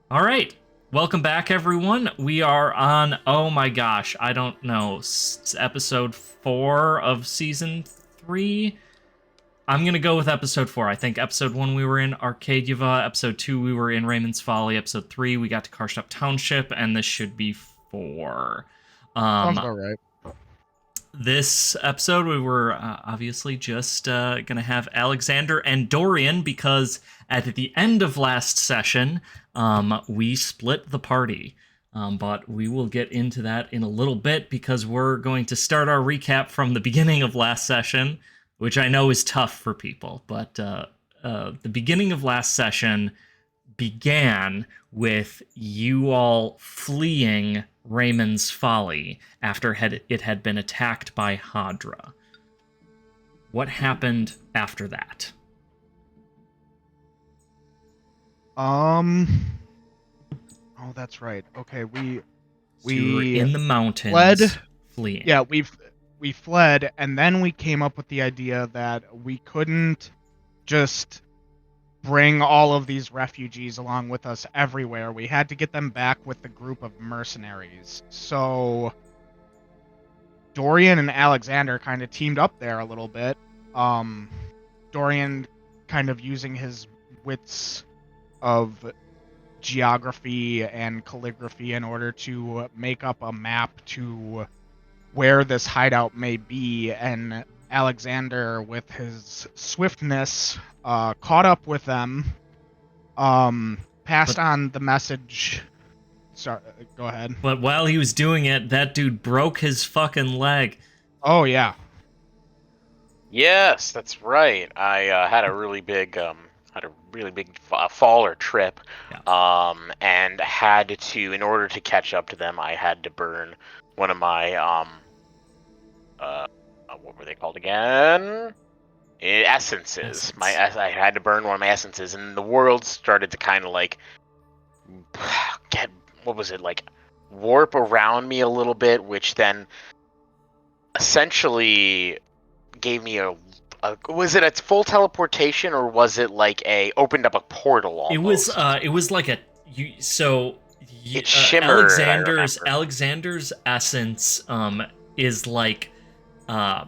All right. Welcome back, everyone. We are on, oh my gosh, I don't know, episode 4 of season 3. I'm going to go with episode 4. I think episode 1 we were in Arcadia, episode 2 we were in Raymond's Folly, episode 3 we got to Karshtops Township, and this should be 4. Sounds Um, about right. this episode, we were obviously just going to have Alexander and Dorian because at the end of last session, we split the party. But we will get into that in a little bit because we're going to start our recap from the beginning of last session, which I know is tough for people. But the beginning of last session began with you all fleeing Raymond's Folly after it had been attacked by Hadra. What happened after that? Oh, that's right. Okay, So you were in the mountains fled. fleeing. Yeah, we fled, and then we came up with the idea that we couldn't just bring all of these refugees along with us everywhere. We had to get them back with the group of mercenaries. So Dorian and Alexander kind of teamed up there a little bit. Dorian kind of using his wits of geography and calligraphy in order to make up a map to where this hideout may be, and Alexander with his swiftness caught up with them, passed on the message. Sorry, go ahead. But while he was doing it, that dude broke his fucking leg. Oh yeah. Yes, that's right. I had a really big fall or trip, Yeah. and had to, in order to catch up to them, I had to burn one of my what were they called again? Essences. I had to burn one of my essences, and the world started to kind of like get, what was it, like, warp around me a little bit, which then essentially gave me a was it a full teleportation, or was it like opened up a portal almost? It was like a It shimmered. Alexander's essence is like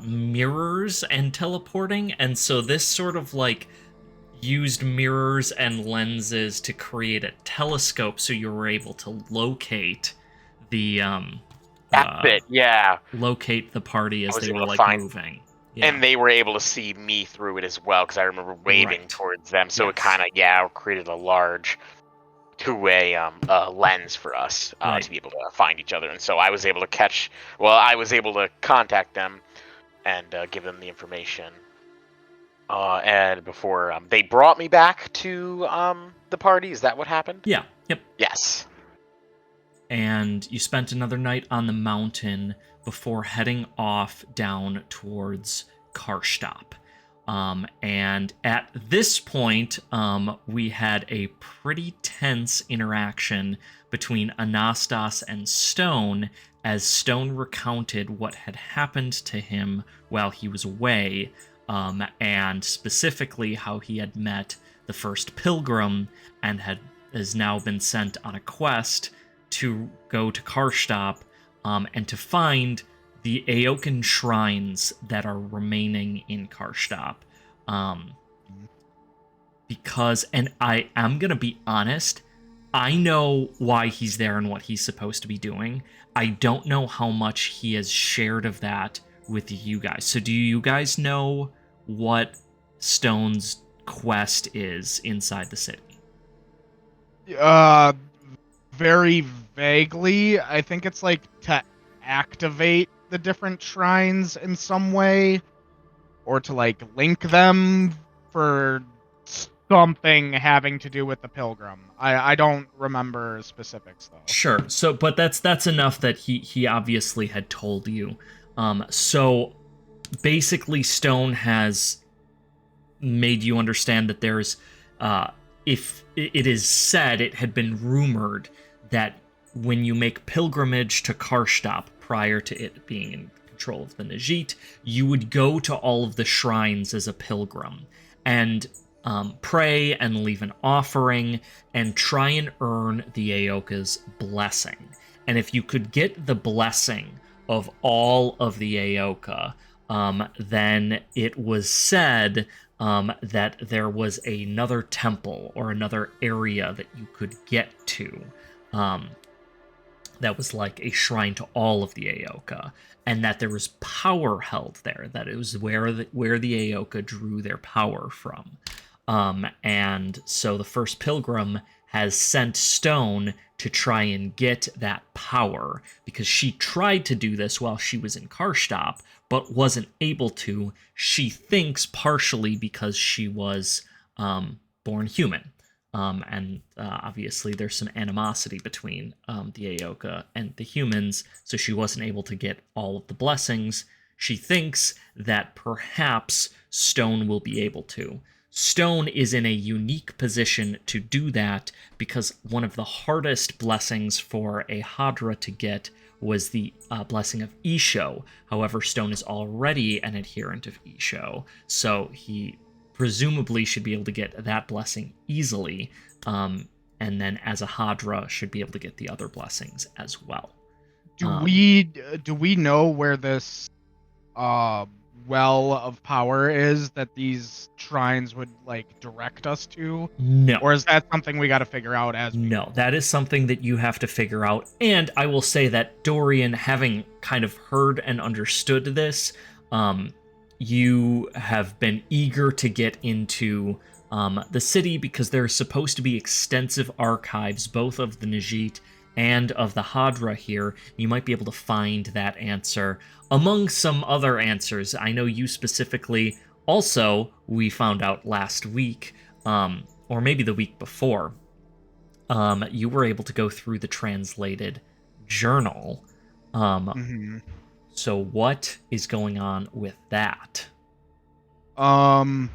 mirrors and teleporting, and so this sort of like used mirrors and lenses to create a telescope so you were able to locate the That's it, yeah. locate the party as they were like moving. Yeah. And they were able to see me through it as well, because I remember waving towards them. So it kind of, created a large two-way lens for us to be able to find each other. And so I was able to contact them and give them the information. And before they brought me back to the party. Is that what happened? Yeah. Yep. Yes. And you spent another night on the mountain before heading off down towards Karshtops. And at this point, we had a pretty tense interaction between Anastas and Stone, as Stone recounted what had happened to him while he was away, and specifically how he had met the first pilgrim and has now been sent on a quest to go to Karshtops and to find the Eoqan Shrines that are remaining in Karshtops. Because, and I am going to be honest, I know why he's there and what he's supposed to be doing. I don't know how much he has shared of that with you guys. So do you guys know what Stone's quest is inside the city? Very vaguely. I think it's like to activate the different shrines in some way, or to like link them for something having to do with the pilgrim. I don't remember specifics though. Sure. So, but that's enough that he obviously had told you. So basically, Stone has made you understand that there's, if it is said, it had been rumored that when you make pilgrimage to Karshtops prior to it being in control of the Najit, you would go to all of the shrines as a pilgrim. And pray and leave an offering and try and earn the Eoka's blessing. And if you could get the blessing of all of the Eoka, then it was said that there was another temple or another area that you could get to. That was like a shrine to all of the Eoka, and that there was power held there. That it was where the Eoka drew their power from. And so the first pilgrim has sent Stone to try and get that power, because she tried to do this while she was in Karshtops, but wasn't able to. She thinks partially because she was born human. And obviously there's some animosity between the Eoka and the humans, so she wasn't able to get all of the blessings. She thinks that perhaps Stone will be able to. Stone is in a unique position to do that, because one of the hardest blessings for a Hadra to get was the blessing of Isho. However, Stone is already an adherent of Isho, so he presumably should be able to get that blessing easily, and then as a Hadra should be able to get the other blessings as well. Do we know where this well of power is that these shrines would like direct us to? No. Or is that something we got to figure out as we No, go? that is something that you have to figure out. And I will say that Dorian, having kind of heard and understood this, you have been eager to get into the city, because there are supposed to be extensive archives, both of the Najit and of the Hadra here. You might be able to find that answer among some other answers. I know you specifically, also, we found out last week, or maybe the week before, you were able to go through the translated journal. So what is going on with that? Well,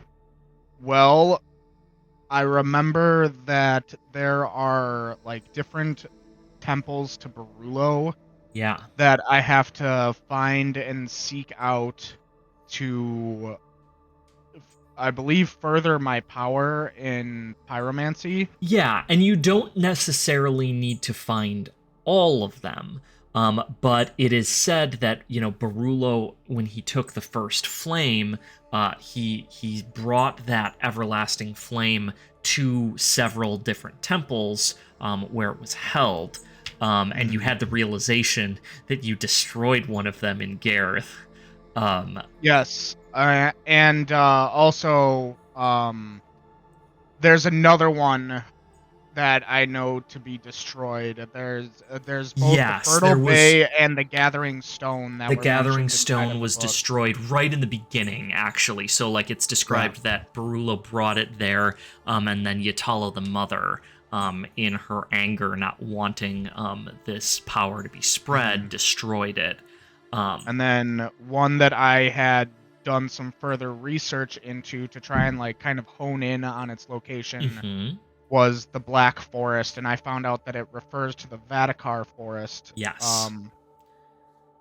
I remember that there are like different temples to Barullo Yeah. that I have to find and seek out to, I believe, further my power in pyromancy. Yeah, and you don't necessarily need to find all of them. But it is said that, Barullo, when he took the first flame, he brought that everlasting flame to several different temples where it was held. And you had the realization that you destroyed one of them in Gareth. Yes, and also there's another one that I know to be destroyed. There's both the Fertile Bay and the Gathering Stone. The Gathering Stone was destroyed right in the beginning, actually. So, like, it's described that Barullo brought it there, and then Yatala the Mother, in her anger, not wanting this power to be spread, destroyed it. And then one that I had done some further research into to try and like kind of hone in on its location was the Black Forest, and I found out that it refers to the Vadakar Forest. Yes.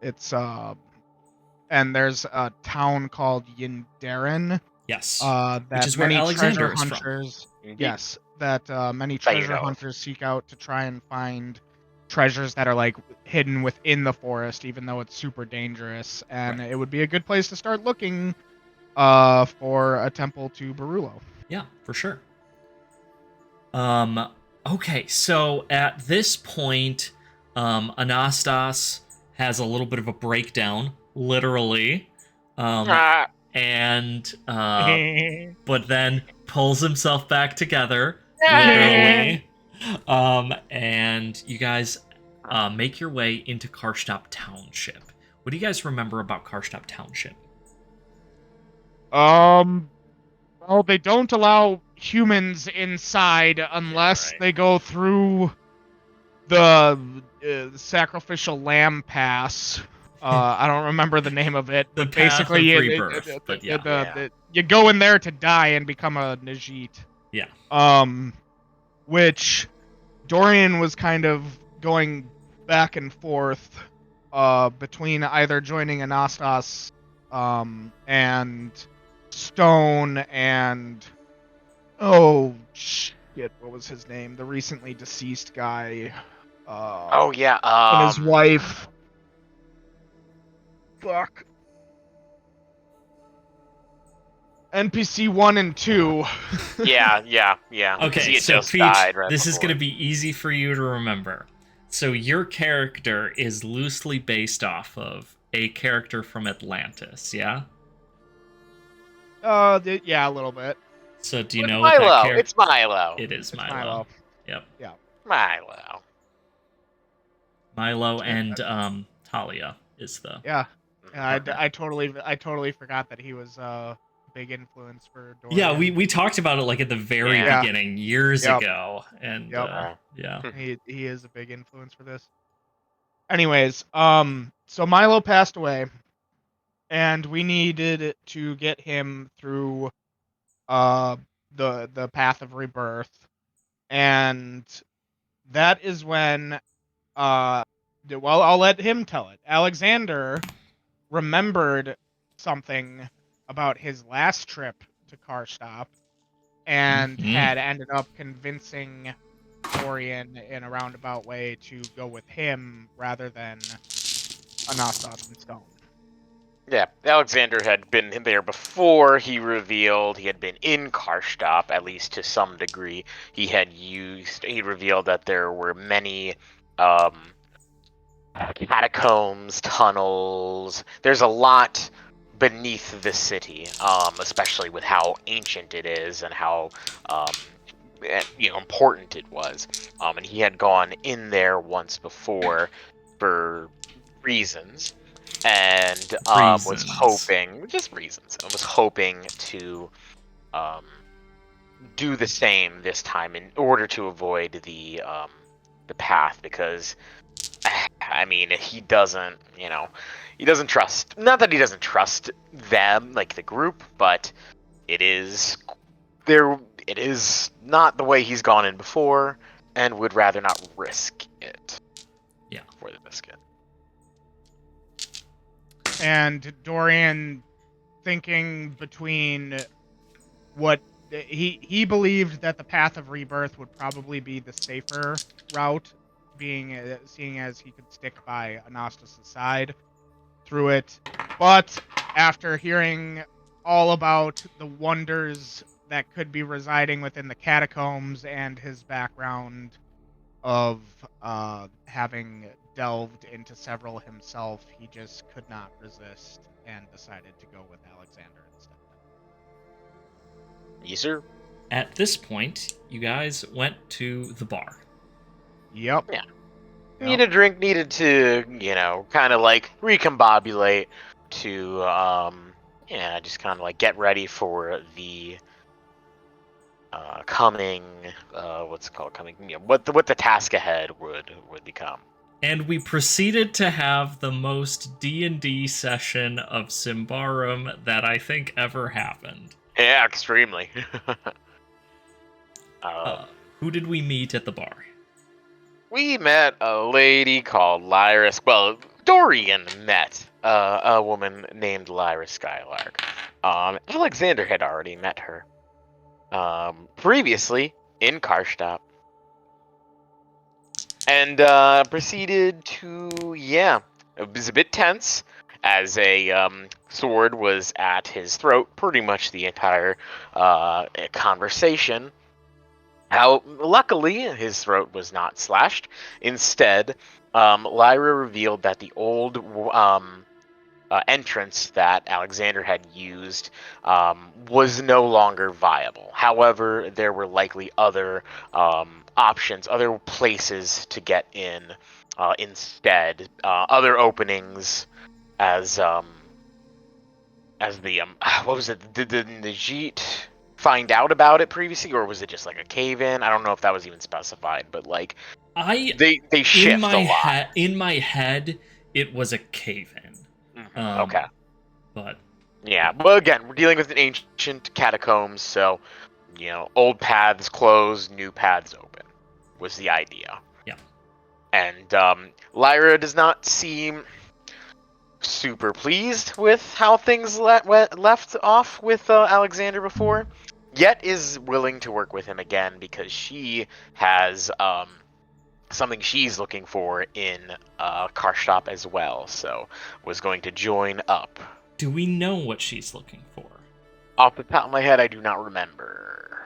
It's and there's a town called Yindarin. Yes. That which is where many Alexander treasure is hunters. from. Yes, that many treasure hunters seek out to try and find treasures that are like hidden within the forest, even though it's super dangerous. And it would be a good place to start looking for a temple to Barullo. Yeah, for sure. Okay, so at this point, Anastas has a little bit of a breakdown, literally. And but then pulls himself back together, literally. And you guys make your way into Karshtops Township. What do you guys remember about Karshtops Township? Well, they don't allow humans inside unless they go through the sacrificial lamb pass. I don't remember the name of it. The but path basically, of rebirth. But yeah. You go in there to die and become a Najit. Yeah. Which Dorian was kind of going back and forth between either joining Anastas and Stone and Oh shit! What was his name? The recently deceased guy. Oh yeah. And his wife. Fuck. NPC 1 and 2. Yeah. Okay, He had so just Peach, died right this is before. going to be easy for you to remember. So your character is loosely based off of a character from Atlantis, yeah? Yeah, a little bit. So do you It's know what that Milo. character? It's Milo. It is It's Milo. Milo. Yep. Yeah. Milo. Milo and Talia is the. Yeah. Partner. I totally forgot that he was a big influence for Dorian. Yeah, we talked about it like at the very Yeah. beginning years Yep. ago, and Yep. yeah. He is a big influence for this. Anyways, so Milo passed away, and we needed to get him through the path of rebirth, and that is when well, I'll let him tell it. Alexander remembered something about his last trip to Karshtops and had ended up convincing Dorian in a roundabout way to go with him rather than Anastas and Stone. Yeah, Alexander had been there before he revealed he had been in Karshtops, at least to some degree. He revealed that there were many catacombs, tunnels. There's a lot beneath the city, especially with how ancient it is and how important it was. And he had gone in there once before for reasons, and was hoping to do the same this time in order to avoid the path, because I mean, he doesn't trust, not that he doesn't trust them, like the group, but it is not the way he's gone in before, and would rather not risk it. Yeah. For the biscuit. And Dorian, thinking between what he believed that the path of rebirth would probably be the safer route, seeing as he could stick by Anastas' side through it, but after hearing all about the wonders that could be residing within the catacombs and his background of having delved into several himself, he just could not resist and decided to go with Alexander instead. Yes, sir. At this point, you guys went to the bar. Yep. Yeah. Needed a drink, needed to, kind of like recombobulate to, just kind of like get ready for the coming, what the task ahead would become. And we proceeded to have the most D&D session of Symbaroum that I think ever happened. Yeah, extremely. Who did we meet at the bar? We met a lady called Lyra. Well, Dorian met a woman named Lyra Skylark. Alexander had already met her previously in Karshtops. And proceeded to, it was a bit tense, as a sword was at his throat pretty much the entire conversation. Luckily, his throat was not slashed. Instead, Lyra revealed that the old entrance that Alexander had used was no longer viable. However, there were likely other options, other places to get in instead, other openings, as the what was it? Did the Najit find out about it previously, or was it just like a cave-in? I don't know if that was even specified, but like they shift a lot. In my head, it was a cave-in. Okay. But yeah, well, again, we're dealing with an ancient catacombs, so old paths closed, new paths open was the idea. Yeah. And Lyra does not seem super pleased with how things left off with Alexander before. Yet is willing to work with him again because she has something she's looking for in Karshtops as well. So was going to join up. Do we know what she's looking for? Off the top of my head, I do not remember.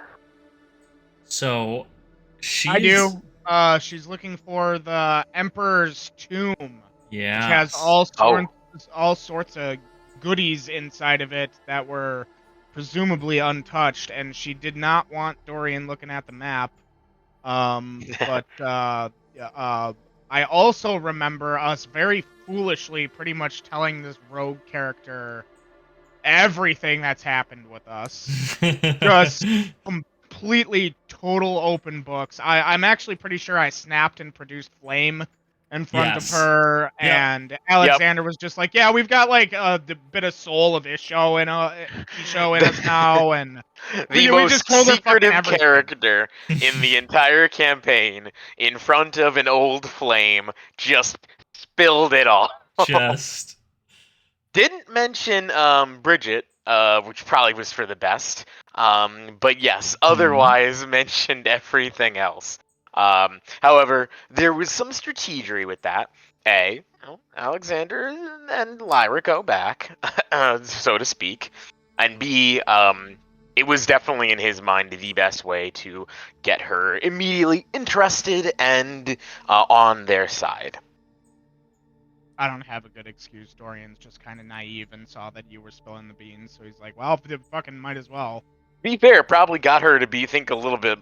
So, I do. She's looking for the Emperor's Tomb. Yeah. Which has all sorts of goodies inside of it that were presumably untouched, and she did not want Dorian looking at the map. But I also remember us very foolishly pretty much telling this rogue character everything that's happened with us. Just completely total open books. I'm actually pretty sure I snapped and produced flame in front of her, and Alexander was just like, "Yeah, we've got like the bit of soul of Isho in us now," and the we most just told her secretive everything. character in the entire campaign, in front of an old flame, just spilled it all. Just didn't mention Bridget, which probably was for the best. But yes, otherwise mentioned everything else. However, there was some strategery with that. Alexander and Lyra go back, so to speak, and B, it was definitely in his mind the best way to get her immediately interested and on their side. I don't have a good excuse. Dorian's just kind of naive and saw that you were spilling the beans, so he's like, "Well, fucking might as well." Be fair, probably got her to think a little bit,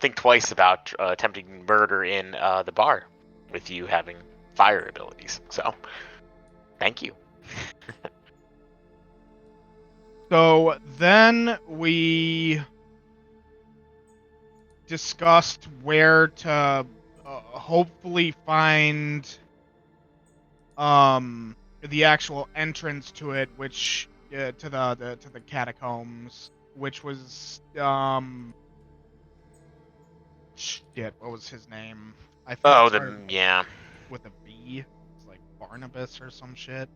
think twice about attempting murder in the bar, with you having fire abilities. So, thank you. So then we discussed where to hopefully find the actual entrance to it, which to the catacombs, which was shit, what was his name? I think yeah, with a B. It's like Barnabas or some shit.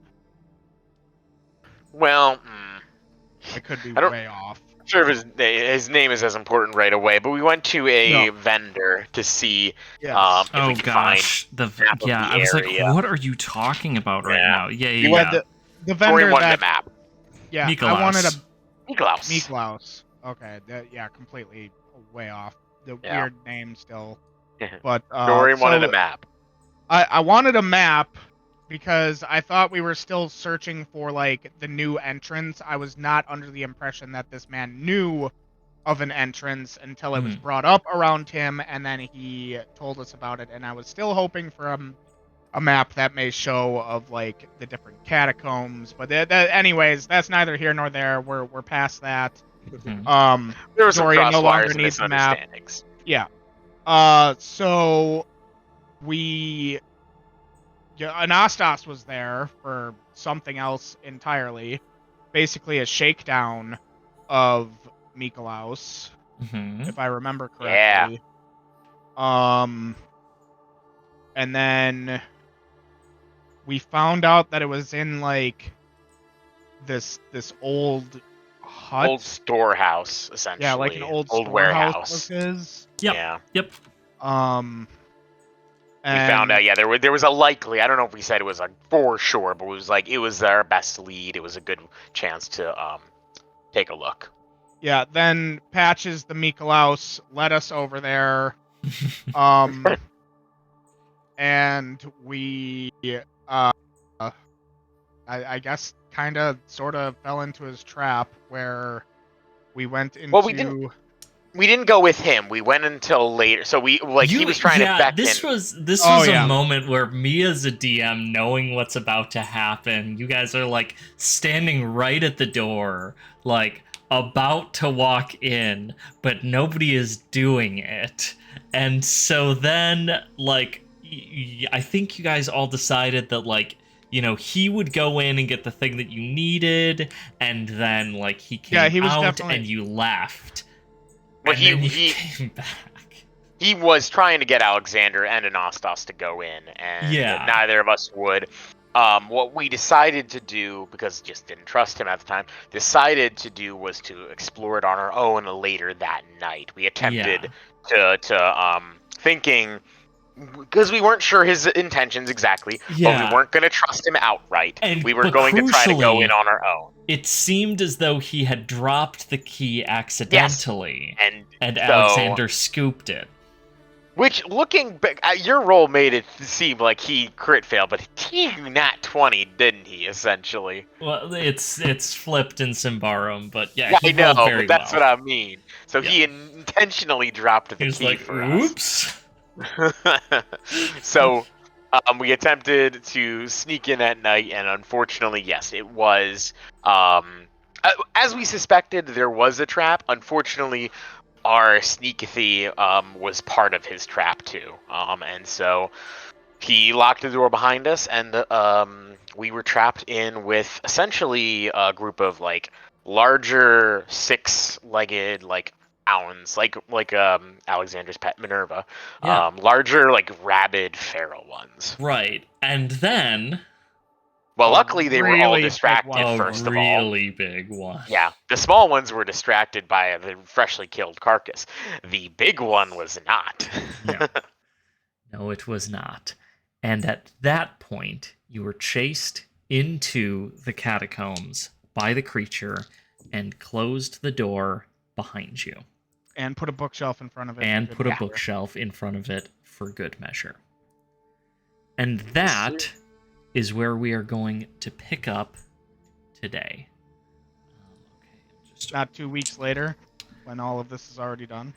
Well, I could be way off. Sure, if his name is as important right away, but we went to a vendor to see if we could find the map of the I was area. like, what are you talking about right now? The vendor wanted a map. Yeah, Mikolaus. I wanted a Mikolaus. Okay, completely way off. The weird name still. But Dorian wanted a map. I wanted a map because I thought we were still searching for like the new entrance. I was not under the impression that this man knew of an entrance until it was brought up around him, and then he told us about it, and I was still hoping for a map that may show of like the different catacombs, but anyways, that's neither here nor there. We're past that. There was Dorian no longer and needs a map. Yeah. So Anastas was there for something else entirely, basically a shakedown of Mikolaus, if I remember correctly. Yeah. And then we found out that it was in like this old hut, old storehouse, essentially. Yeah, like an old warehouse. Yep. We found out, there was a likely, I don't know if we said it was a for sure, but it was like, it was our best lead. It was a good chance to take a look. Yeah, then Patches the Mikolaus led us over there. And we, I guess, kind of, sort of fell into his trap where we went into... Well, we didn't go with him. We went until later. So he was trying to beckon. This was a moment where me as a DM, knowing what's about to happen, you guys are like standing right at the door, like about to walk in, but nobody is doing it. And so then, like, I think you guys all decided that, like, he would go in and get the thing that you needed, and then, like, he came out and you left. Well, he came back. He was trying to get Alexander and Anastas to go in, and neither of us would. what we decided to do, because just didn't trust him at the time, was to explore it on our own later that night. We attempted to thinking, because we weren't sure his intentions exactly, but we weren't going to trust him outright. We were going to try to go in on our own. It seemed as though he had dropped the key accidentally, yes. and Alexander scooped it. Which, looking back, your roll made it seem like he crit failed, but he nat 20, didn't he, essentially? Well, it's flipped in Symbaroum, but he I know, rolled very but that's well. what I mean. So he intentionally dropped the key for oops. us. So we attempted to sneak in at night, and unfortunately, yes, it was... as we suspected, there was a trap. Unfortunately, our sneakathy was part of his trap too, and so he locked the door behind us, and we were trapped in with essentially a group of like larger six-legged like owns, like Alexander's pet Minerva, larger like rabid feral ones. Right, and then. Well, luckily they were all distracted first of all. A really big one. Yeah, the small ones were distracted by the freshly killed carcass. The big one was not. No, it was not. And at that point, you were chased into the catacombs by the creature and closed the door behind you. And put a bookshelf in front of it. And put a bookshelf in front of it for good measure. And that is where we are going to pick up today. Not 2 weeks later, when all of this is already done.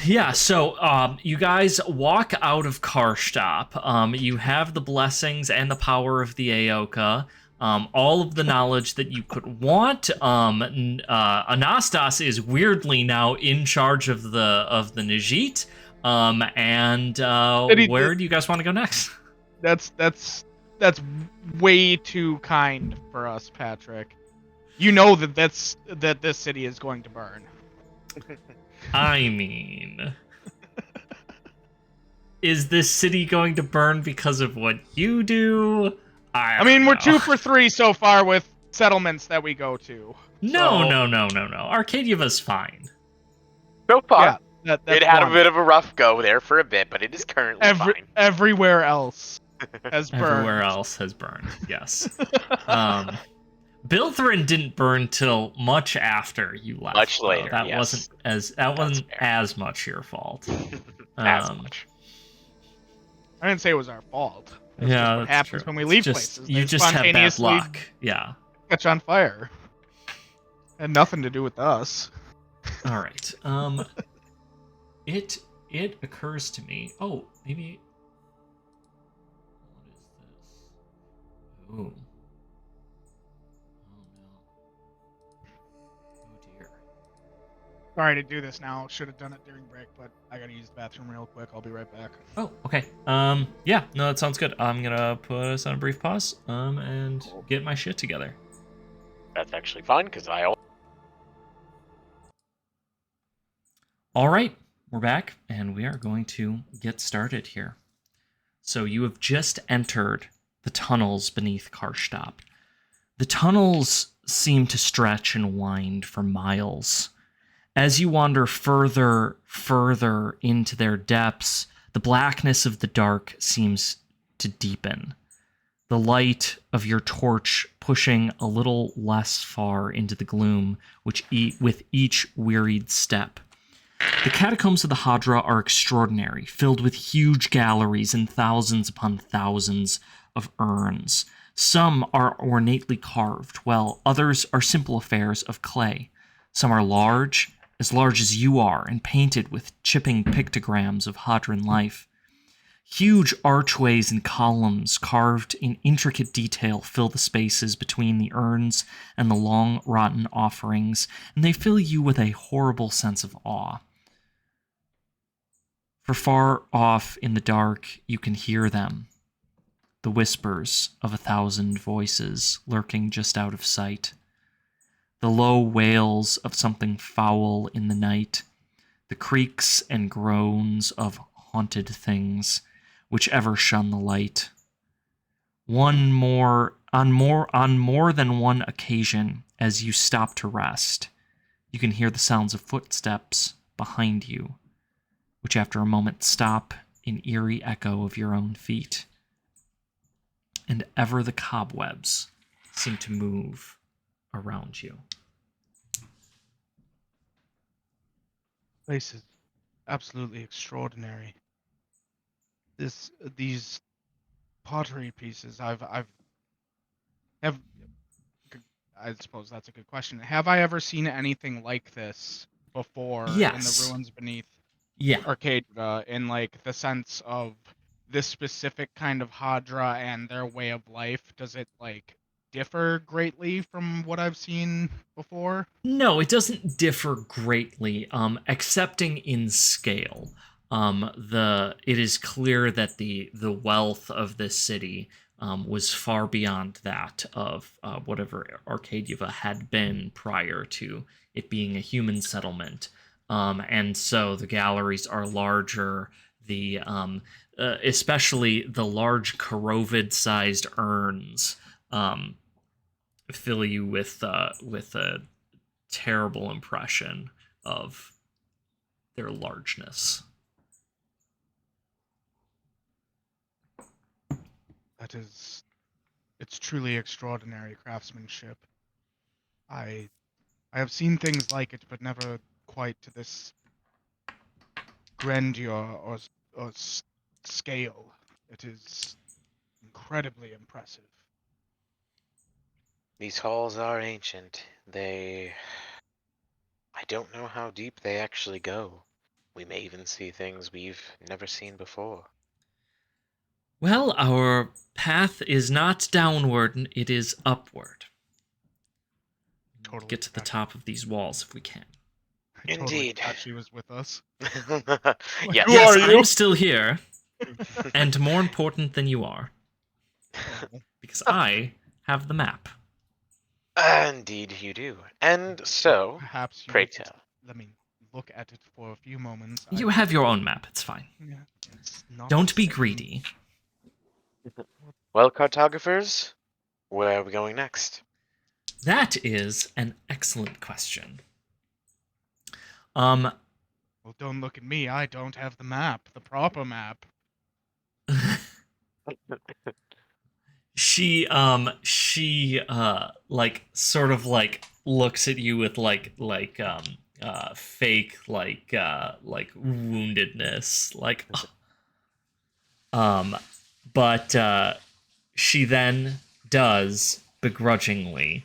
Yeah, so you guys walk out of Karshtops. You have the blessings and the power of the Eoqa. All of the knowledge that you could want. Anastas is weirdly now in charge of the Najit. Where do you guys want to go next? That's way too kind for us, Patrick. You know that this city is going to burn. I mean, is this city going to burn because of what you do? I mean, we're 2 for 3 so far with settlements that we go to. No. Arcadia's fine. So far. Yeah, it had a bit of a rough go there for a bit, but it is currently fine. Everywhere else has burned. Everywhere else has burned, yes. Biltherin didn't burn till much after you left. Much later, That wasn't as much your fault. As much. I didn't say it was our fault. That's yeah, what happens true. when we leave just, places. You just have bad luck. Yeah. Catch on fire. Had nothing to do with us. All right. It occurs to me. Oh, maybe. What is this? Ooh. Sorry to do this now. Should have done it during break, but I gotta use the bathroom real quick. I'll be right back. Oh, okay. Yeah, no, that sounds good. I'm gonna put us on a brief pause, and get my shit together. That's actually fine, because All right, we're back, and we are going to get started here. So you have just entered the tunnels beneath Karshtops. The tunnels seem to stretch and wind for miles. As you wander further into their depths, the blackness of the dark seems to deepen. The light of your torch pushing a little less far into the gloom, with each wearied step. The catacombs of the Hadra are extraordinary, filled with huge galleries and thousands upon thousands of urns. Some are ornately carved, while others are simple affairs of clay. Some are large as you are, and painted with chipping pictograms of Hadran life. Huge archways and columns carved in intricate detail fill the spaces between the urns and the long, rotten offerings, and they fill you with a horrible sense of awe. For far off in the dark, you can hear them, the whispers of 1,000 voices lurking just out of sight. The low wails of something foul in the night, the creaks and groans of haunted things, which ever shun the light. On more than one occasion, as you stop to rest, you can hear the sounds of footsteps behind you, which after a moment stop in eerie echo of your own feet. And ever the cobwebs seem to move around you. Place is absolutely extraordinary. These pottery pieces, I suppose that's a good question. Have I ever seen anything like this before in the Yes. ruins beneath Yeah. Arcadia, in like the sense of this specific kind of Hadra and their way of life? Does it like differ greatly from what I've seen before? No, it doesn't differ greatly, excepting in scale. It is clear that the wealth of this city was far beyond that of whatever Arcadia had been prior to it being a human settlement. And so the galleries are larger. Especially the large corrovid-sized urns fill you with a terrible impression of their largeness. It's truly extraordinary craftsmanship. I have seen things like it, but never quite to this grandeur or scale. It is incredibly impressive. These halls are ancient. I don't know how deep they actually go. We may even see things we've never seen before. Well, our path is not downward, it is upward. Totally Get to the top of these walls if we can. I totally Indeed. forgot she was with us. Yes. Who are you? I'm still here, and more important than you are, because I have the map. Indeed you do. And so, Perhaps you pray would tell. let me look at it for a few moments. You have your own map, it's fine. Yeah, it's not Don't the be same. greedy. Well, cartographers, where are we going next? That is an excellent question. Well, don't look at me. I don't have the map, the proper map. she like sort of like looks at you with fake woundedness, like but she then does begrudgingly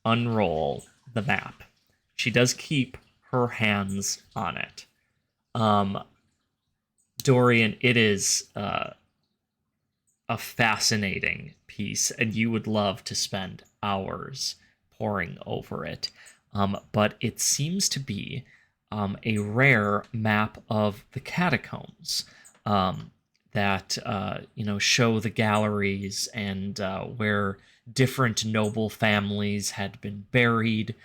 unroll the map. She does keep her hands on it. Dorian, it is a fascinating piece, and you would love to spend hours poring over it. But it seems to be a rare map of the catacombs that show the galleries and where different noble families had been buried.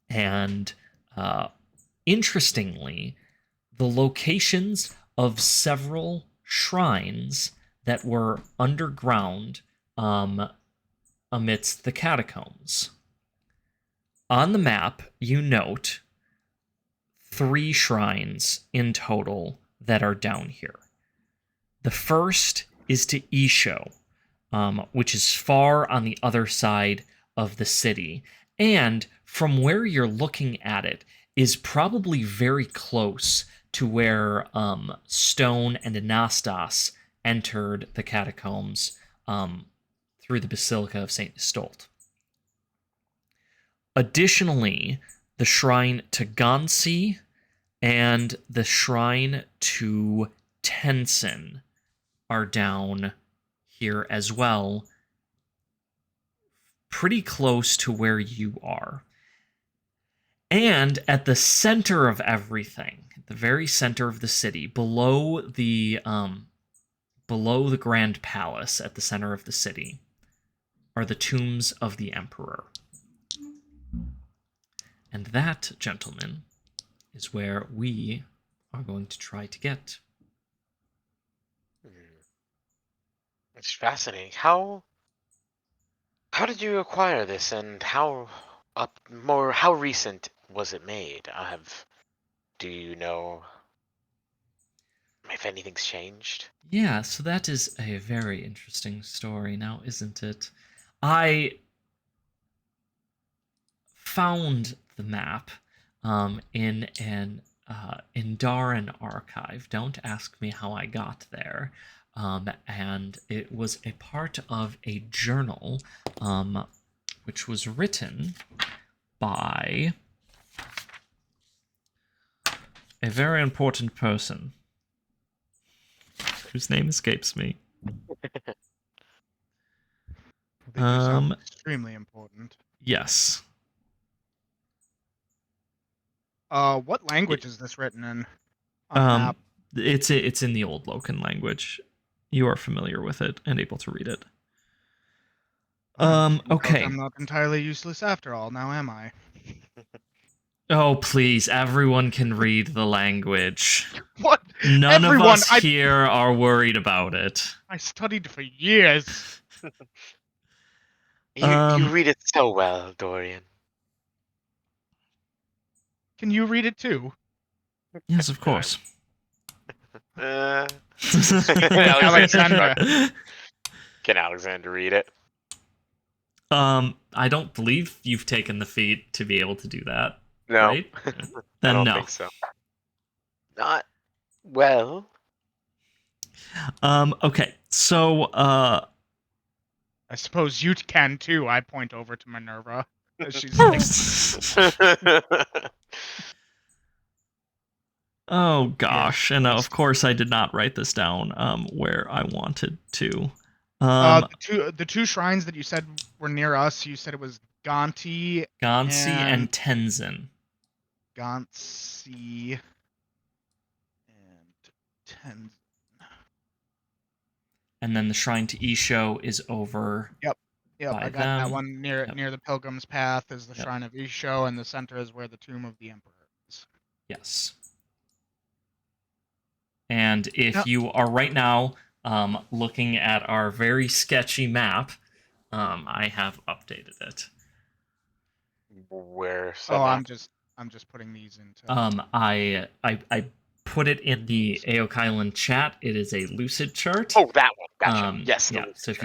And interestingly, the locations of several shrines that were underground amidst the catacombs. On the map, you note 3 shrines in total that are down here. The first is to Isho, which is far on the other side of the city, and from where you're looking at it, is probably very close to where Stone and Anastas entered the catacombs through the Basilica of St. Stolt. Additionally, the shrine to Gansi and the shrine to Tensin are down here as well, pretty close to where you are. And at the center of everything, at the very center of the city, below the Grand Palace at the center of the city, are the tombs of the Emperor. And that, gentlemen, is where we are going to try to get. It's fascinating. How did you acquire this, and how recent was it made? Do you know if anything's changed? Yeah, so that is a very interesting story now, isn't it? I found the map in an Indaran archive. Don't ask me how I got there. And it was a part of a journal which was written by a very important person whose name escapes me. They do sound extremely important. Yes. What language is this written in on the map? It's in the old Locan language. You are familiar with it and able to read it. Okay. I'm not entirely useless after all, now am I? Oh, please, everyone can read the language. What? None of us here are worried about it. I studied for years. You read it so well, Dorian. Can you read it too? Yes, of course. Alexander. Can Alexander read it? I don't believe you've taken the feat to be able to do that. No. Right? I don't no. think so. Not well. Okay. So, I suppose you can too. I point over to Minerva as she's like... Oh gosh, and of course I did not write this down where I wanted to. The two shrines that you said were near us, you said it was Gonti and Tenzin. Gonti and Tenzin. And then the shrine to Isho is over. Yep, I got that one near the Pilgrim's Path is the shrine of Isho, and the center is where the tomb of the Emperor is. Yes. And if you are right now looking at our very sketchy map, I have updated it. Where? I'm just putting these into. I put it in the Eoqialyn chat. It is a lucid chart. Oh, that one. Gotcha. Yes. Yeah. So if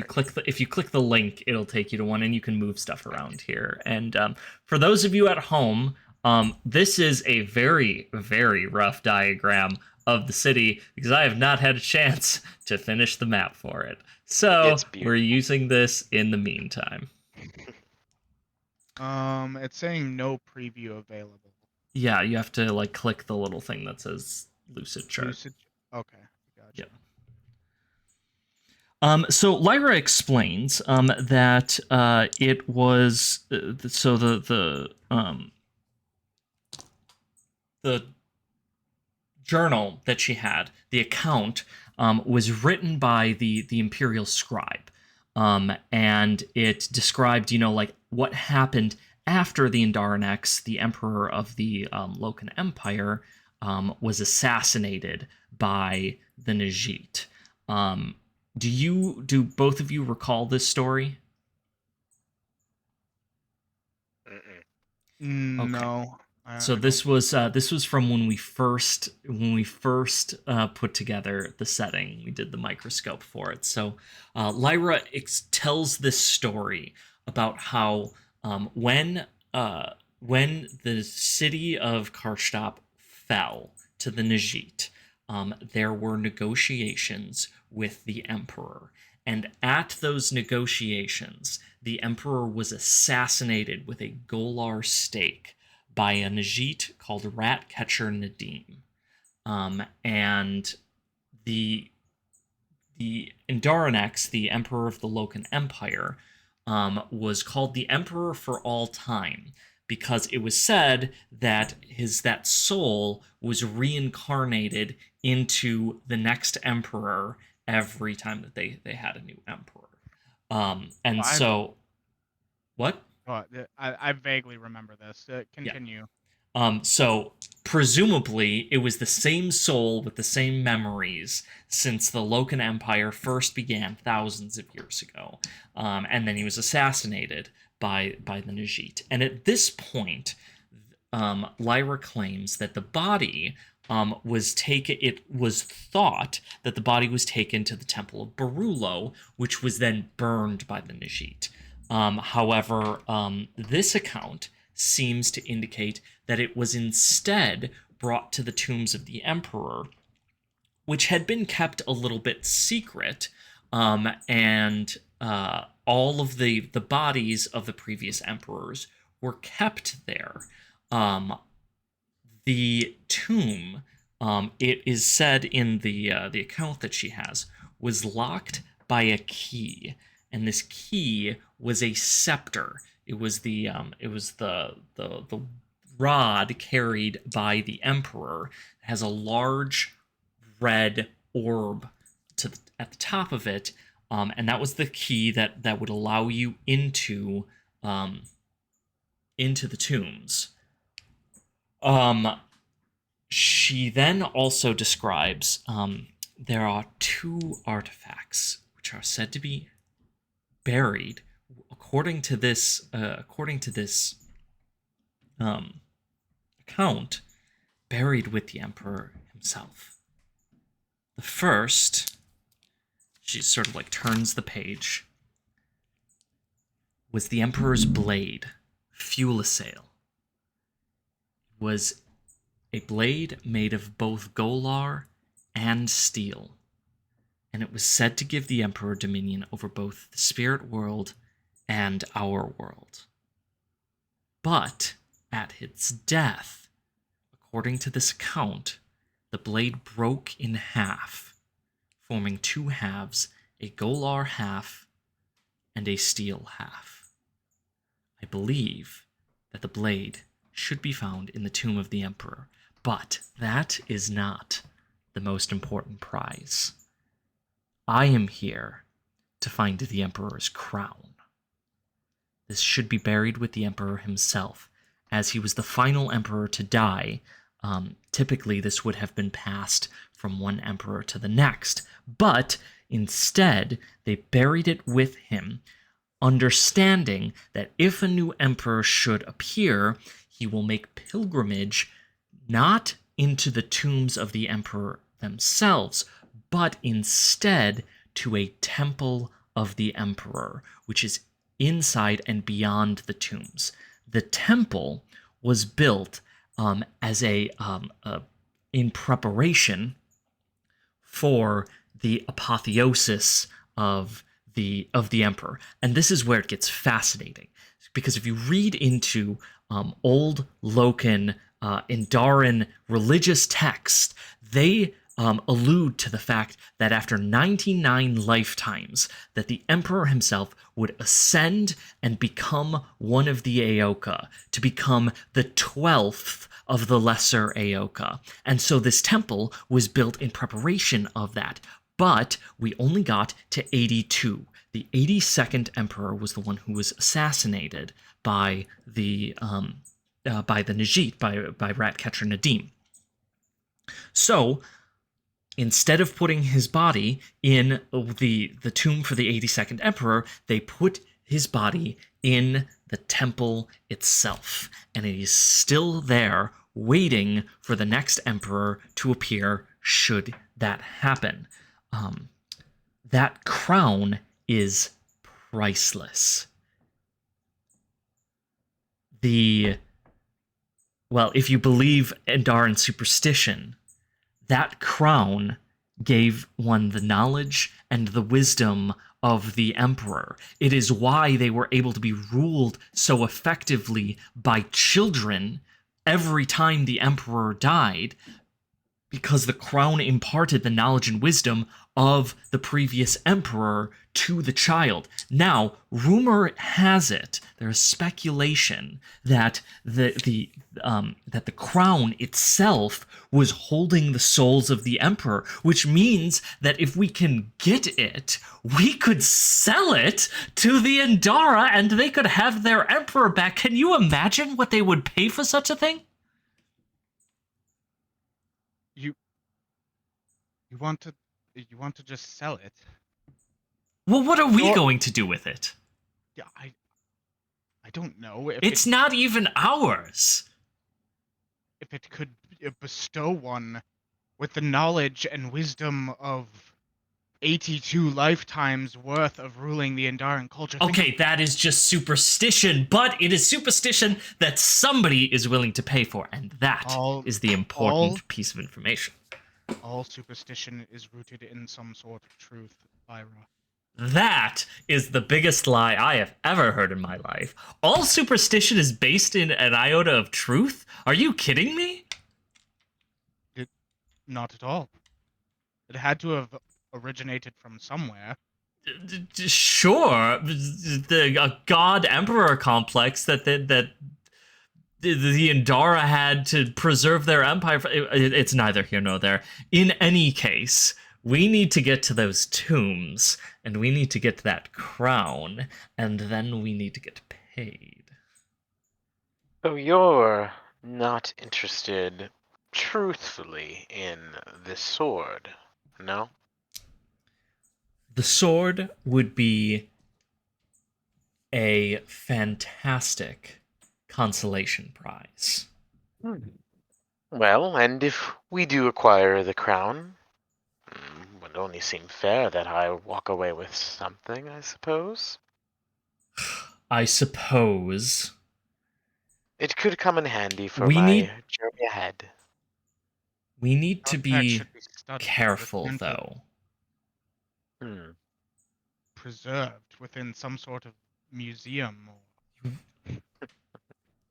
you click the link, it'll take you to one, and you can move stuff around here. And for those of you at home, this is a very, very rough diagram of the city because I have not had a chance to finish the map for it. So we're using this in the meantime. It's saying no preview available. Yeah, you have to like click the little thing that says lucid chart. Okay, gotcha. Yep. So Lyra explains that it was so the journal that she had, the account, was written by the imperial scribe, and it described, like what happened after the Indaranex, the emperor of the Locan Empire, was assassinated by the Najit. Do both of you recall this story? No. So this was from when we first put together the setting. We did the microscope for it. So Lyra tells this story about how when the city of Karshtops fell to the Najit, there were negotiations with the emperor. And at those negotiations, the emperor was assassinated with a Golar stake by a Najit called Ratcatcher Nadim. And the Indaranex, the emperor of the Locan Empire, was called the Emperor for all time because it was said that that soul was reincarnated into the next emperor every time that they had a new emperor. What? I vaguely remember this. Continue. So presumably it was the same soul with the same memories since the Eoqan Empire first began thousands of years ago. And then he was assassinated by the Najit. And at this point, Lyra claims that the body was taken. It was thought that the body was taken to the Temple of Barulo, which was then burned by the Najit. However, this account seems to indicate that it was instead brought to the tombs of the emperor, which had been kept a little bit secret, and all of the bodies of the previous emperors were kept there. The tomb, it is said in the account that she has, was locked by a key, and this key was a scepter. It was the rod carried by the emperor. It has a large red orb at the top of it, and that was the key that would allow you into the tombs. She then also describes there are 2 artifacts which are said to be buried, according to this account, buried with the emperor himself. The first, she sort of like turns the page, was the emperor's blade, Fulisail. Was a blade made of both Golar and steel, and it was said to give the emperor dominion over both the spirit world and our world. But at its death, according to this account, the blade broke in half, forming 2 halves, a Golar half and a steel half. I believe that the blade should be found in the tomb of the emperor, but that is not the most important prize. I am here to find the emperor's crown. This should be buried with the emperor himself, as he was the final emperor to die. Typically, this would have been passed from one emperor to the next, but instead, they buried it with him, understanding that if a new emperor should appear, he will make pilgrimage not into the tombs of the emperor themselves, but instead to a temple of the emperor, which is inside and beyond the tombs. The temple was built as in preparation for the apotheosis of the emperor, and this is where it gets fascinating, because if you read into old Eoqan Indaran religious text, they allude to the fact that after 99 lifetimes, that the emperor himself would ascend and become one of the Eoqa, to become the 12th of the lesser Eoqa. And so this temple was built in preparation of that. But we only got to 82. The 82nd emperor was the one who was assassinated by the Najit, by Ratcatcher Nadim. So instead of putting his body in the tomb for the 82nd emperor, they put his body in the temple itself, and it is still there waiting for the next emperor to appear should that happen. That crown is priceless. If you believe Indaran superstition, that crown gave one the knowledge and the wisdom of the emperor. It is why they were able to be ruled so effectively by children every time the emperor died, because the crown imparted the knowledge and wisdom of the previous emperor to the child. Now, rumor has it, there is speculation that the crown itself was holding the souls of the emperor, which means that if we can get it, we could sell it to the Indara and they could have their emperor back. Can you imagine what they would pay for such a thing? You want to just sell it? Well, what are we Or- going to do with it? Yeah, I don't know It's not even ours. if it could bestow one with the knowledge and wisdom of 82 lifetimes worth of ruling the Andaran culture. Okay, that is just superstition, but it is superstition that somebody is willing to pay for, and that is the important piece of information. All superstition is rooted in some sort of truth, Lyra. That is the biggest lie I have ever heard in my life. All superstition is based in an iota of truth? Are you kidding me? Not at all. It had to have originated from somewhere. Sure, the god emperor complex that the Andara had to preserve their empire. It's neither here nor there. In any case, we need to get to those tombs, and we need to get to that crown, and then we need to get paid. So you're not interested, truthfully, in this sword, no? The sword would be a fantastic consolation prize. Well, and if we do acquire the crown, it would only seem fair that I walk away with something, I suppose. I suppose. It could come in handy for We my need- journey ahead. We need to That be should be studied, careful, meant to though. preserved within some sort of museum.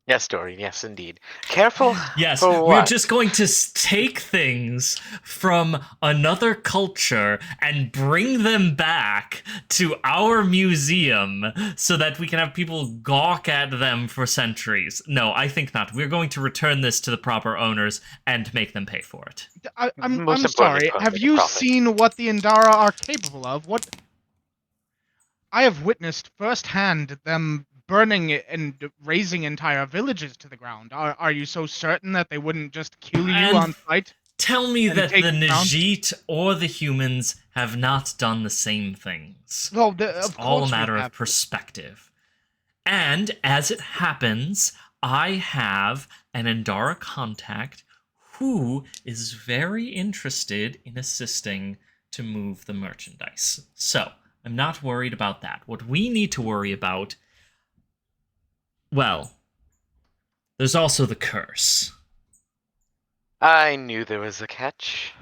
Yes, Dorian, yes, indeed. Careful Yes, for we're what? just going to take things from another culture and bring them back to our museum so that we can have people gawk at them for centuries. No, I think not. We're going to return this to the proper owners and make them pay for it. I'm Most importantly, sorry. profit, Have you profit. seen what the Andara are capable of? What I have witnessed firsthand them burning and razing entire villages to the ground. Are you so certain that they wouldn't just kill you And on sight? tell me and that take the the crown? Najit or the humans have not done the same things. Well, It's of all a course we matter of have. perspective. And as it happens, I have an Andara contact who is very interested in assisting to move the merchandise. So, I'm not worried about that. What we need to worry about, well, there's also the curse. I knew there was a catch.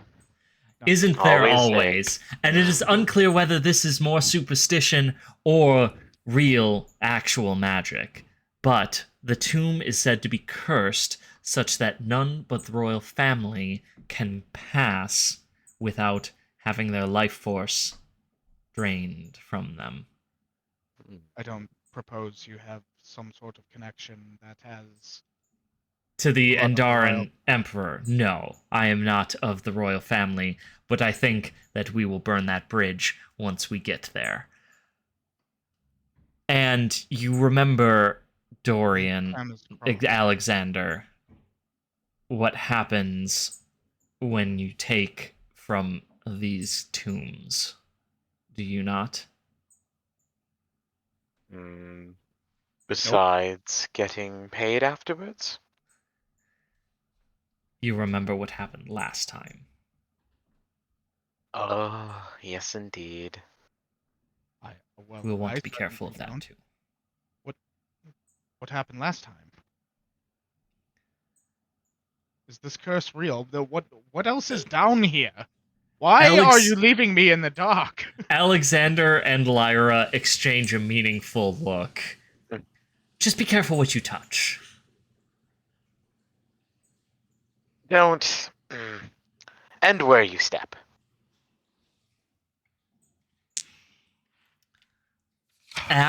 Isn't there Always always? And it is unclear whether this is more superstition or real, actual magic. But the tomb is said to be cursed such that none but the royal family can pass without having their life force drained from them. I don't propose you have some sort of connection that has. To the Blood of the royal- Andaran Emperor, no, I am not of the royal family, but I think that we will burn that bridge once we get there. And you remember, Dorian, Time is crossed. Alexander, what happens when you take from these tombs, do you not? Besides getting paid afterwards? You remember what happened last time. Oh, yes, indeed. We'll want I to be careful of certainly that don't. too. What happened last time? Is this curse real? What else is down here? Why are you leaving me in the dark? Alexander and Lyra exchange a meaningful look. Just be careful what you touch. Don't. And where you step.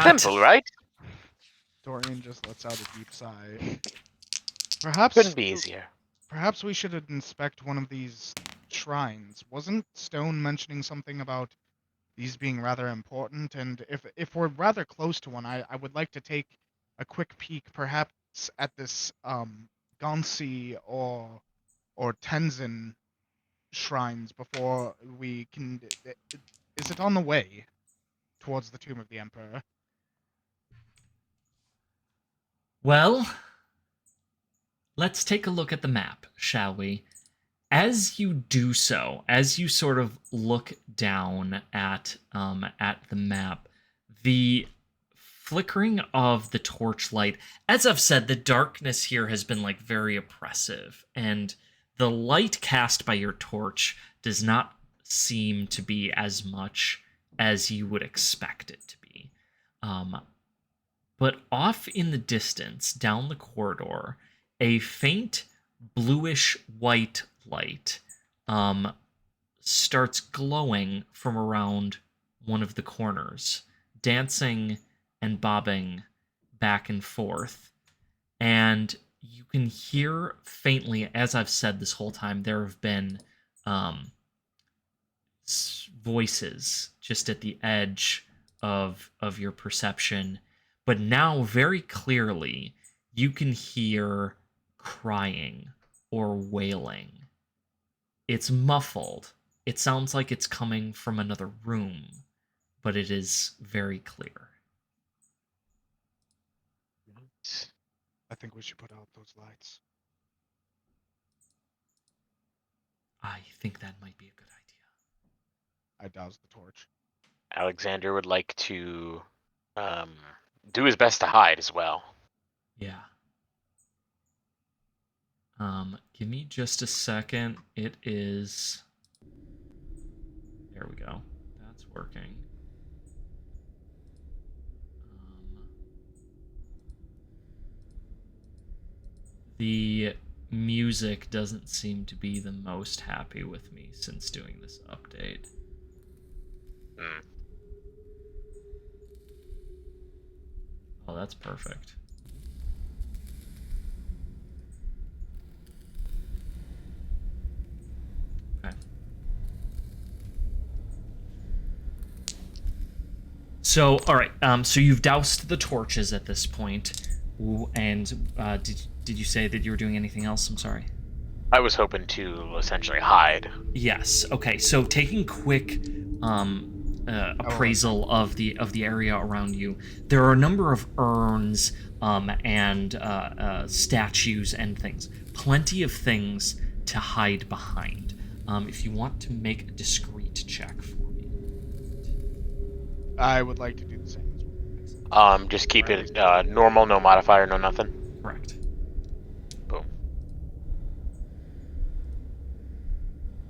Simple, right? Dorian just lets out a deep sigh. Perhaps Couldn't be easier. Perhaps we should inspect one of these shrines. Wasn't Stone mentioning something about these being rather important? And if we're rather close to one, I would like to take a quick peek, perhaps at this Gansi or Tenzin shrines before we can... Is it on the way towards the Tomb of the Emperor? Well, let's take a look at the map, shall we? As you do so, as you sort of look down at the map, the flickering of the torchlight, as I've said, the darkness here has been like very oppressive, and the light cast by your torch does not seem to be as much as you would expect it to be. But off in the distance, down the corridor, a faint bluish white light starts glowing from around one of the corners, dancing and bobbing back and forth. And you can hear faintly, as I've said this whole time, there have been voices just at the edge of your perception. But now, very clearly, you can hear crying or wailing. It's muffled. It sounds like it's coming from another room, but it is very clear. I think we should put out those lights. I think that might be a good idea. I douse the torch. Alexander would like to do his best to hide as well. Yeah. Give me just a second. It is... There we go. That's working. The music doesn't seem to be the most happy with me since doing this update. Oh, that's perfect. Okay. So, all right. So you've doused the torches at this point, and did you say that you were doing anything else? I'm sorry. I was hoping to essentially hide. Yes. Okay. So taking quick appraisal of the area around you, there are a number of urns and statues and things. Plenty of things to hide behind. If you want to make a discreet check for me. I would like to do the same as well. Just keep it normal, no modifier, no nothing. Correct. Boom.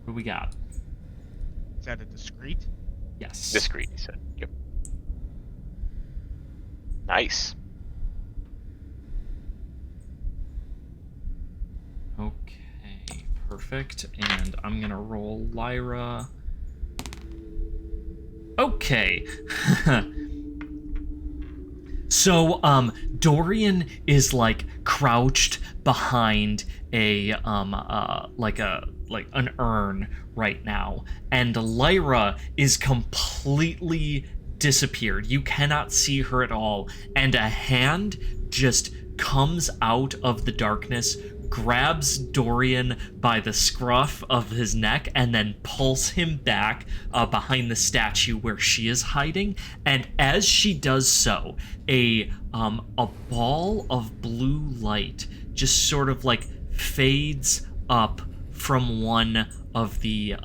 What do we got? Is that a discreet? Yes. Discreet, he said. Yep. Nice. Okay, perfect. And I'm gonna roll Lyra. Okay. So, Dorian is like crouched behind a an urn right now, and Lyra is completely disappeared. You cannot see her at all, and a hand just comes out of the darkness, grabs Dorian by the scruff of his neck, and then pulls him back behind the statue where she is hiding. And as she does so, a ball of blue light just sort of like fades up from one of the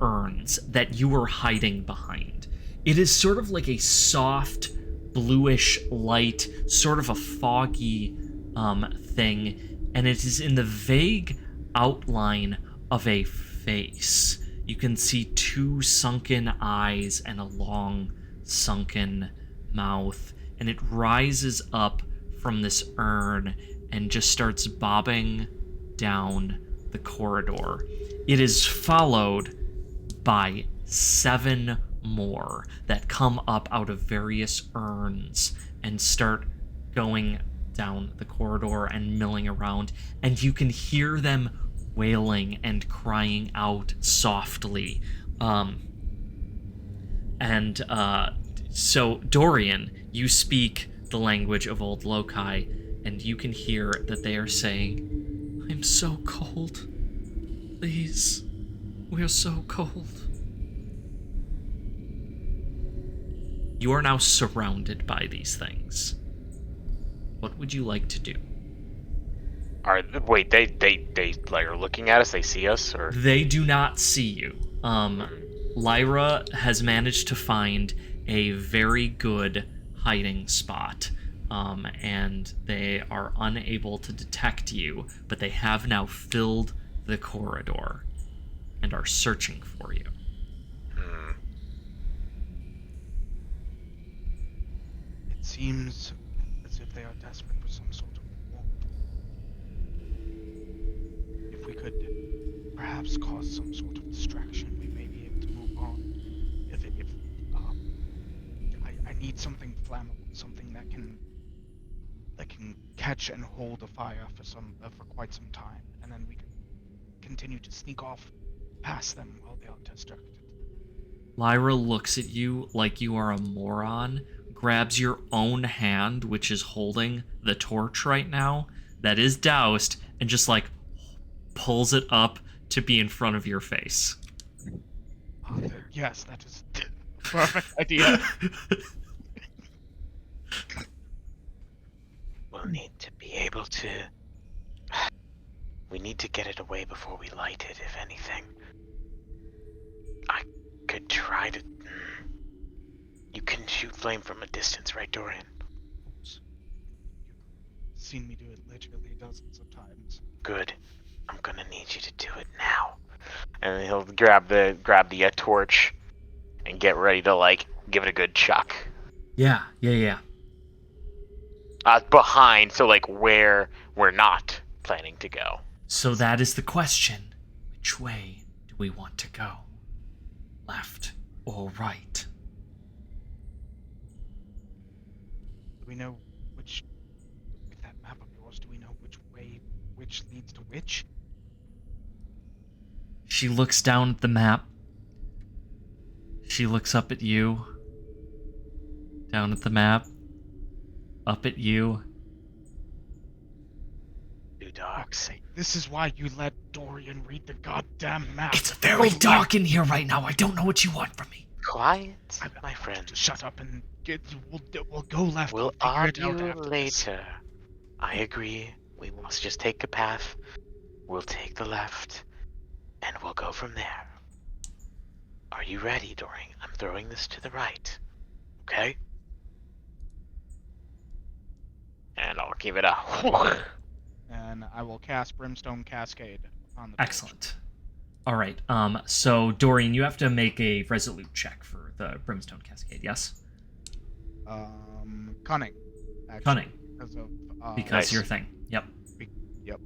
urns that you were hiding behind. It is sort of like a soft bluish light, sort of a foggy thing, and it is in the vague outline of a face. You can see two sunken eyes and a long sunken mouth, and it rises up from this urn and just starts bobbing down the corridor. It is followed by 7 more that come up out of various urns and start going down the corridor and milling around, and you can hear them wailing and crying out softly. So Dorian, you speak the language of Old Loci, and you can hear that they are saying, "I'm so cold. Please, We're so cold. You are now surrounded by these things. What would you like to do? Wait, they like are looking at us. They see us, or They do not see you. Lyra has managed to find a very good hiding spot, and they are unable to detect you, but they have now filled the corridor and are searching for you. It seems as if they are desperate for some sort of reward. If we could perhaps cause some sort of distraction, we may be able to move on. I need something flammable, something that can catch and hold a fire for quite some time, and then we can continue to sneak off past them while they are distracted. Lyra looks at you like you are a moron, grabs your own hand, which is holding the torch right now, that is doused, and just like pulls it up to be in front of your face. Yes, that is perfect idea. we'll need to be able to. We need to get it away before we light it, if anything. I could try to. You can shoot flame from a distance, right, Dorian? You've seen me do it literally dozens of times. Good. I'm gonna need you to do it now. And he'll grab the torch and get ready to like give it a good chuck. Yeah. Behind, so like where we're not planning to go. So that is the question. Which way do we want to go? Left or right? Do we know with that map of yours, do we know which leads to which? She looks down at the map. She looks up at you. Down at the map. Up at you. Two dogs. This is why you let Dorian read the goddamn map. It's very dark in here right now. I don't know what you want from me. Quiet, my friend. Shut up and we'll go left. We'll figure it out argue after this. later. I agree. We must just take a path. We'll take the left, and we'll go from there. Are you ready, Dorian? I'm throwing this to the right. Okay? And I'll give it a... And I will cast Brimstone Cascade on the Excellent. All right. So Dorian, you have to make a resolute check for the Brimstone Cascade. Yes. Cunning. Actually, Cunning. Because Because your thing. Yep. Yep.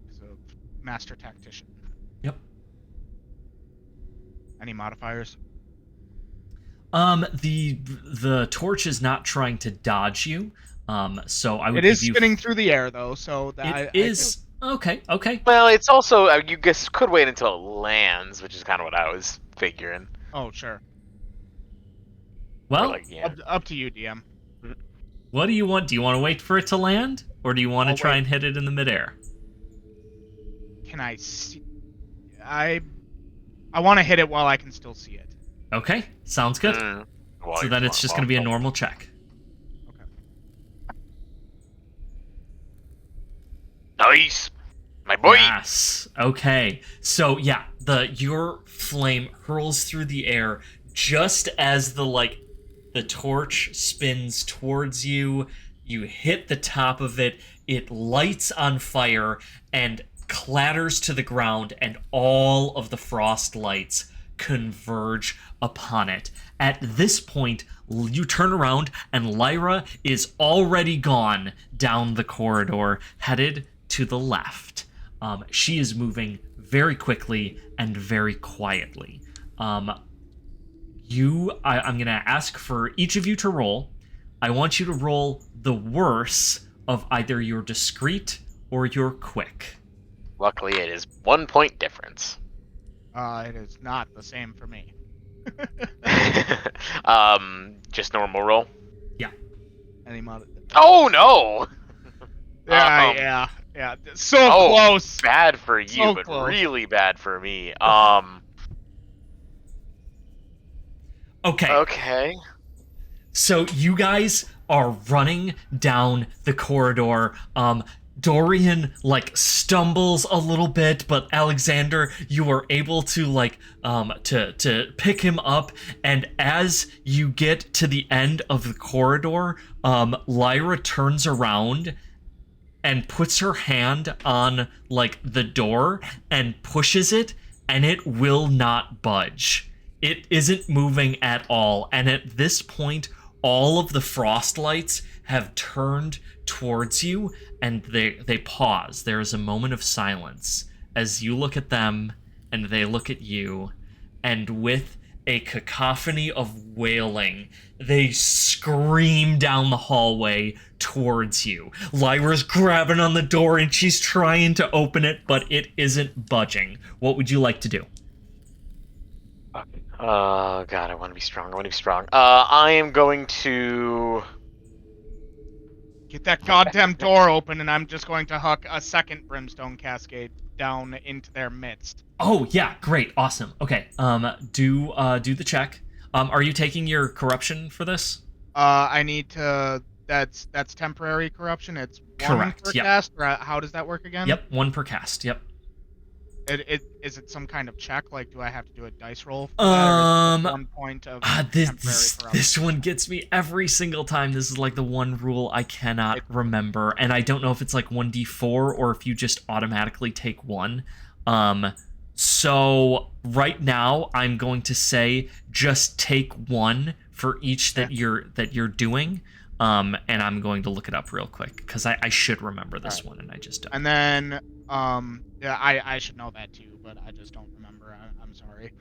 Because of Master Tactician. Yep. Any modifiers? The torch is not trying to dodge you. So I would. It is give you... spinning through the air though, so that It is. Okay. Well, it's also... you guys could wait until it lands, which is kind of what I was figuring. Oh, sure. Well, Like, yeah. Up to you, DM. what do you want? Do you want to wait for it to land, or do you want to try and hit it in the midair? Can I see? I want to hit it while I can still see it. Okay, sounds good. Well, So then it's just going to be a normal check. Okay. Nice, my boy. Yes. Okay. So yeah, your flame hurls through the air just as the torch spins towards you. You hit the top of it. It lights on fire and clatters to the ground, and all of the frost lights converge upon it. At this point, you turn around and Lyra is already gone down the corridor, headed to the left. She is moving very quickly and very quietly. I'm going to ask for each of you to roll. I want you to roll the worst of either your discreet or your quick. Luckily, it is 1 point difference. It is not the same for me. Just normal roll. Yeah. Any mod? Oh no! Yeah. Yeah, so close. Bad for you, So but close. really bad for me. Okay. Okay. So you guys are running down the corridor. Dorian stumbles a little bit, but Alexander, you are able to to pick him up. And as you get to the end of the corridor, Lyra turns around and puts her hand on the door and pushes it, and it will not budge. It isn't moving at all. And at this point, all of the frost lights have turned towards you, and they pause. There is a moment of silence as you look at them and they look at you, and with a cacophony of wailing, they scream down the hallway towards you. Lyra's grabbing on the door and she's trying to open it, but it isn't budging. What would you like to do? Oh god, I want to be strong. I am going to get that goddamn door open, and I'm just going to huck a second brimstone cascade down into their midst. Oh yeah, great, awesome. Okay, do the check. Are you taking your corruption for this? I need to. That's temporary corruption. It's one per cast. Or how does that work again? Yep, 1 per cast. Yep. Is it some kind of check? Like, do I have to do a dice roll? For that, or 1 point of this one gets me every single time. This is the one rule I cannot remember, and I don't know if it's 1d4 or if you just automatically take 1. So right now I'm going to say just take 1 for each that you're doing. And I'm going to look it up real quick because I should remember this one and I just don't. And then yeah, I should know that too, but I just don't remember. I'm sorry.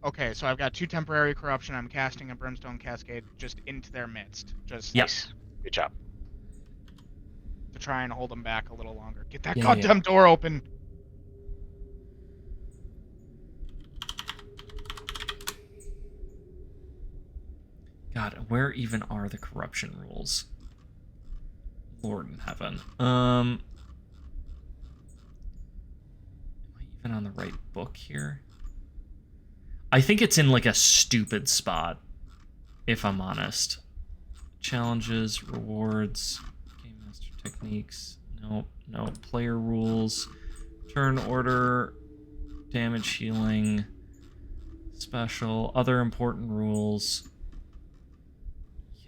Okay, so I've got 2 temporary corruption. I'm casting a brimstone cascade just into their midst. Just yes, good job. To try and hold them back a little longer. Get that goddamn door open. God, where even are the corruption rules? Lord in heaven. Am I even on the right book here? I think it's in a stupid spot, if I'm honest. Challenges, rewards, game master techniques. No. Player rules, turn order, damage healing, special, other important rules.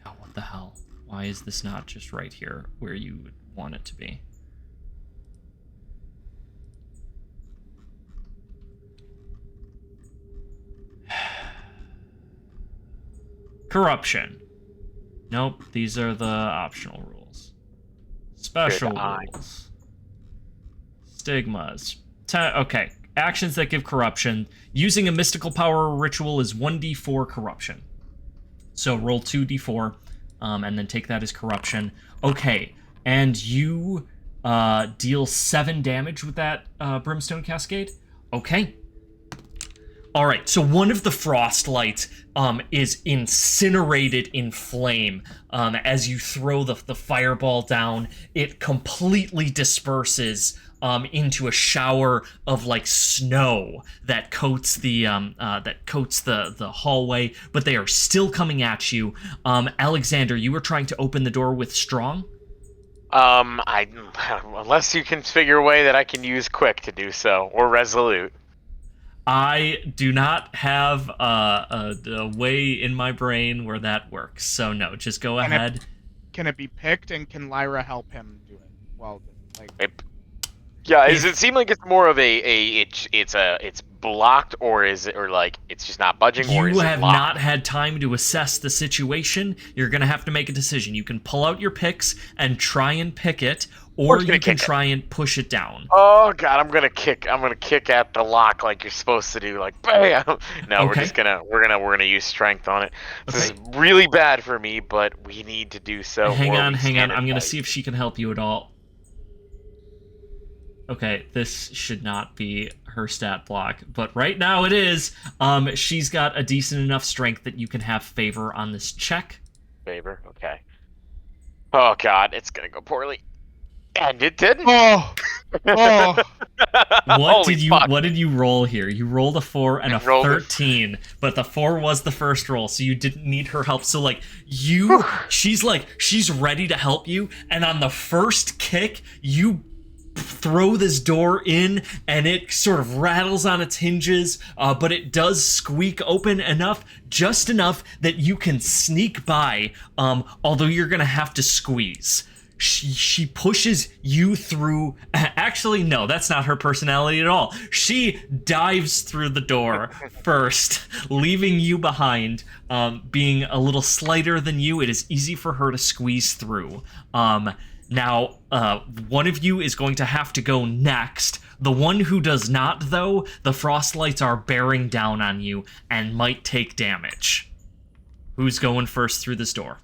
Yeah, what the hell? Why is this not just right here where you would want it to be? Corruption. Nope, these are the optional rules. Special rules. Stigmas. Okay, actions that give corruption. Using a mystical power or ritual is 1d4 corruption. So roll 2d4, and then take that as corruption. Okay, and you deal 7 damage with that brimstone cascade? Okay. Alright, so one of the frost lights is incinerated in flame. As you throw the fireball down, it completely disperses into a shower of snow that coats the hallway, but they are still coming at you. Alexander, you were trying to open the door with strong? Unless you can figure a way that I can use quick to do so, or resolute. I do not have a way in my brain where that works, so no, just go ahead. Can it be picked, and can Lyra help him do it? Well, does it seem like it's more of it's blocked, or is it, or it's just not budging, or is it You have locked? not had time to assess the situation. You're gonna have to make a decision. You can pull out your picks and try and pick it, or you can try and push it down. Oh god, I'm gonna kick at the lock like you're supposed to do, bam. No, okay. we're gonna use strength on it. This is really bad for me, but we need to do so. Hang on. I'm gonna see if she can help you at all. Okay, this should not be her stat block, but right now it is. She's got a decent enough strength that you can have favor on this check. Favor, okay. Oh god, it's gonna go poorly. And it didn't. Oh, oh. What did you roll here? You rolled a 4 and a 13, but the 4 was the first roll, so you didn't need her help. So like she's ready to help you, and on the first kick, you throw this door in, and it sort of rattles on its hinges, but it does squeak open just enough that you can sneak by, although you're gonna have to squeeze. She pushes you through. Actually, no, that's not her personality at all. She dives through the door first, leaving you behind. Being a little slighter than you, it is easy for her to squeeze through. Now, one of you is going to have to go next. The one who does not, though, the frostlights are bearing down on you and might take damage. Who's going first through this door?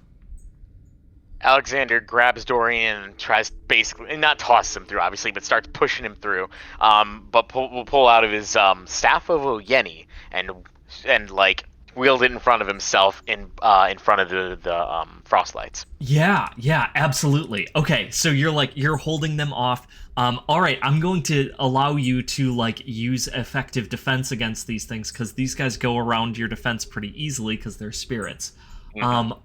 Alexander grabs Dorian and tries basically, and not tosses him through, obviously, but starts pushing him through. But will pull out of his staff of Oyeni and like wield it in front of himself in front of the frostlights. Yeah, absolutely. Okay, so you're holding them off. All right, I'm going to allow you to like use effective defense against these things because these guys go around your defense pretty easily because they're spirits.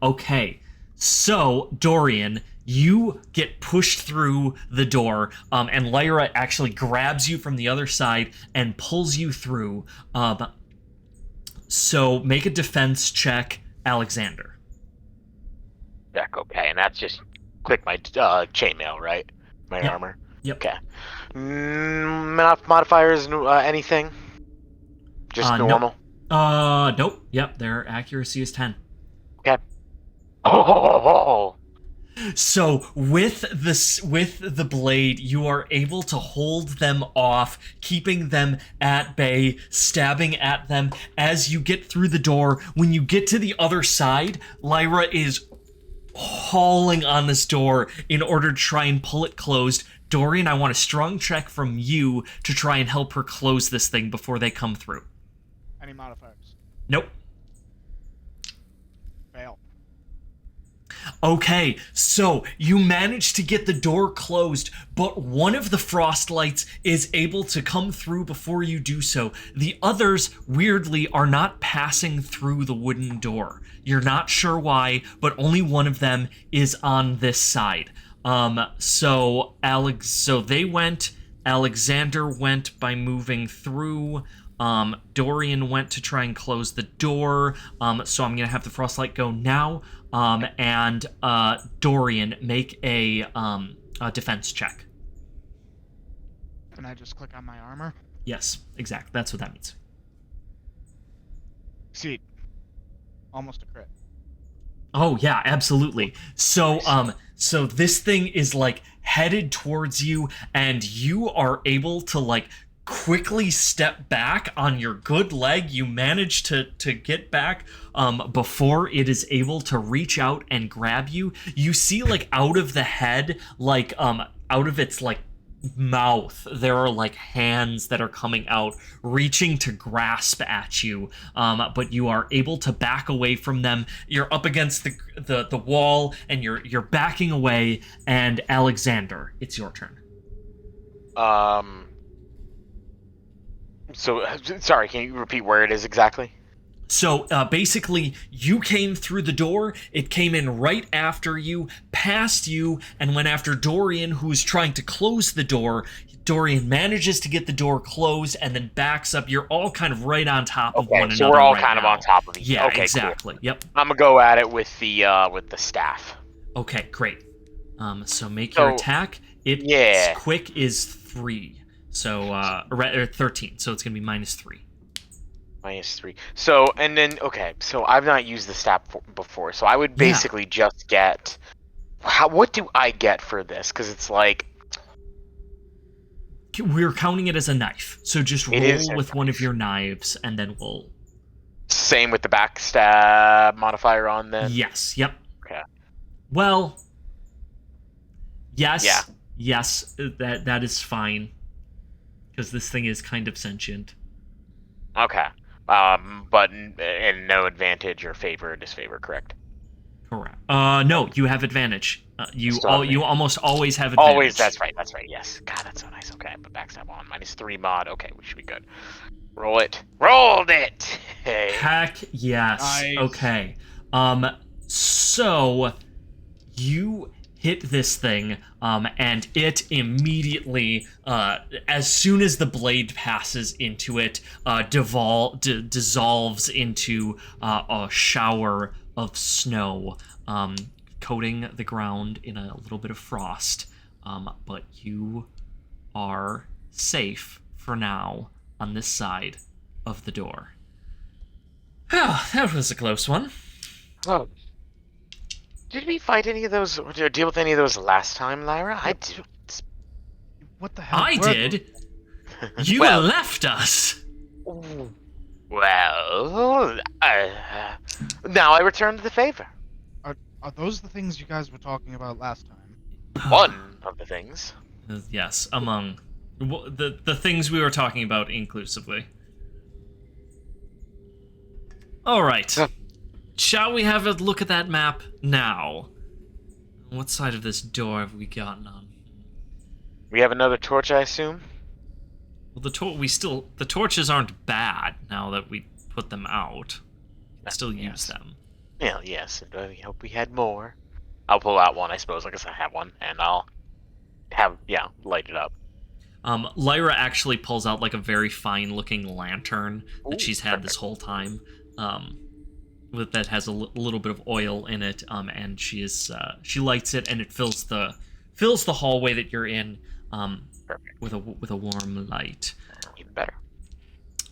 Okay. So, Dorian, you get pushed through the door, and Lyra actually grabs you from the other side and pulls you through. So, make a defense check, Alexander. Check, okay, and that's just click my chainmail, right? My armor? Yep. Okay. Modifiers, anything? Just normal? Nope. Yep, their accuracy is 10. Okay. Oh. So with the blade, you are able to hold them off, keeping them at bay, stabbing at them as you get through the door. When you get to the other side, Lyra is hauling on this door in order to try and pull it closed. Dorian, I want a strong check from you to try and help her close this thing before they come through. Any modifiers? Nope. Fail. Okay, so you manage to get the door closed, but one of the frostlights is able to come through before you do so. The others, weirdly, are not passing through the wooden door. You're not sure why, but only one of them is on this side. So they went. Alexander went by moving through. Dorian went to try and close the door. So I'm gonna have the frostlight go now. And Dorian, make a defense check. Can I just click on my armor? Yes, exactly. That's what that means. Succeed. Almost a crit. Oh yeah, absolutely. So this thing is like headed towards you, and you are able to like quickly step back on your good leg. You manage to get back before it is able to reach out and grab you. You see like out of the head, like out of its like mouth, there are like hands that are coming out reaching to grasp at you, but you are able to back away from them. You're up against the wall, and you're backing away. And Alexander, it's your turn. So, sorry, can you repeat where it is exactly? So, basically, you came through the door, it came in right after you, past you, and went after Dorian, who's trying to close the door. Dorian manages to get the door closed and then backs up. You're all kind of right on top of one another. So we're all right kind now. of on top of each other. Yeah, okay, exactly. Cool. Yep. I'm gonna go at it with the staff. Okay, great. So make your attack. Its quick is 3. So, or 13, so it's going to be -3. -3. So, and then, okay, so I've not used the staff before, so I would basically just get... what do I get for this? Because it's like... We're counting it as a knife, so just roll with one of your knives, and then we'll... Same with the backstab modifier on then? Yes, yep. Okay. Well, yes, yes, that is fine. Because this thing is kind of sentient. Okay. But in no advantage or favor or disfavor, correct? Correct. No, you have advantage. You almost always have advantage. Always, that's right, yes. God, that's so nice. Okay, but backstab on, -3 mod. Okay, we should be good. Roll it. Rolled it! Hey. Heck yes. Nice. Okay. So you hit this thing, and it immediately, as soon as the blade passes into it, dissolves into a shower of snow, coating the ground in a little bit of frost. But you are safe for now on this side of the door. Oh, that was a close one. Oh. Did we fight any of those, or deal with any of those last time, Lyra? I do. What the hell? I did. You Well- left us. Well, now I return to the favor. Are those the things you guys were talking about last time? One of the things. Yes, among the things we were talking about inclusively. All right. Shall we have a look at that map now? What side of this door have we gotten on? We have another torch, I assume? Well, the torches aren't bad now that we put them out. We can still use them. Well, yes, and I hope we had more. I'll pull out one, I suppose. I guess I have one, and I'll light it up. Lyra actually pulls out like a very fine-looking lantern that she's had perfect. this whole time. That has a little bit of oil in it, and she lights it, and it fills the hallway that you're in, with a warm light. Even better.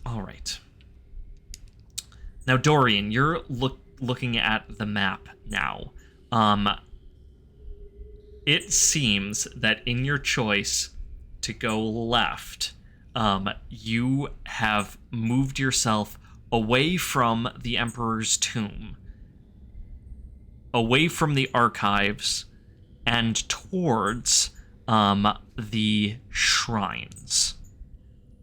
All right. Now, Dorian, you're looking at the map now. It seems that in your choice to go left, you have moved yourself away from the Emperor's tomb, away from the archives, and towards the shrines.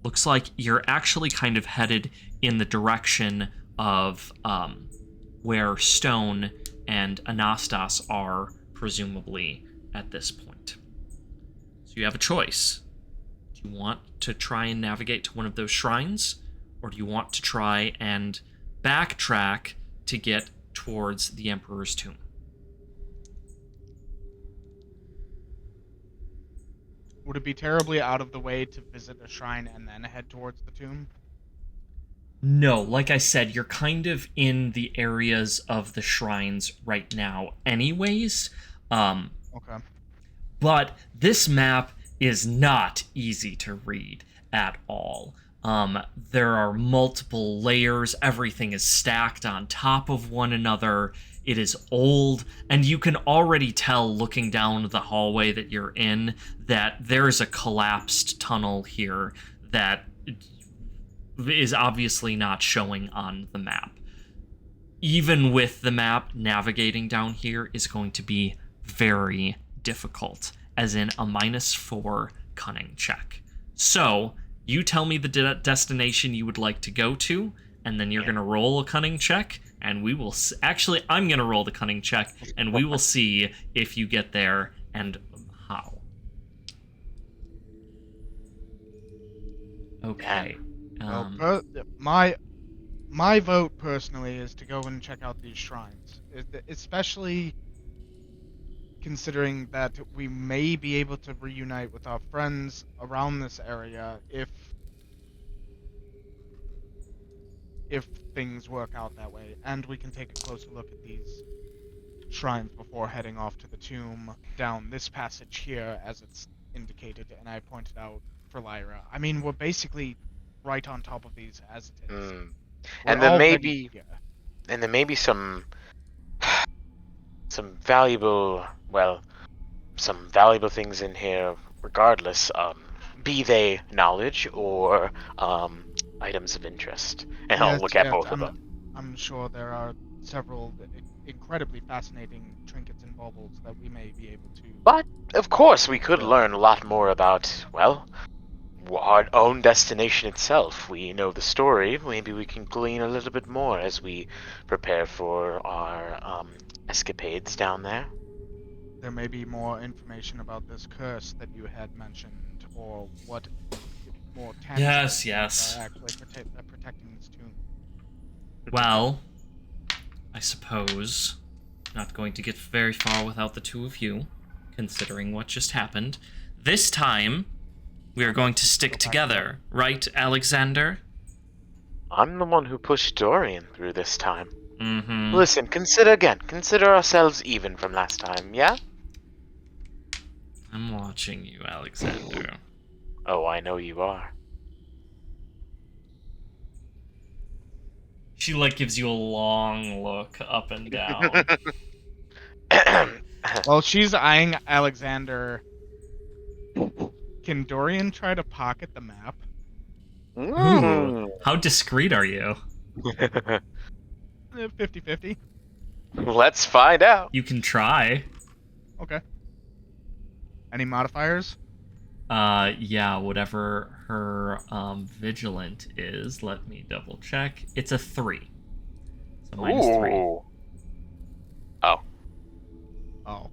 Looks like you're actually kind of headed in the direction of where Stone and Anastas are, presumably, at this point. So you have a choice. Do you want to try and navigate to one of those shrines? Or do you want to try and backtrack to get towards the Emperor's tomb? Would it be terribly out of the way to visit a shrine and then head towards the tomb? No, like I said, you're kind of in the areas of the shrines right now anyways. Okay. But this map is not easy to read at all. There are multiple layers, everything is stacked on top of one another, it is old, and you can already tell looking down the hallway that you're in that there's a collapsed tunnel here that is obviously not showing on the map. Even with the map, navigating down here is going to be very difficult, as in a -4 cunning check. So, you tell me the destination you would like to go to, and then you're going to roll a cunning check, and we will... Actually, I'm going to roll the cunning check, and we will see if you get there and how. Okay. Well, my vote personally is to go and check out these shrines, especially considering that we may be able to reunite with our friends around this area if things work out that way, and we can take a closer look at these shrines before heading off to the tomb down this passage here, as it's indicated, and I pointed out for Lyra. I mean, we're basically right on top of these as it is. And there may be some valuable things in here regardless, be they knowledge or items of interest. And I'll look at both of them. I'm sure there are several incredibly fascinating trinkets and baubles that we may be able to... But, of course, we could learn a lot more about, well, our own destination itself. We know the story. Maybe we can glean a little bit more as we prepare for our escapades down there. there may be more information about this curse that you had mentioned, or what more tangible Yes. are actually protecting this tomb. Well, I suppose not going to get very far without the two of you, considering what just happened. This time, we are going to stick together, right, Alexander? I'm the one who pushed Dorian through this time. Mm-hmm. Listen, consider again. Consider ourselves even from last time, yeah? I'm watching you, Alexander. Oh, I know you are. She, gives you a long look up and down. While she's eyeing Alexander, can Dorian try to pocket the map? Ooh, how discreet are you? 50-50. Let's find out. You can try. Okay. Any modifiers? Yeah, whatever her, vigilant is. Let me double check. It's a 3. So -3. Ooh. Oh. Oh.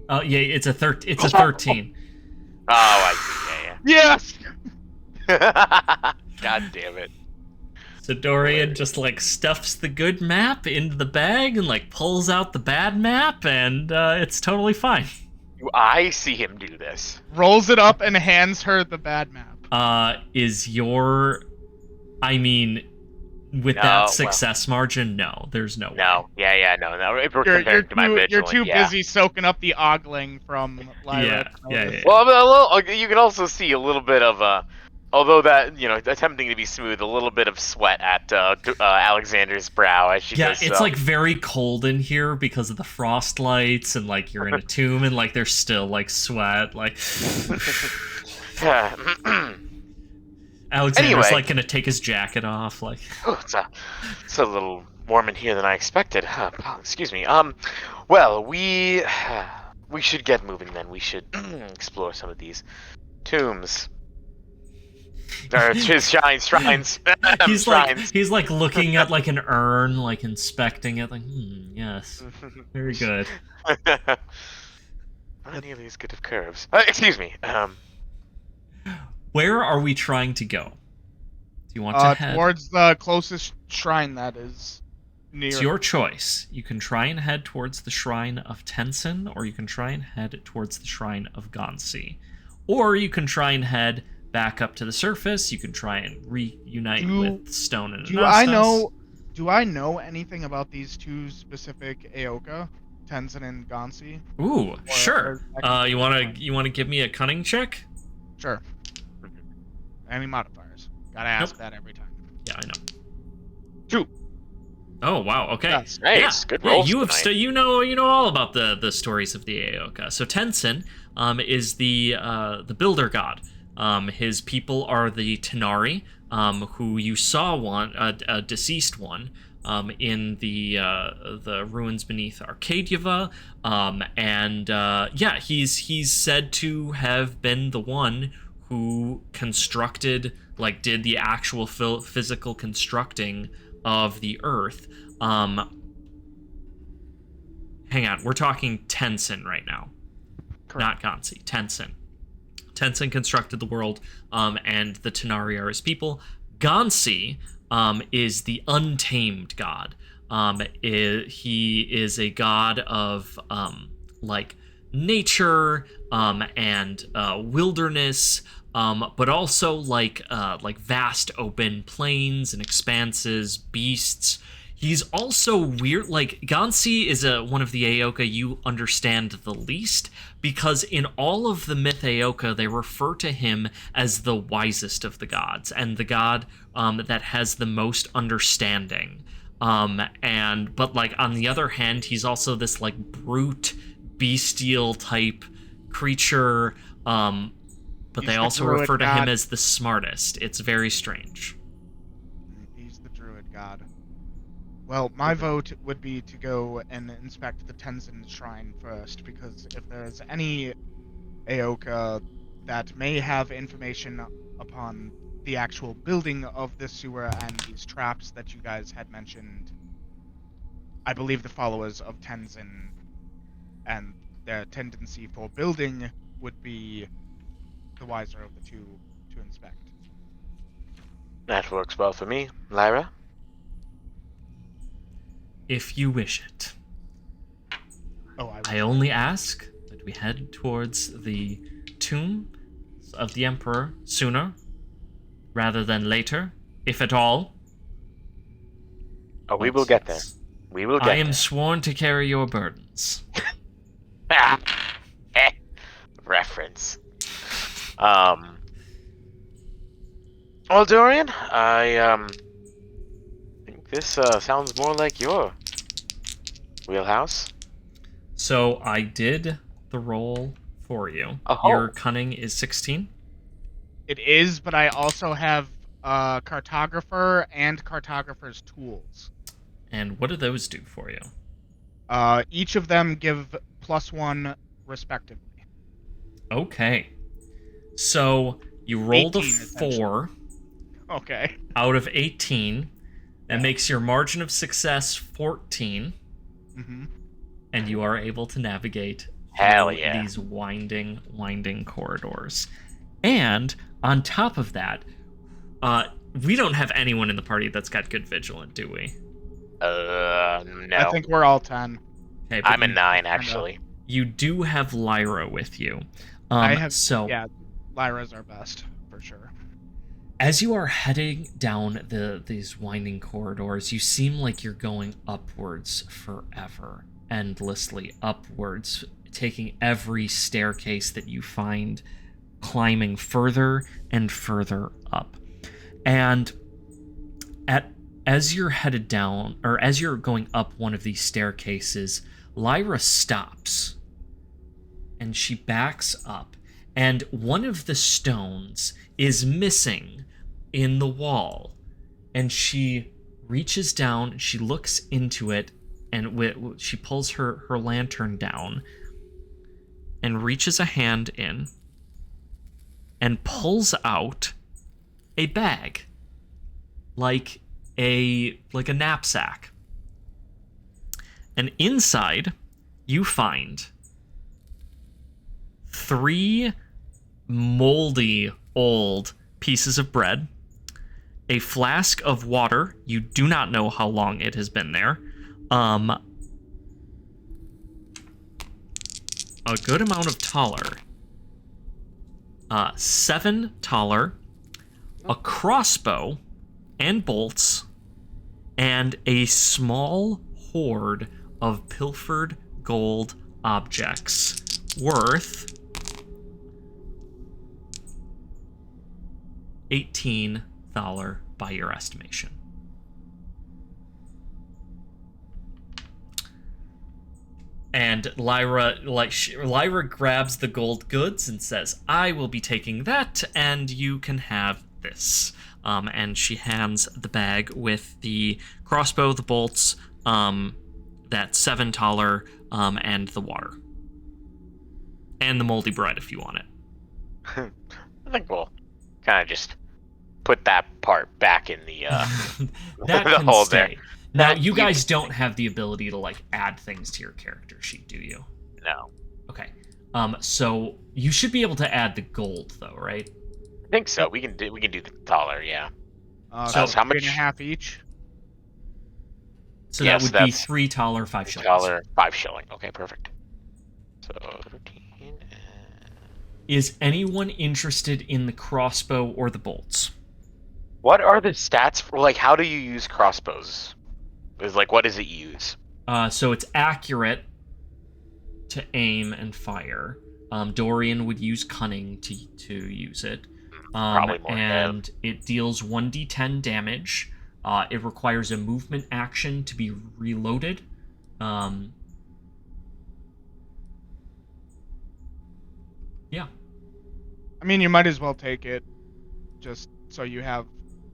Oh, yeah, it's a 13. Oh, I see. Yes! Yeah. God damn it. So Dorian just, stuffs the good map into the bag and, pulls out the bad map, and, it's totally fine. I see him do this. Rolls it up and hands her the bad map. Is your... I mean, with No, that success margin, no, there's no way. No. Yeah, no. If we're comparing to my vigilant, You're too busy soking up the ogling from Lyra. Yeah. Well, you can also see a little bit of although that attempting to be smooth, a little bit of sweat at Alexander's brow as she does. Yeah, it's very cold in here because of the frost lights, and you're in a tomb, and there's still sweat. Alexander's gonna take his jacket off. Oh, it's a little warm in here than I expected. Excuse me. Well, we should get moving then. We should explore some of these tombs. Or shrines. He's shrines. he's looking at an urn, inspecting it, yes, very good. Not nearly as good of curves. Excuse me. Where are we trying to go? Do you want to head towards the closest shrine that is near? It's your choice. You can try and head towards the shrine of Tensin, or you can try and head towards the shrine of Gansi, or you can try and head back up to the surface. You can try and reunite with Stone and Anastas. Do I know anything about these two specific Eoqa, Tenzin and Gansi? Ooh, sure. You wanna give me a cunning check? Sure. Any modifiers? Gotta ask that every time. Yeah, I know. 2. Oh wow. Okay. That's nice. Yeah. Good rolls. You have you know all about the stories of the Eoqa. So Tensin is the builder god. His people are the Tenari, who you saw a deceased one, in the ruins beneath Arcadiava, and he's said to have been the one who constructed, did the actual physical constructing of the Earth. Hang on, we're talking Tensin right now. Correct. Not Gansi. Tensin. Tensin constructed the world, and the Tenari are his people. Gansi is the untamed god. He is a god of nature and wilderness, but also vast open plains and expanses, beasts. He's also weird. Gansi is one of the Eoqa you understand the least, because in all of the myth Eoqa, they refer to him as the wisest of the gods, and the god that has the most understanding. But on the other hand, he's also this brute, bestial type creature. But they also refer to him as the smartest. It's very strange. He's the druid god. Well, my vote would be to go and inspect the Tenzin shrine first, because if there's any Eoqa that may have information upon the actual building of this sewer and these traps that you guys had mentioned, I believe the followers of Tenzin and the tendency for building would be the wiser of the two to inspect. That works well for me. Lyra? If you wish it. Oh, I only ask that we head towards the tomb of the Emperor sooner rather than later, if at all. Oh, we But will get there. yes, We will get I am there. sworn to carry your burdens. Reference. Well, Dorian, I think this sounds more like your wheelhouse. So I did the roll for you. Oh. Your cunning is 16. It is, but I also have cartographer and cartographer's tools. And what do those do for you? Each of them give +1 respectively. Okay. So you rolled a 18, 4 Okay. out of 18. That Yeah. makes your margin of success 14. Mm-hmm. And you are able to navigate Hell through yeah. these winding corridors. And on top of that, we don't have anyone in the party that's got good vigilant, do we? No. I think we're all 10. Okay, I'm a 9, actually. You do have Lyra with you. I have. So Yeah, Lyra's our best for sure. as you are heading down these winding corridors, you seem like you're going upwards forever, endlessly upwards, taking every staircase that you find, climbing further and further up. And as you're headed down, or as you're going up one of these staircases, Lyra stops and she backs up, and one of the stones is missing in the wall, and she reaches down, she looks into it, and she pulls her lantern down and reaches a hand in and pulls out a bag, like a knapsack. And inside you find 3 moldy old pieces of bread, a flask of water, you do not know how long it has been there, a good amount of taller, 7 taller, a crossbow and bolts, and a small hoard of pilfered gold objects worth 18 thaler by your estimation. And Lyra grabs the gold goods and says, "I will be taking that, and you can have this." And she hands the bag with the crossbow, the bolts, that 7 taler, and the water, and the moldy bread if you want it. I think we'll kind of just put that part back in the that the can hole stay. there. Now, That you you guys can don't have the ability to add things to your character sheet, do you? No. Okay. So you should be able to add the gold, though, right? I think so. We can do the taller, yeah. So how much? 3.5 each. So Yes, that would be that's 3 taler, 5 shillings. Taller, 5 shilling. Okay, perfect. So 13. Is anyone interested in the crossbow or the bolts? What are the stats for? How do you use crossbows? What does it use? So it's accurate to aim and fire. Dorian would use cunning to use it. Probably more. And it deals 1d10 damage. It requires a movement action to be reloaded. Yeah. I mean, you might as well take it, just so you have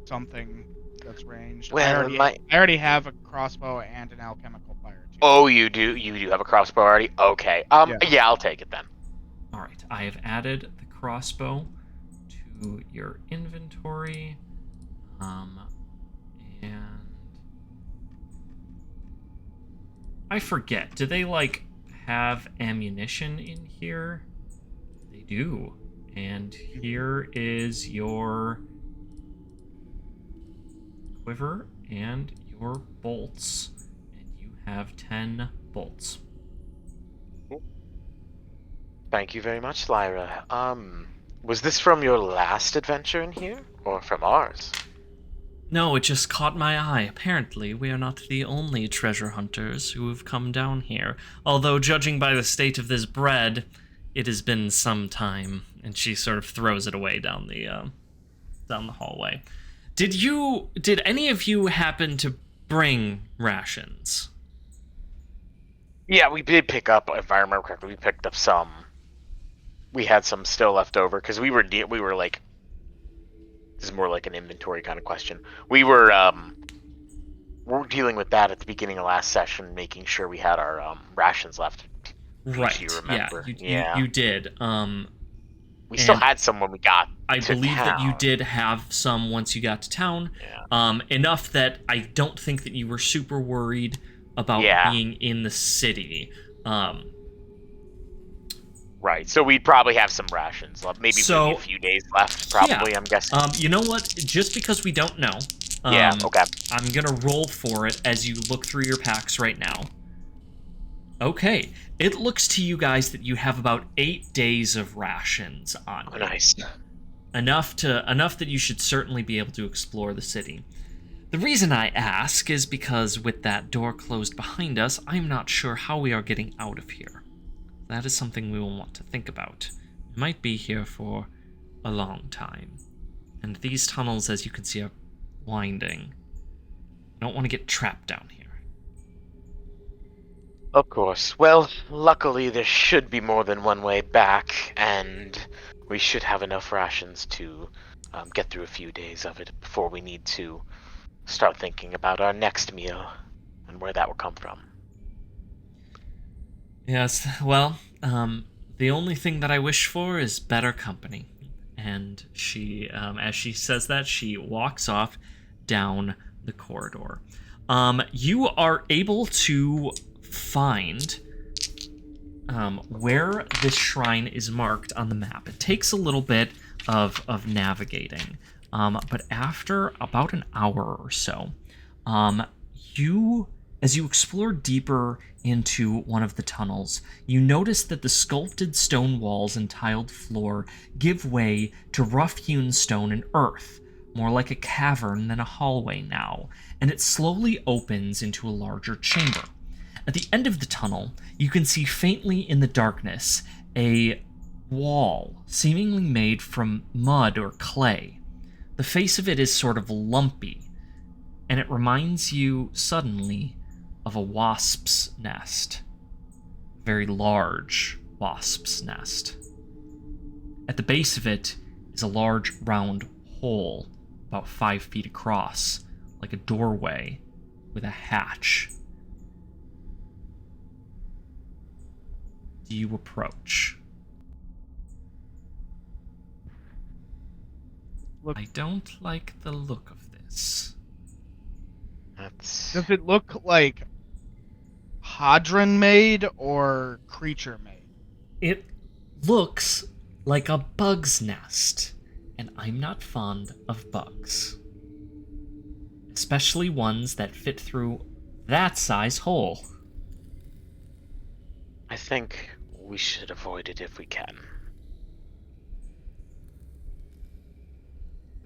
something that's ranged. Well, I already have a crossbow and an alchemical fire too. Oh, you do. You do have a crossbow already. Okay. Yeah, I'll take it then. All right. I have added the crossbow to your inventory. And I forget. Do they have ammunition in here? They do. And here is your quiver and your bolts. And you have 10 bolts. Thank you very much, Lyra. Was this from your last adventure in here, or from ours? No, it just caught my eye. Apparently, we are not the only treasure hunters who have come down here. Although, judging by the state of this bread, it has been some time. And she sort of throws it away down the hallway. Did any of you happen to bring rations? Yeah, we did pick up, if I remember correctly, we picked up some. We had some still left over, because we were like, this is more like an inventory kind of question. We were dealing with that at the beginning of last session, making sure we had our rations left. Right. You remember? You did. We still had some when we got I to believe town. that you did have some once you got to town. Yeah. Enough that I don't think that you were super worried about being in the city. Right, so we'd probably have some rations left. Maybe a few days left, probably, I'm guessing. You know what? Just because we don't know, okay. I'm going to roll for it as you look through your packs right now. Okay, it looks to you guys that you have about 8 days of rations on you. Nice. Enough that you should certainly be able to explore the city. The reason I ask is because with that door closed behind us, I'm not sure how we are getting out of here. That is something we will want to think about. We might be here for a long time. And these tunnels, as you can see, are winding. I don't want to get trapped down here. Of course. Well, luckily there should be more than one way back, and we should have enough rations to get through a few days of it before we need to start thinking about our next meal and where that will come from. Yes, well, the only thing that I wish for is better company. And she, as she says that, she walks off down the corridor. You are able to find where this shrine is marked on the map. It takes a little bit of navigating, but after about an hour or so, as you explore deeper into one of the tunnels, you notice that the sculpted stone walls and tiled floor give way to rough-hewn stone and earth, more like a cavern than a hallway now, and it slowly opens into a larger chamber. At the end of the tunnel, you can see faintly in the darkness a wall, seemingly made from mud or clay. The face of it is sort of lumpy, and it reminds you suddenly of a wasp's nest. A very large wasp's nest. At the base of it is a large round hole, about 5 feet across, like a doorway with a hatch. Do you approach? Look, I don't like the look of this. does it look like Hadron made or creature made? It looks like a bug's nest, and I'm not fond of bugs. Especially ones that fit through that size hole. I think we should avoid it if we can.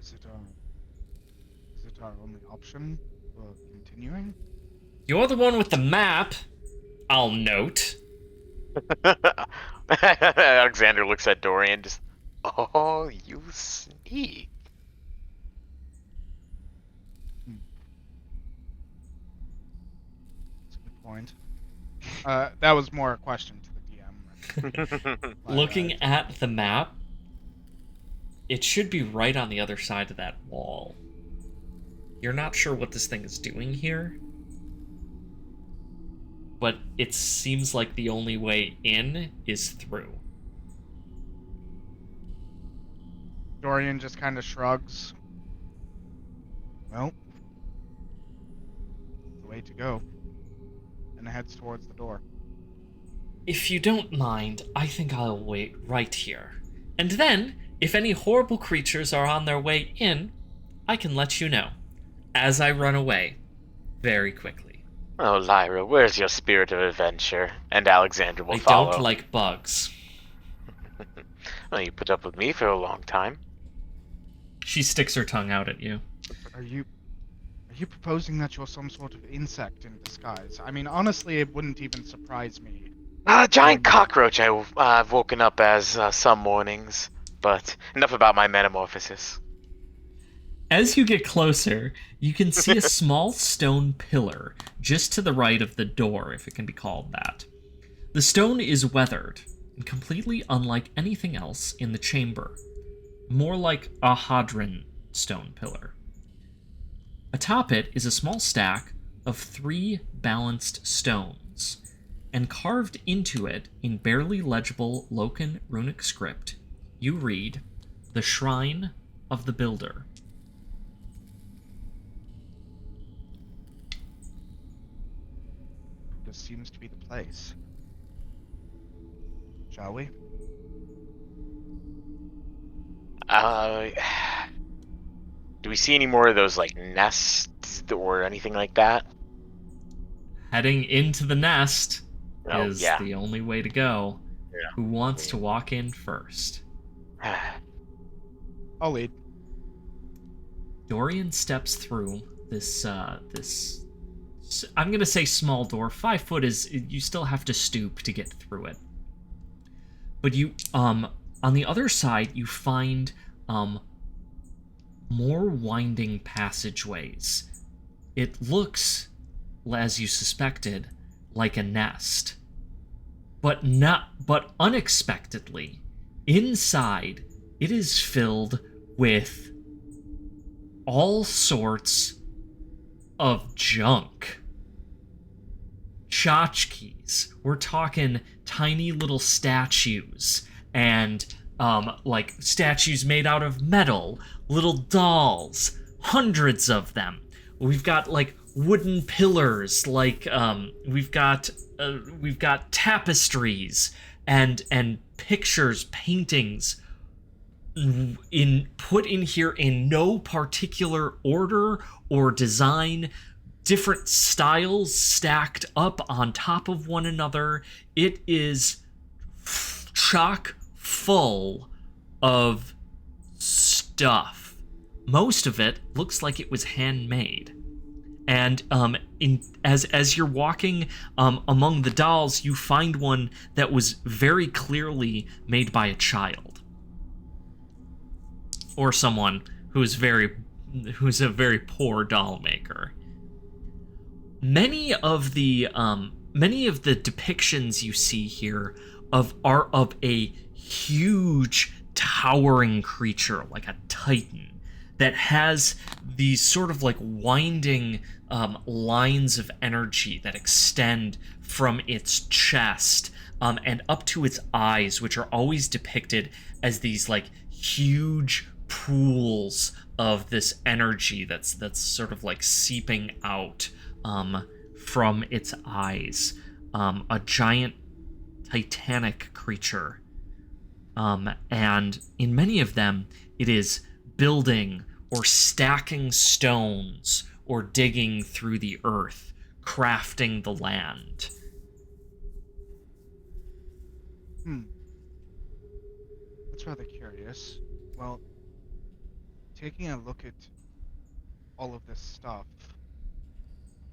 Is it our only option for continuing? You're the one with the map, I'll note. Alexander looks at Dorian, just, oh, you sneak. That's a good point. That was more a question to the DM. Looking at the map, it should be right on the other side of that wall. You're not sure what this thing is doing here, but it seems like the only way in is through. Dorian just kind of shrugs. Well, the way to go. And heads towards the door. If you don't mind, I think I'll wait right here. And then, if any horrible creatures are on their way in, I can let you know. As I run away, very quickly. Oh, Lyra, where's your spirit of adventure? And Alexander will follow. I don't like bugs. Well, you put up with me for a long time. She sticks her tongue out at you. Are you proposing that you're some sort of insect in disguise? I mean, honestly, it wouldn't even surprise me. Giant cockroach I've woken up as some mornings. But enough about my metamorphosis. As you get closer, you can see a small stone pillar just to the right of the door, if it can be called that. The stone is weathered and completely unlike anything else in the chamber. More like a Hadron stone pillar. Atop it is a small stack of 3 balanced stones, and carved into it in barely legible Eoqan runic script, you read, "The Shrine of the Builder." This seems to be the place. Shall we? Do we see any more of those, like, nests or anything like that? Heading into the nest is yeah. the only way to go. Yeah. Who wants to walk in first? I'll lead. Dorian steps through this I'm gonna say small door. 5 foot is, you still have to stoop to get through it. But you on the other side you find more winding passageways. It looks, as you suspected, like a nest. But unexpectedly, inside it is filled with all sorts of junk. Tchotchkes. We're talking tiny little statues and like statues made out of metal, little dolls, hundreds of them. We've got like wooden pillars, like we've got tapestries and pictures, paintings put in here in no particular order or design, different styles stacked up on top of one another. It is chock full of stuff. Most of it looks like it was handmade. And as you're walking among the dolls, you find one that was very clearly made by a child. Or someone who's a very poor doll maker. Many of the depictions you see here are of a huge towering creature like a titan that has these sort of like winding lines of energy that extend from its chest and up to its eyes, which are always depicted as these like huge pools of this energy that's sort of like seeping out from its eyes. A giant titanic creature. And in many of them, it is building or stacking stones or digging through the earth, crafting the land. That's rather curious. Well, taking a look at all of this stuff,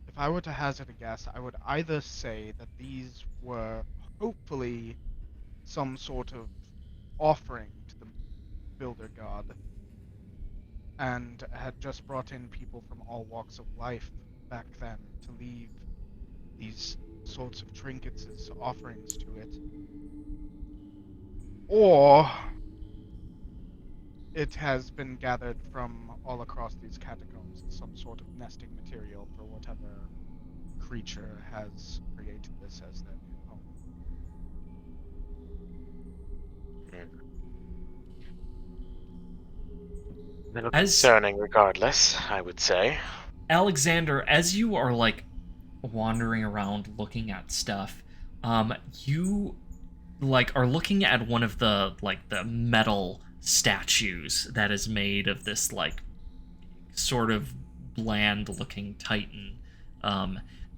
if I were to hazard a guess, I would either say that these were hopefully some sort of offering to the Builder God, and had just brought in people from all walks of life back then to leave these sorts of trinkets as offerings to it. Or it has been gathered from all across these catacombs as some sort of nesting material for whatever creature has created this as their new home. Concerning regardless, I would say. Alexander, as you are like wandering around looking at stuff, You like are looking at one of the metal statues that is made of this like sort of bland looking titan,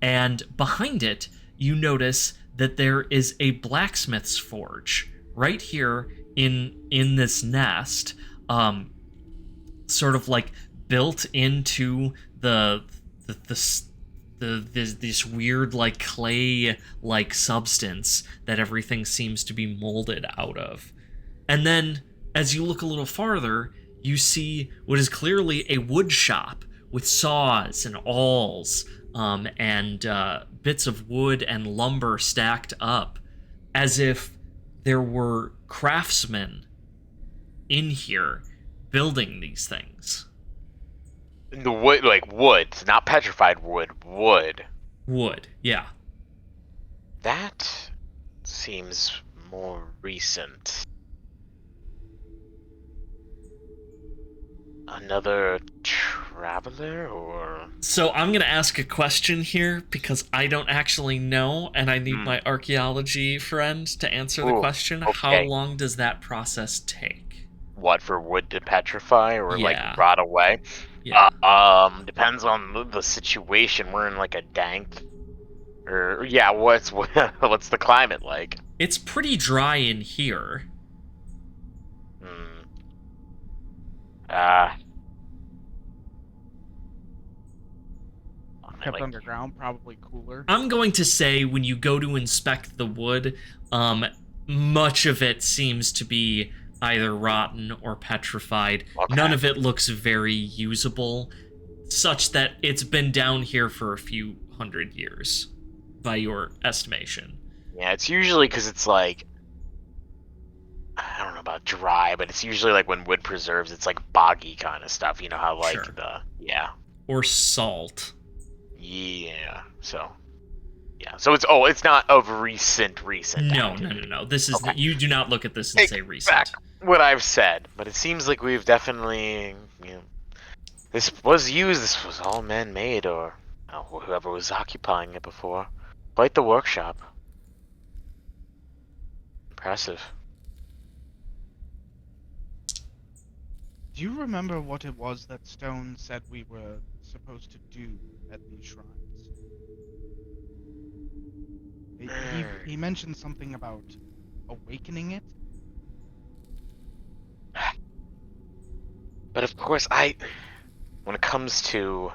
and behind it you notice that there is a blacksmith's forge right here in this nest, sort of like built into this weird like clay like substance that everything seems to be molded out of. And then as you look a little farther, you see what is clearly a wood shop with saws and awls, and bits of wood and lumber stacked up as if there were craftsmen in here building these things. The wood, like wood, not petrified wood, wood. Wood, yeah. That seems more recent. Another traveler, or? So I'm going to ask a question here because I don't actually know, and I need my archaeology friend to answer the question. Okay. How long does that process take? What, for wood to petrify or like Yeah. rot away? Yeah. Depends on the situation. We're in like a dank, or yeah. What's the climate like? It's pretty dry in here. Kept underground, probably cooler. I'm going to say when you go to inspect the wood, much of it seems to be either rotten or petrified. Okay. None of it looks very usable, such that it's been down here for a few hundred years, by your estimation. Yeah, it's usually because it's like, I don't know about dry, but it's usually like when wood preserves, it's like boggy kind of stuff. You know how like Sure. yeah. Or salt. Yeah. So. Yeah. So it's not of recent. No. This is Okay. you do not look at this and say recent. Back what I've said, but it seems like we've definitely, this was all man-made, or whoever was occupying it before. Quite the workshop. Impressive. Do you remember what it was that Stone said we were supposed to do at these shrines? He mentioned something about awakening it. But of course, when it comes to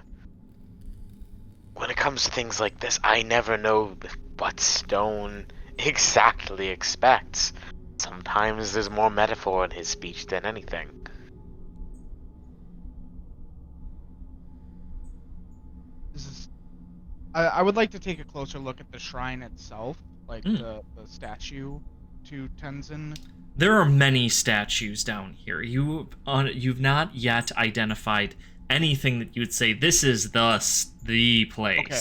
things like this, I never know what Stone exactly expects. Sometimes there's more metaphor in his speech than anything. I would like to take a closer look at the shrine itself, like the statue to Tenzin. There are many statues down here. You've not yet identified anything that you would say this is the place. Okay.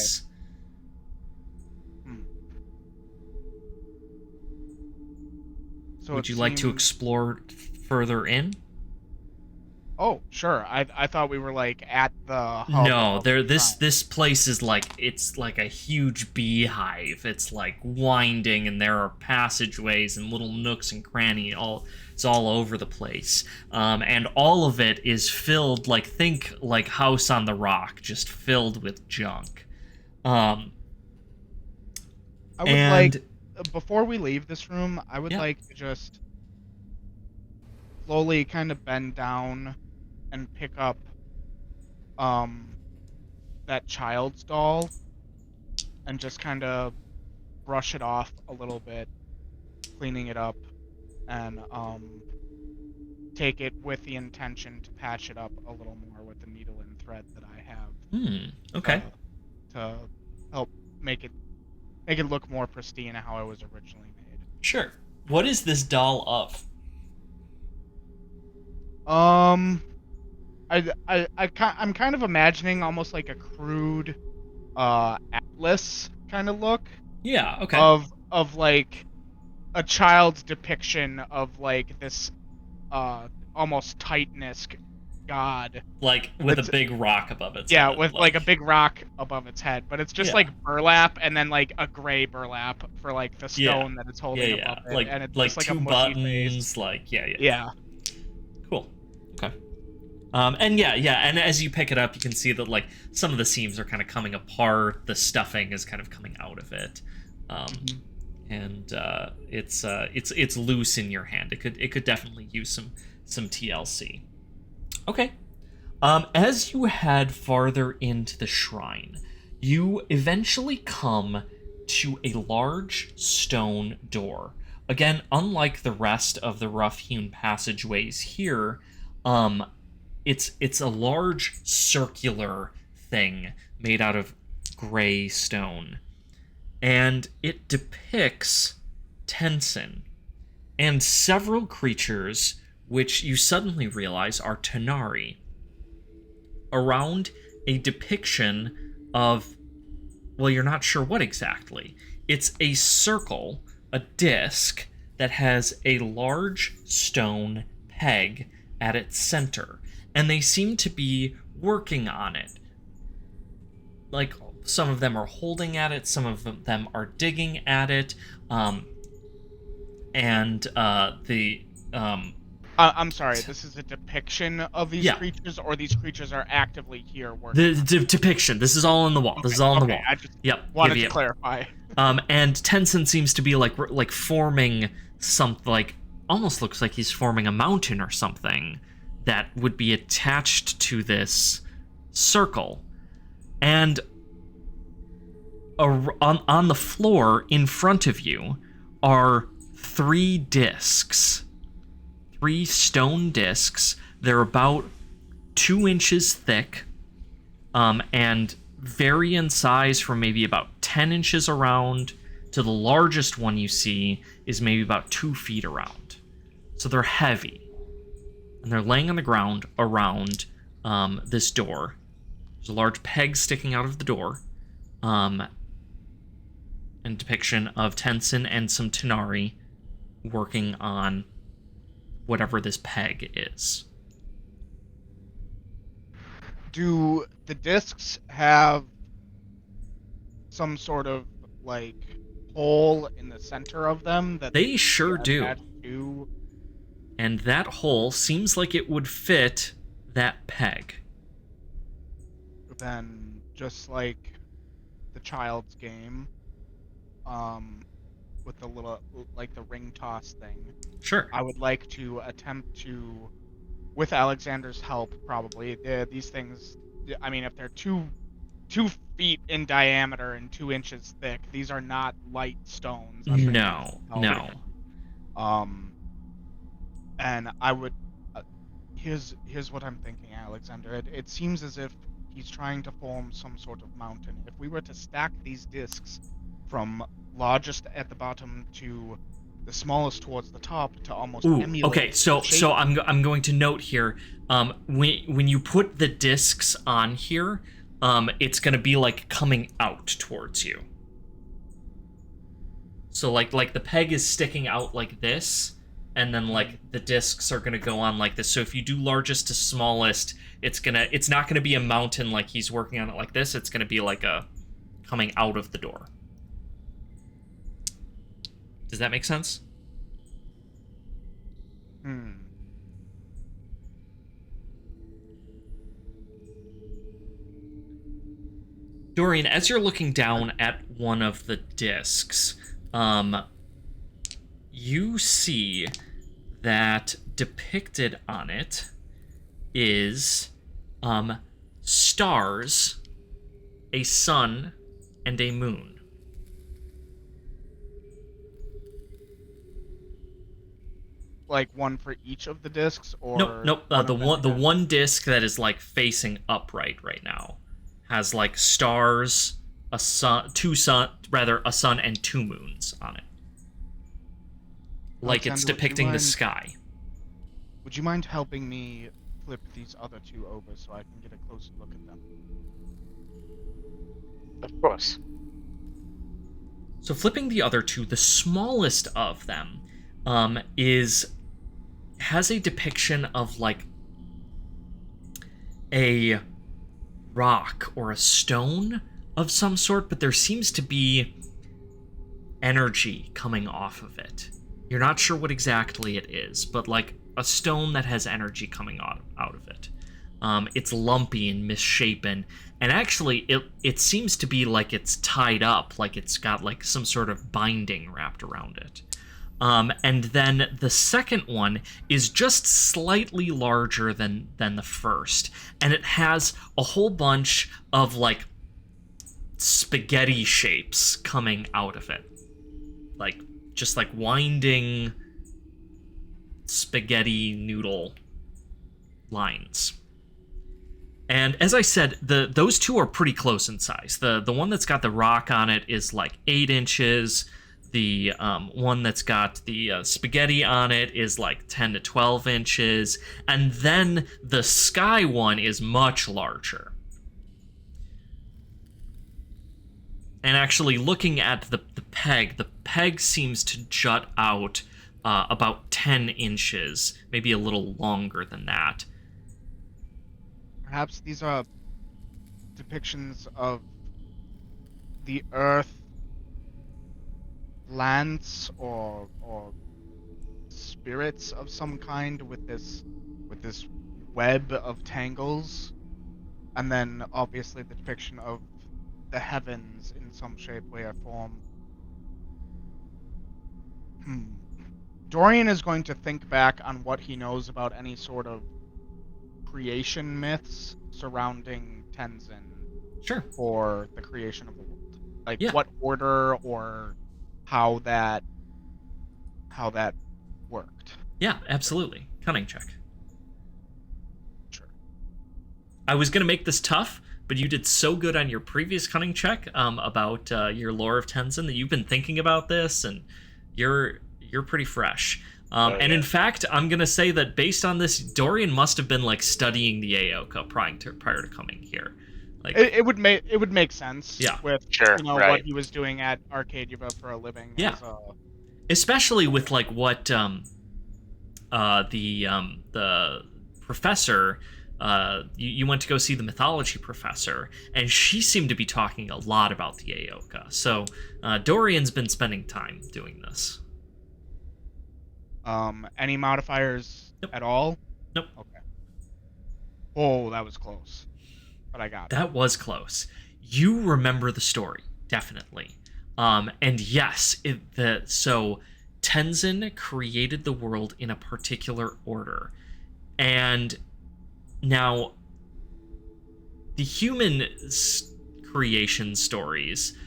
So would you like to explore further in? Oh, sure. I thought we were like at the hub. No, this place is like, it's like a huge beehive. It's like winding, and there are passageways and little nooks and crannies. It's all over the place. And all of it is filled, like, think like House on the Rock, just filled with junk. I would like, before we leave this room, I would like to just slowly kind of bend down and pick up that child's doll and just kind of brush it off a little bit, cleaning it up, and take it with the intention to patch it up a little more with the needle and thread that I have. Okay. To help make it look more pristine how it was originally made. Sure. What is this doll of? I'm kind of imagining almost like a crude atlas kind of look. Yeah, okay. Of like a child's depiction of like this almost Titan-esque god. Like with a big rock above its Yeah, head. with like a big rock above its head, but it's just like burlap and then like a gray burlap for like the stone that it's holding above it, Like, and it's like just like two a mushy buttons, face. like yeah. Yeah. Cool. Okay. And and as you pick it up, you can see that like some of the seams are kind of coming apart. The stuffing is kind of coming out of it, and it's loose in your hand. It could definitely use some TLC. Okay. As you head farther into the shrine, you eventually come to a large stone door. Again, unlike the rest of the rough-hewn passageways here, it's a large circular thing made out of gray stone. And it depicts Tenzin and several creatures which you suddenly realize are Tanari, around a depiction of, well, you're not sure what exactly. It's a circle, a disc, that has a large stone peg at its center, and they seem to be working on it. Like, some of them are holding at it, some of them are digging at it, I'm sorry, this is a depiction of these creatures, or these creatures are actively here working? The depiction. This is all on the wall. Okay, this is all on the wall. I just wanted to clarify. And Tenzin seems to be like forming something, like almost looks like he's forming a mountain or something that would be attached to this circle. And on the floor in front of you are 3 discs. 3 stone discs. They're about 2 inches thick, and vary in size from maybe about 10 inches around to the largest one you see is maybe about 2 feet around. So they're heavy, and they're laying on the ground around this door. There's a large peg sticking out of the door, and depiction of Tenzin and some Tanari working on whatever this peg is. Do the discs have some sort of like hole in the center of them that they sure do? To? And that hole seems like it would fit that peg. Then, just like the child's game, with the little, like the ring toss thing. Sure. I would like to attempt to, with Alexander's help, probably, these things, I mean, if they're 2 feet in diameter and 2 inches thick, these are not light stones. No. And I would, here's what I'm thinking, Alexander. It seems as if he's trying to form some sort of mountain. If we were to stack these discs from largest at the bottom to the smallest towards the top to almost emulate. Okay, so I'm going to note here, when you put the discs on here, it's going to be like coming out towards you. So like the peg is sticking out like this, and then like the discs are going to go on like this. So if you do largest to smallest, it's not going to be a mountain like he's working on it like this. It's going to be like a coming out of the door. Does that make sense? Dorian, as you're looking down at one of the discs, you see that depicted on it is stars, a sun, and a moon. Like one for each of the discs, or nope. The one disc that is like facing upright right now has like stars, a sun, a sun and 2 moons on it. Like it's depicting the sky. Would you mind helping me flip these other 2 over so I can get a closer look at them? Of course. So flipping the other 2, the smallest of them has a depiction of like a rock or a stone of some sort, but there seems to be energy coming off of it. You're not sure what exactly it is, but like a stone that has energy coming out of it. It's lumpy and misshapen, and actually it seems to be like it's tied up, like it's got like some sort of binding wrapped around it. And then the second one is just slightly larger than the first, and it has a whole bunch of like spaghetti shapes coming out of it, like just like winding spaghetti noodle lines. And as I said, those two are pretty close in size. The one that's got the rock on it is like 8 inches. The one that's got the spaghetti on it is like 10 to 12 inches. And then the sky one is much larger. And actually, looking at the peg seems to jut out about 10 inches, maybe a little longer than that. Perhaps these are depictions of the Earth, lands, or spirits of some kind with this web of tangles, and then obviously the depiction of the heavens in some shape, way, or form. Dorian is going to think back on what he knows about any sort of creation myths surrounding Tenzin. Sure. For the creation of the world. Like, yeah. What order or how that worked. Yeah, absolutely. Cunning check. Sure. I was going to make this tough, but you did so good on your previous cunning check about your lore of Tenzin that you've been thinking about this, and you're pretty fresh. And in fact, I'm going to say that based on this, Dorian must have been like studying the Eoqa prior to coming here. Like it would make sense. Yeah. With right. What he was doing at Arcadia for a living. Yeah. Especially with like what the professor. You went to go see the mythology professor, and she seemed to be talking a lot about the Eoqa. So Dorian's been spending time doing this. Any modifiers Nope. at all? Nope. Okay. Oh, that was close. But I got it. That was close. You remember the story, definitely. And yes, so Tenzin created the world in a particular order. And now, the human creation stories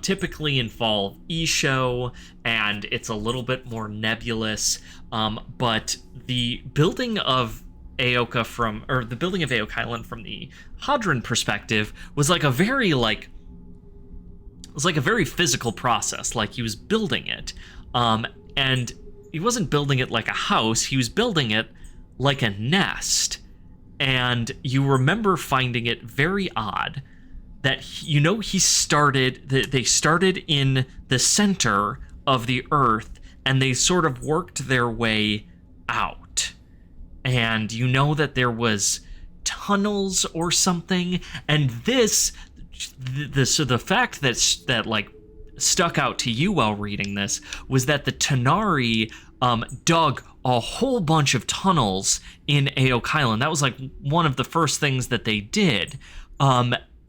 typically involve Isho, and it's a little bit more nebulous. But the building of Eoqa the building of Eoqialyn from the Hadron perspective was like a very physical process. Like, he was building it, and he wasn't building it like a house. He was building it like a nest. And you remember finding it very odd that they started in the center of the Earth, and they sort of worked their way out. And you know that there was tunnels or something, and so the fact that like stuck out to you while reading this was that the Tanari dug a whole bunch of tunnels in Eoqialyn. That was like one of the first things that they did.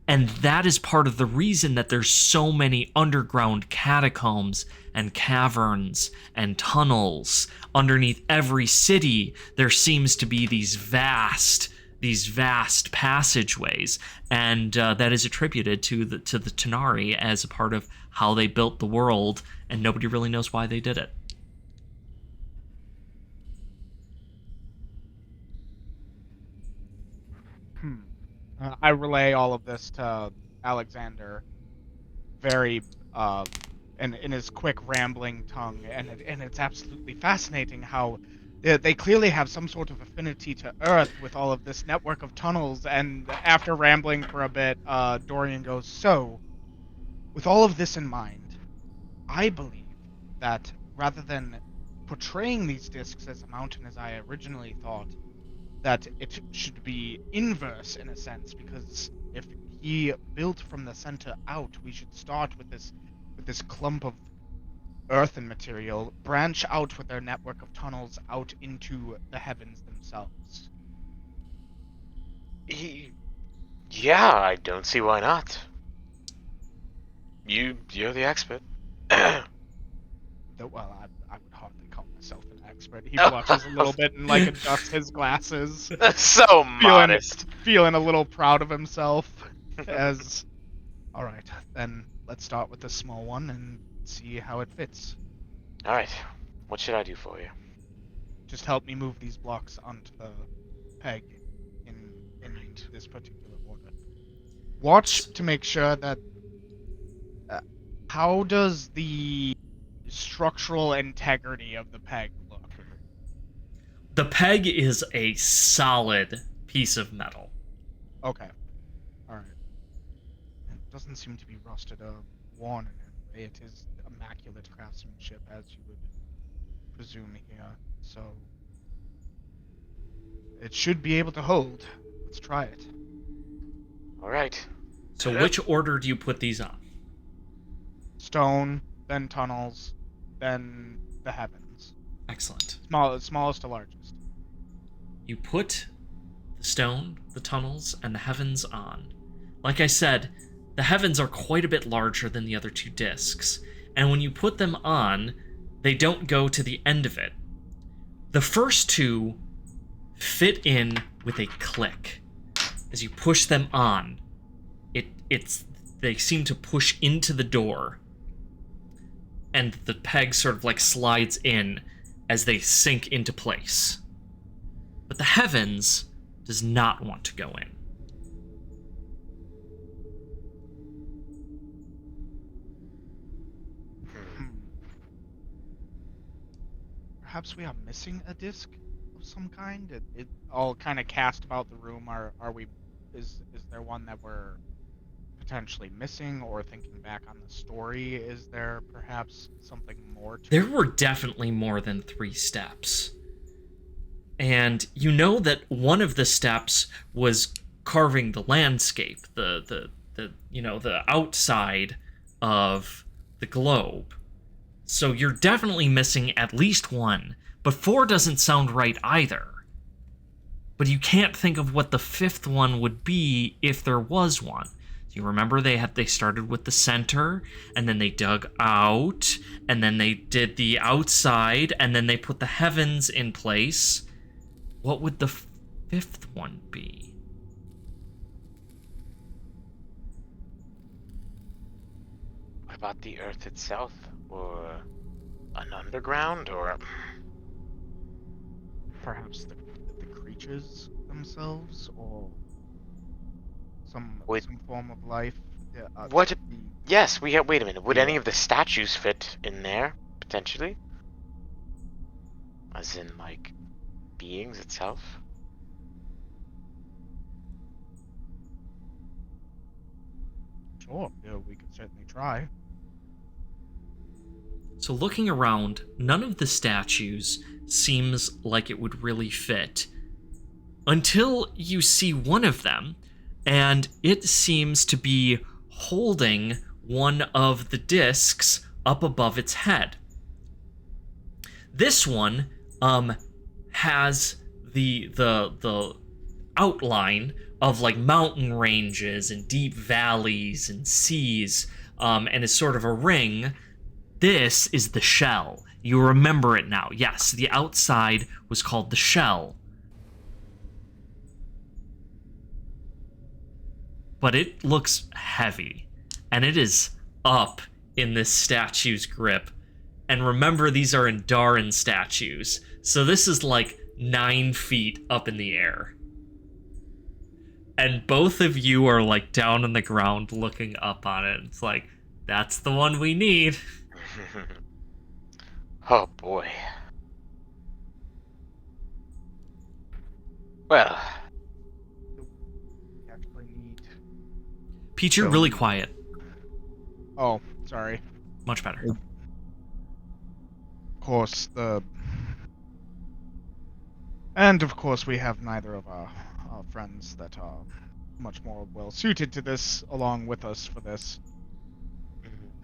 And that is part of the reason that there's so many underground catacombs and caverns and tunnels. Underneath every city, there seems to be these vast passageways, and that is attributed to the Tanari as a part of how they built the world, and nobody really knows why they did it. I relay all of this to Alexander, very in his quick rambling tongue, and it's absolutely fascinating how they clearly have some sort of affinity to Earth with all of this network of tunnels. And after rambling for a bit, Dorian goes, "So, with all of this in mind, I believe that rather than portraying these discs as a mountain as I originally thought, that it should be inverse in a sense, because if he built from the center out, we should start with this clump of earth and material, branch out with their network of tunnels out into the heavens themselves. Yeah, I don't see why not. You're the expert. Well, I would hardly call myself an expert. He blushes a little bit and like adjusts his glasses, So modest. feeling a little proud of himself. As, all right, then let's start with the small one and see how it fits. All right, what should I do for you? Just help me move these blocks onto the peg in this particular order. Watch to make sure that. How does the structural integrity of the peg look? The peg is a solid piece of metal. Okay. Alright. It doesn't seem to be rusted or worn in any way. It is immaculate craftsmanship, as you would presume here. So, it should be able to hold. Let's try it. All right. So which order do you put these on? Stone, then tunnels, then the heavens. Excellent. Smallest to largest. You put the stone, the tunnels, and the heavens on. Like I said, the heavens are quite a bit larger than the other two discs, and when you put them on, they don't go to the end of it. The first two fit in with a click. As you push them on, they seem to push into the door, and the peg sort of like slides in as they sink into place. But the heavens does not want to go in. Perhaps we are missing a disc of some kind. It all kind of cast about the room. Is there one that we're potentially missing, or thinking back on the story, is there perhaps something more to There were definitely more than 3 steps. And you know that one of the steps was carving the landscape, the outside of the globe. So you're definitely missing at least one, but 4 doesn't sound right either. But you can't think of what the 5th one would be if there was one. You remember they started with the center, and then they dug out, and then they did the outside, and then they put the heavens in place. What would the 5th one be? What about the Earth itself, or an underground, or perhaps the creatures themselves, or some form of life? what? Yes, we have. Wait a minute. Would any of the statues fit in there potentially? As in, like, beings itself? Sure, yeah, we could certainly try. So looking around, none of the statues seems like it would really fit. Until you see one of them, and it seems to be holding one of the discs up above its head. This one has the outline of like mountain ranges and deep valleys and seas, and is sort of a ring. This is the shell. You remember it now. Yes, the outside was called the shell. But it looks heavy, and it is up in this statue's grip. And remember, these are Andaran statues, so this is like 9 feet up in the air. And both of you are like down on the ground looking up on it. It's like, that's the one we need. Oh boy. Well, We actually need. Peach, you're really quiet. Oh, sorry. Much better. Of course, And of course, we have neither of our friends that are much more well suited to this along with us for this.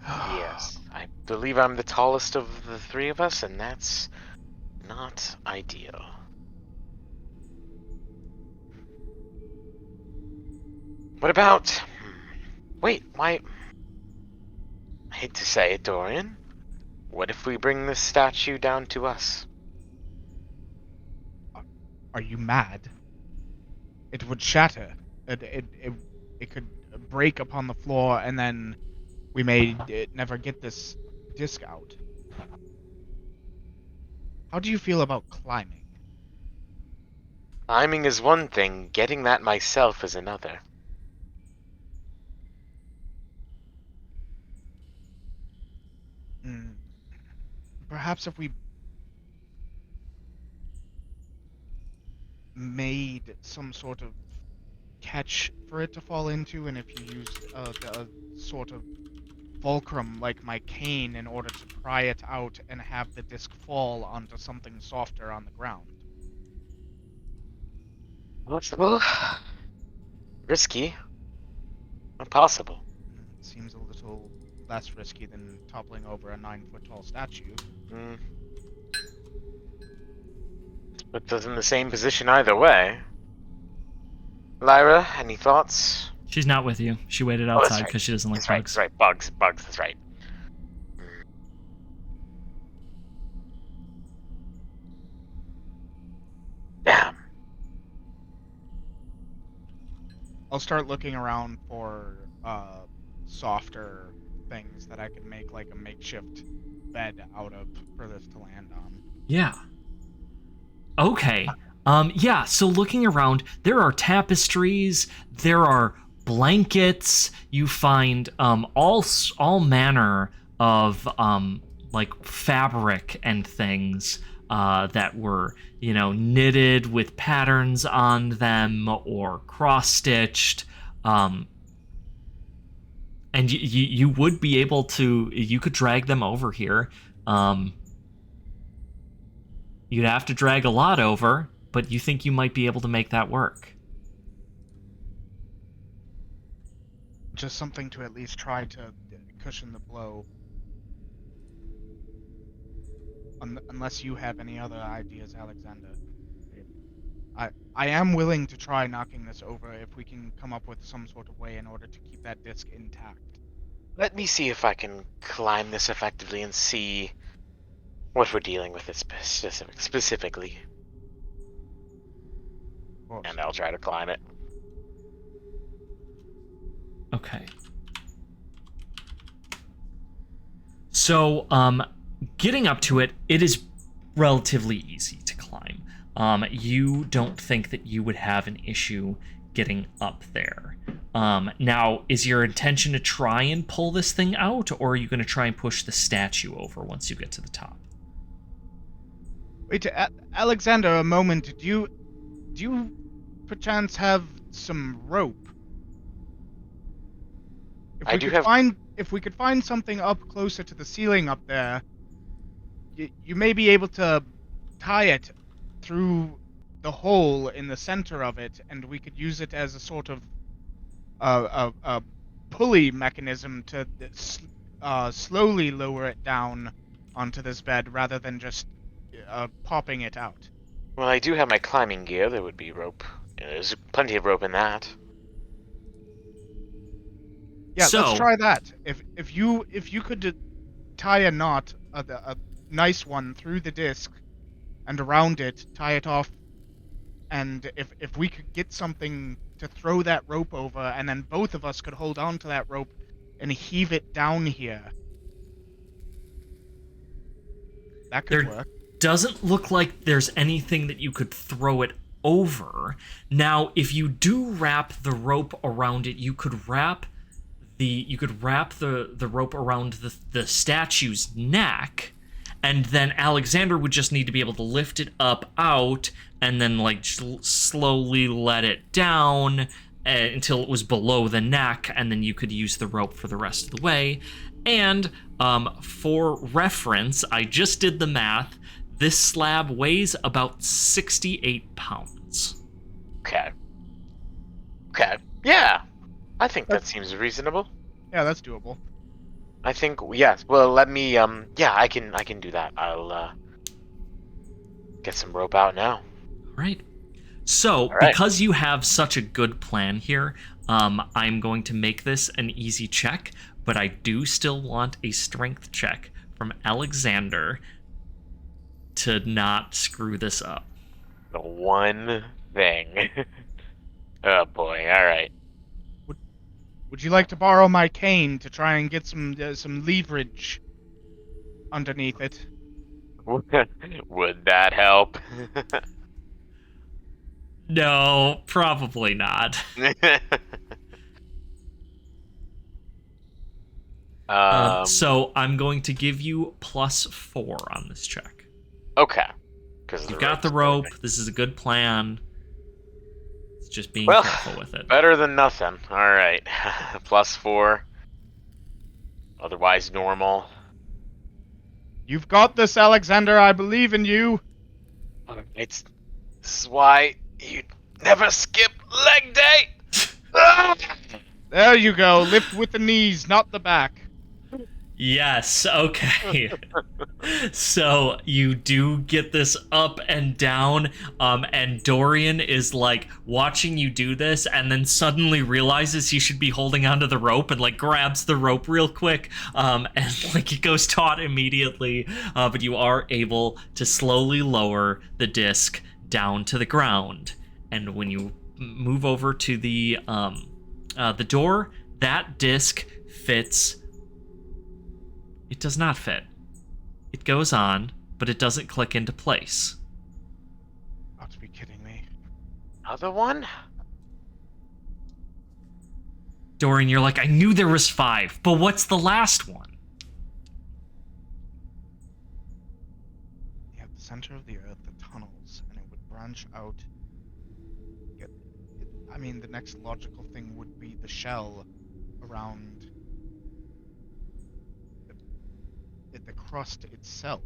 Yes, I believe I'm the tallest of the three of us, and that's not ideal. What about... Wait, why... I hate to say it, Dorian. What if we bring this statue down to us? Are you mad? It would shatter. It could break upon the floor, and then we may never get this disc out. How do you feel about climbing? Climbing is one thing, getting that myself is another. Perhaps if we made some sort of catch for it to fall into, and if you used a sort of fulcrum like my cane in order to pry it out and have the disc fall onto something softer on the ground. Possible? Risky? Impossible. It seems a little less risky than toppling over a 9-foot-tall statue. Puts us in the same position either way. Lyra, any thoughts? She's not with you. She waited outside because she doesn't like bugs. That's right. Bugs, that's right. Damn. I'll start looking around for softer things that I could make like a makeshift bed out of for this to land on. Yeah. Okay. Yeah, so looking around, there are tapestries, there are blankets, you find all manner of like fabric and things that were, knitted with patterns on them or cross-stitched. And you would be able to, you could drag them over here. You'd have to drag a lot over, but you think you might be able to make that work. Just something to at least try to cushion the blow. Unless you have any other ideas, Alexander. I am willing to try knocking this over if we can come up with some sort of way in order to keep that disc intact. Let me see if I can climb this effectively and see what we're dealing with specifically. And I'll try to climb it. Okay. So, getting up to it, it is relatively easy to climb. You don't think that you would have an issue getting up there. Now, is your intention to try and pull this thing out, or are you going to try and push the statue over once you get to the top? Wait, Alexander, a moment. Do you perchance have some rope? If we could find something up closer to the ceiling up there, you may be able to tie it through the hole in the center of it, and we could use it as a sort of a pulley mechanism to slowly lower it down onto this bed rather than just popping it out. Well, I do have my climbing gear. There would be rope. There's plenty of rope in that. Yeah, let's try that. If you could tie a knot, a nice one, through the disc and around it, tie it off, and if we could get something to throw that rope over, and then both of us could hold on to that rope and heave it down here, that could work. Doesn't look like there's anything that you could throw it over. Now, if you do wrap the rope around it, you could wrap the rope around the statue's neck, and then Alexander would just need to be able to lift it up out and then like slowly let it down until it was below the neck, and then you could use the rope for the rest of the way. And for reference, I just did the math. This slab weighs about 68 pounds. Okay. Yeah. I think that seems reasonable. Yeah, that's doable. I think, yes. Well, let me, yeah, I can do that. I'll, get some rope out now. All right. So, All right. because you have such a good plan here, I'm going to make this an easy check, but I do still want a strength check from Alexander to not screw this up. The one thing. Oh boy, alright. Would you like to borrow my cane to try and get some leverage underneath it? Would that help? No, probably not. So I'm going to give you +4 on this check. Okay. You've got the rope. This is a good plan. It's just being well, careful with it. Better than nothing. Alright. +4. Otherwise normal. You've got this, Alexander. I believe in you. This is why you never skip leg day! There you go. Lift with the knees, not the back. Yes, okay. So you do get this up and down, and Dorian is like watching you do this and then suddenly realizes he should be holding onto the rope and like grabs the rope real quick, and like it goes taut immediately, but you are able to slowly lower the disc down to the ground. And when you move over to the door, that disc fits. It does not fit. It goes on, but it doesn't click into place. Got to be kidding me. Other one? Dorian, you're like, I knew there was 5, but what's the last one? You have the center of the earth, the tunnels, and it would branch out. I mean, the next logical thing would be the shell around the crust itself.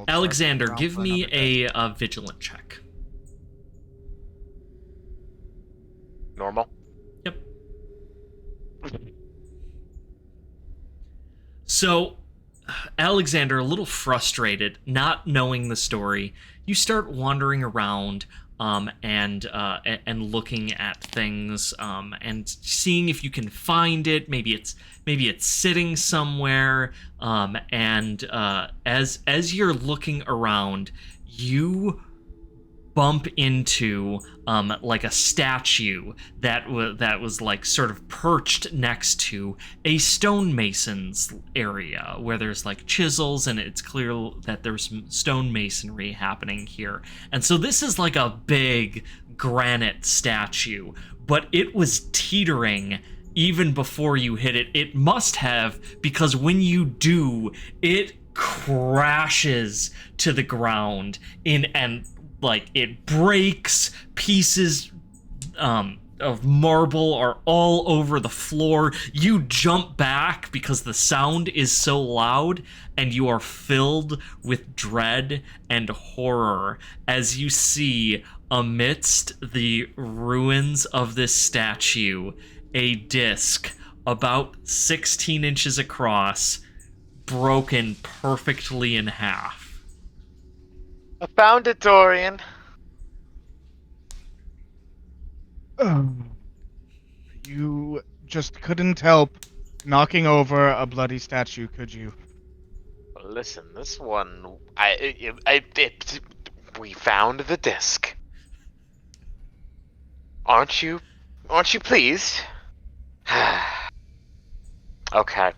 Alexander, give me a vigilant check. Normal? Yep. So, Alexander, a little frustrated, not knowing the story, you start wandering around and looking at things and seeing if you can find it. Maybe it's sitting somewhere. And as you're looking around, you bump into like a statue that was like sort of perched next to a stonemason's area where there's like chisels, and it's clear that there's stonemasonry happening here. And so this is like a big granite statue, but it was teetering even before you hit it. It must have, because when you do, it crashes to the ground and like it breaks. Pieces of marble are all over the floor. You jump back because the sound is so loud, and you are filled with dread and horror as you see, amidst the ruins of this statue, a disc about 16 inches across, broken perfectly in half. I found it, Dorian. You just couldn't help knocking over a bloody statue, could you? Listen, this one, we found the disc. Aren't you pleased? Okay,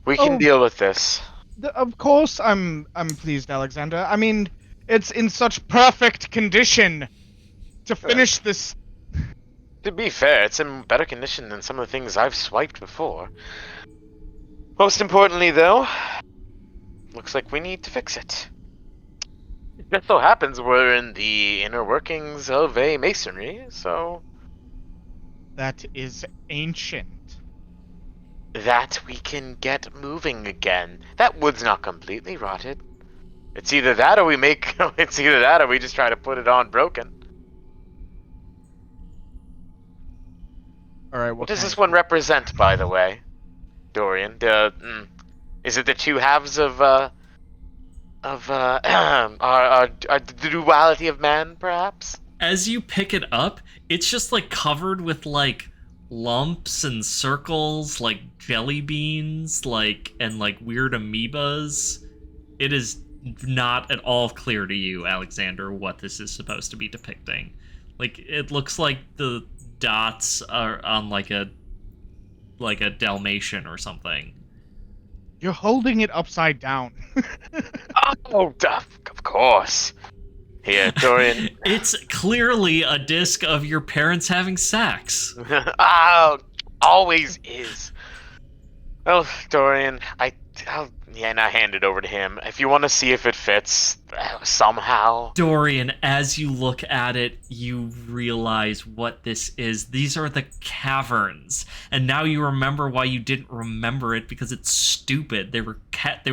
we can deal with this. Of course, I'm pleased, Alexander. I mean, it's in such perfect condition to finish this. To be fair, it's in better condition than some of the things I've swiped before. Most importantly, though, looks like we need to fix it. It just so happens we're in the inner workings of a masonry, so... That is ancient. that we can get moving again. That wood's not completely rotted. It's either that or we make. It's either that or we just try to put it on broken. All right. What does this one represent, by the way, Dorian? Is it the two halves of our the duality of man, perhaps? As you pick it up, it's just like covered with like lumps and circles, like jelly beans, and weird amoebas. It is not at all clear to you, Alexander, what this is supposed to be depicting. Like, it looks like the dots are on like a Dalmatian or something. You're holding it upside down. Oh, of course. Here, Dorian. It's clearly a disc of your parents having sex. Oh, always is. Well, Dorian, I'll hand it over to him. If you want to see if it fits somehow. Dorian, as you look at it, you realize what this is. These are the caverns, and now you remember why you didn't remember it, because it's stupid. There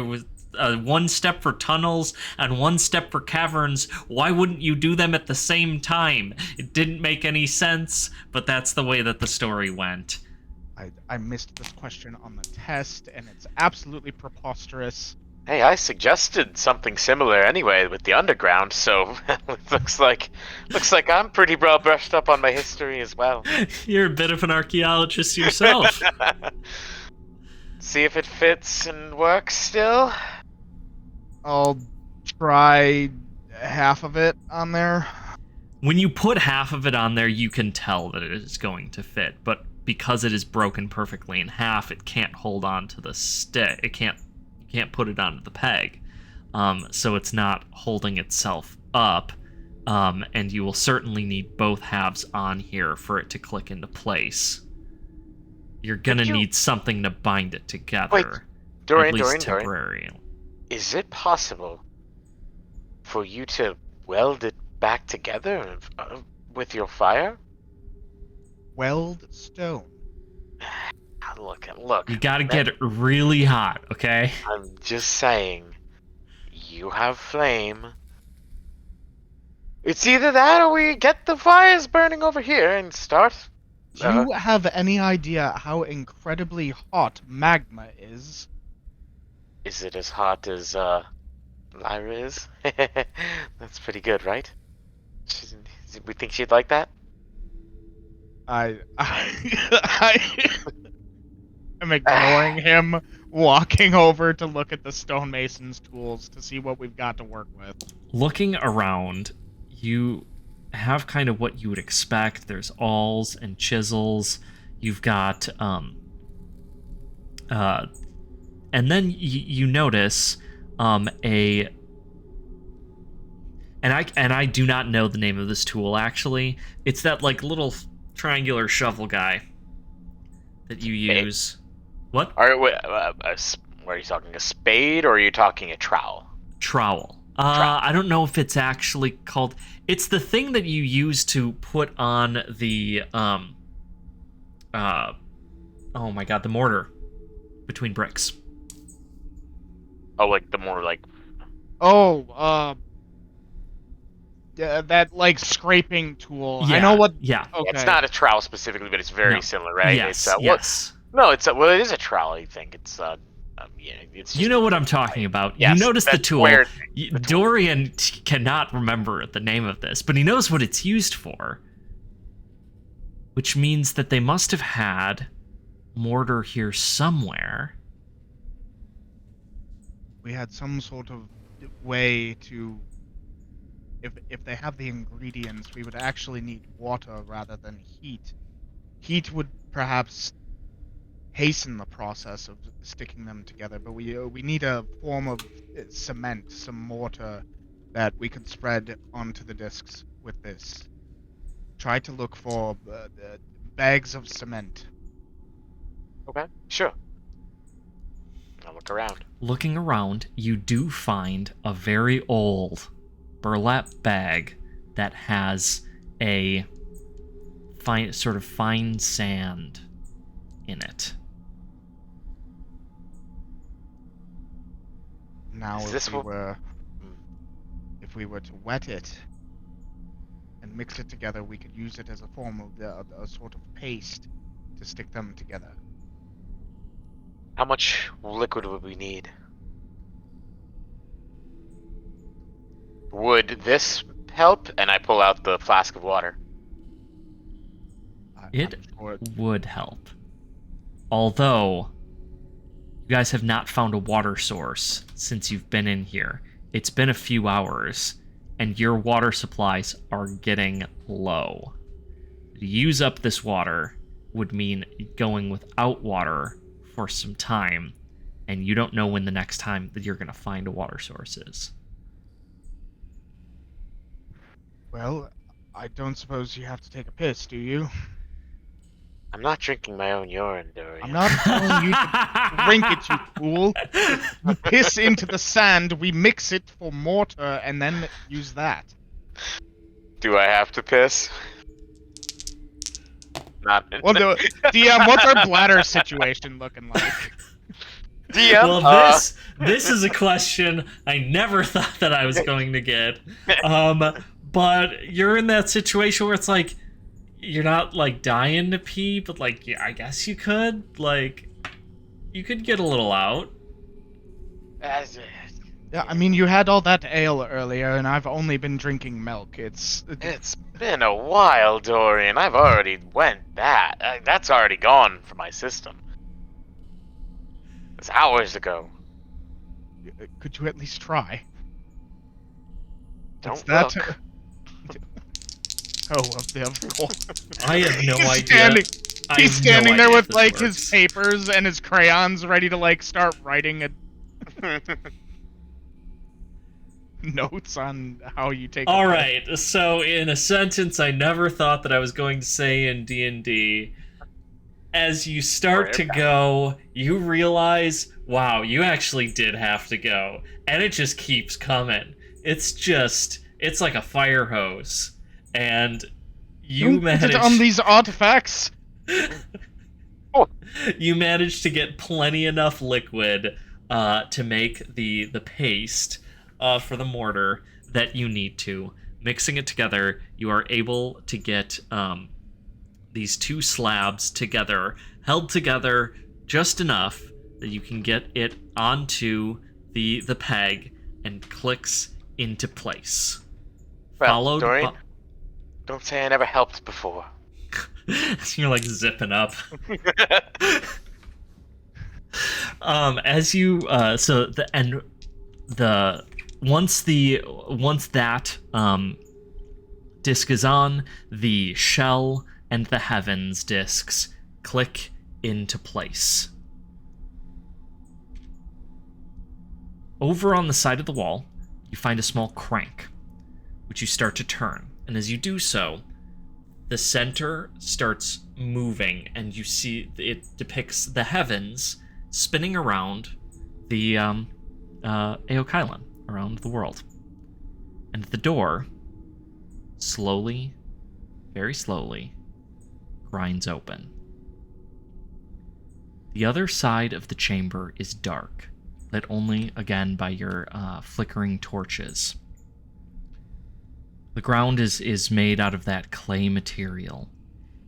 was one step for tunnels and one step for caverns. Why wouldn't you do them at the same time? It didn't make any sense, but that's the way that the story went. I missed this question on the test, and it's absolutely preposterous. Hey, I suggested something similar anyway with the underground, so it looks like I'm pretty well brushed up on my history as well. You're a bit of an archaeologist yourself. See if it fits and works still. I'll try half of it on there. When you put half of it on there, you can tell that it is going to fit, but because it is broken perfectly in half, it can't hold on to the stick. You can't put it onto the peg. So it's not holding itself up. And you will certainly need both halves on here for it to click into place. You're gonna need something to bind it together. Wait, Dorian, at least temporarily. Is it possible for you to weld it back together with your fire? Weld stone. Look. You gotta get it really hot, okay? I'm just saying, you have flame. It's either that or we get the fires burning over here and start. Do you have any idea how incredibly hot magma is? Is it as hot as Lyra is? That's pretty good, right? We think she'd like that? I'm ignoring him, walking over to look at the stonemason's tools to see what we've got to work with. Looking around, you have kind of what you would expect. There's awls and chisels. You've got and then you notice and I do not know the name of this tool, actually. It's that like little triangular shovel guy that you use. What? What are you talking? A spade or are you talking a trowel? Trowel. I don't know if it's actually called. It's the thing that you use to put on the oh my god, the mortar between bricks. Oh, like the more like. That like scraping tool. Yeah, I know what. Yeah. Okay. It's not a trowel specifically, but it's very similar, right? Yes. It's, yes. No, it's it is a trowel. I think it's it's. You know what I'm talking about. Yes, you notice the tool. where Dorian cannot remember the name of this, but he knows what it's used for. Which means that they must have had mortar here somewhere. We had some sort of way to. If they have the ingredients, we would actually need water rather than heat. Heat would perhaps hasten the process of sticking them together, but we need a form of cement, some mortar that we could spread onto the discs with this. Try to look for bags of cement. Okay, sure. I'll look around. Looking around, you do find a very old burlap bag that has a fine sand in it. Now, Is this what? if we were to wet it and mix it together, we could use it as a form of a sort of paste to stick them together. How much liquid would we need? Would this help? And I pull out the flask of water. It I'm sure would help. Although, you guys have not found a water source since you've been in here. It's been a few hours, and your water supplies are getting low. To use up this water would mean going without water for some time, and you don't know when the next time that you're going to find a water source is. Well, I don't suppose you have to take a piss, do you? I'm not drinking my own urine, Dorian. I'm not telling you to drink it, you fool. You piss into the sand, we mix it for mortar, and then use that. Do I have to piss? Not. Well, DM, what's our bladder situation looking like? DM. Well, this is a question I never thought that I was going to get. But you're in that situation where it's like you're not like dying to pee, but like yeah, I guess you could. Like you could get a little out. Yeah, I mean, you had all that ale earlier, and I've only been drinking milk. It's been a while, Dorian. I've already went that. That's already gone from my system. It's hours ago. Could you at least try? Don't That... look. Oh, of course. I have no idea. He's standing there with like works. his papers and his crayons, ready to like start writing notes on how you take. All right. So, in a sentence I never thought that I was going to say in D&D, as you start to go, you realize, wow, you actually did have to go, and it just keeps coming. It's like a fire hose. And you managed on these artifacts. You managed to get plenty enough liquid to make the paste for the mortar that you need to. Mixing it together, you are able to get these two slabs together, held together just enough that you can get it onto the peg and clicks into place. Well, Followed Dorian, don't say I never helped before. You're like zipping up. As you so the and the once that disc is on, the shell and the heavens discs click into place. Over on the side of the wall, you find a small crank, which you start to turn. And as you do so, the center starts moving, and you see it depicts the heavens spinning around the Eoqialyn, around the world. And the door, slowly, very slowly, grinds open. The other side of the chamber is dark, lit only, again, by your flickering torches. The ground is made out of that clay material,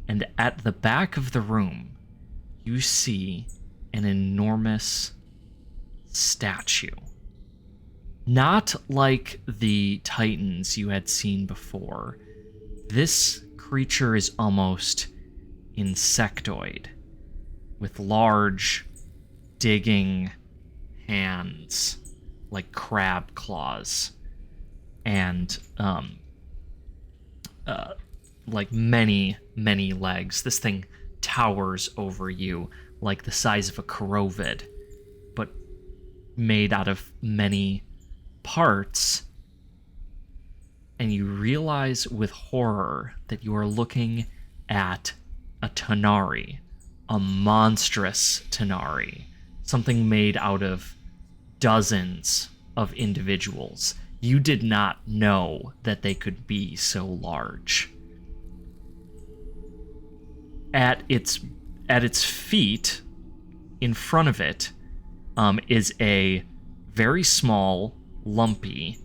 and at the back of the room, you see an enormous statue. Not like the titans you had seen before. This creature is almost insectoid, with large, digging hands, like crab claws, and like many legs. This thing towers over you like the size of a corvid, but made out of many parts. And you realize with horror that you are looking at a Tanari, a monstrous Tanari, something made out of dozens of individuals. You did not know that they could be so large. At its feet, in front of it, is a very small, lumpy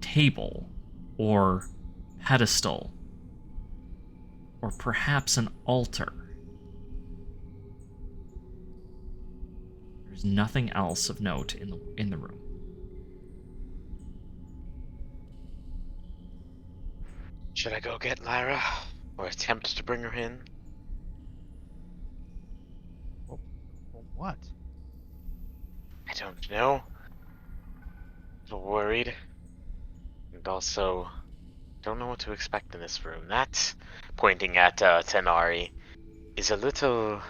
table or pedestal, or perhaps an altar. There's nothing else of note in the room. Should I go get Lyra? Or attempt to bring her in? Well, what? I don't know. A little worried. And also, don't know what to expect in this room. That, pointing at Tenari, is a little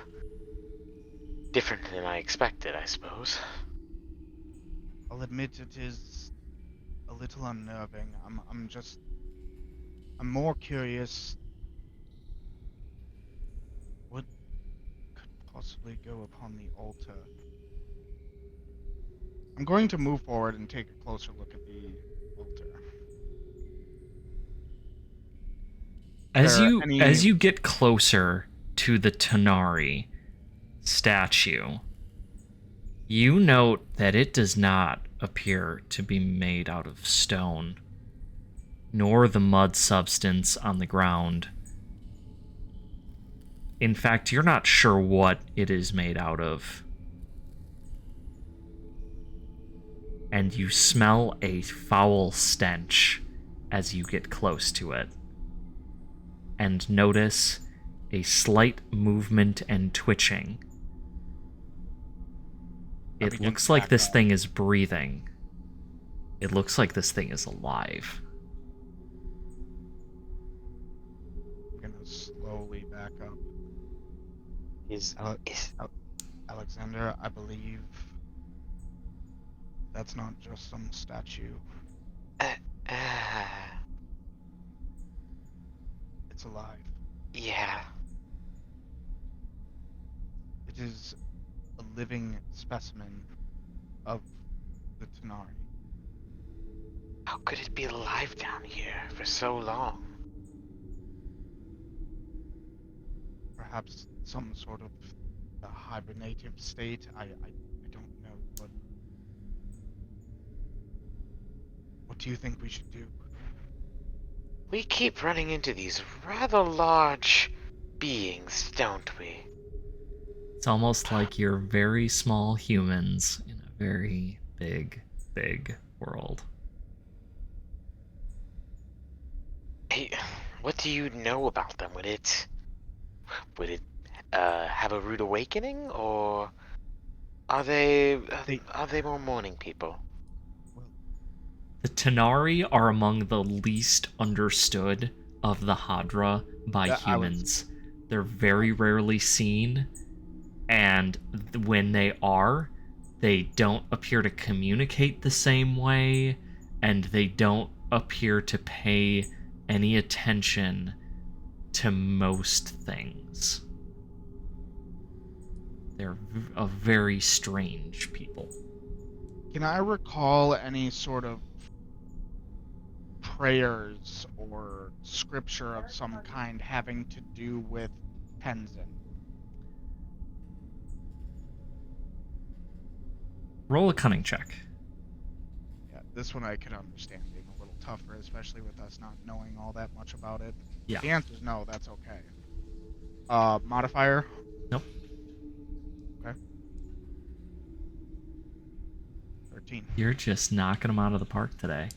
different than I expected, I suppose. I'll admit it is a little unnerving. I'm more curious what could possibly go upon the altar. I'm going to move forward and take a closer look at the altar. As you get closer to the Tenari statue, you note that it does not appear to be made out of stone, nor the mud substance on the ground. In fact, you're not sure what it is made out of. And you smell a foul stench as you get close to it. And notice a slight movement and twitching. It looks like this thing is breathing. It looks like this thing is alive. I'm gonna slowly back up. Alexander, I believe that's not just some statue. It's alive. Yeah. It is a living specimen of the Tenari. How could it be alive down here for so long? Perhaps some sort of a hibernative state. I don't know, but what do you think we should do? We keep running into these rather large beings, don't we? It's almost like you're very small humans in a very big, big world. Hey, what do you know about them? Would it have a rude awakening, or are they more morning people? The Tenari are among the least understood of the Hadra by humans. They're very rarely seen, and when they are, they don't appear to communicate the same way, and they don't appear to pay any attention to most things. They're a very strange people. Can I recall any sort of prayers or scripture of some kind having to do with Tenzin? Roll a cunning check. Yeah, this one I could understand being a little tougher, especially with us not knowing all that much about it. Yeah. If the answer's no, that's okay. Modifier? Nope. Okay. 13. You're just knocking them out of the park today.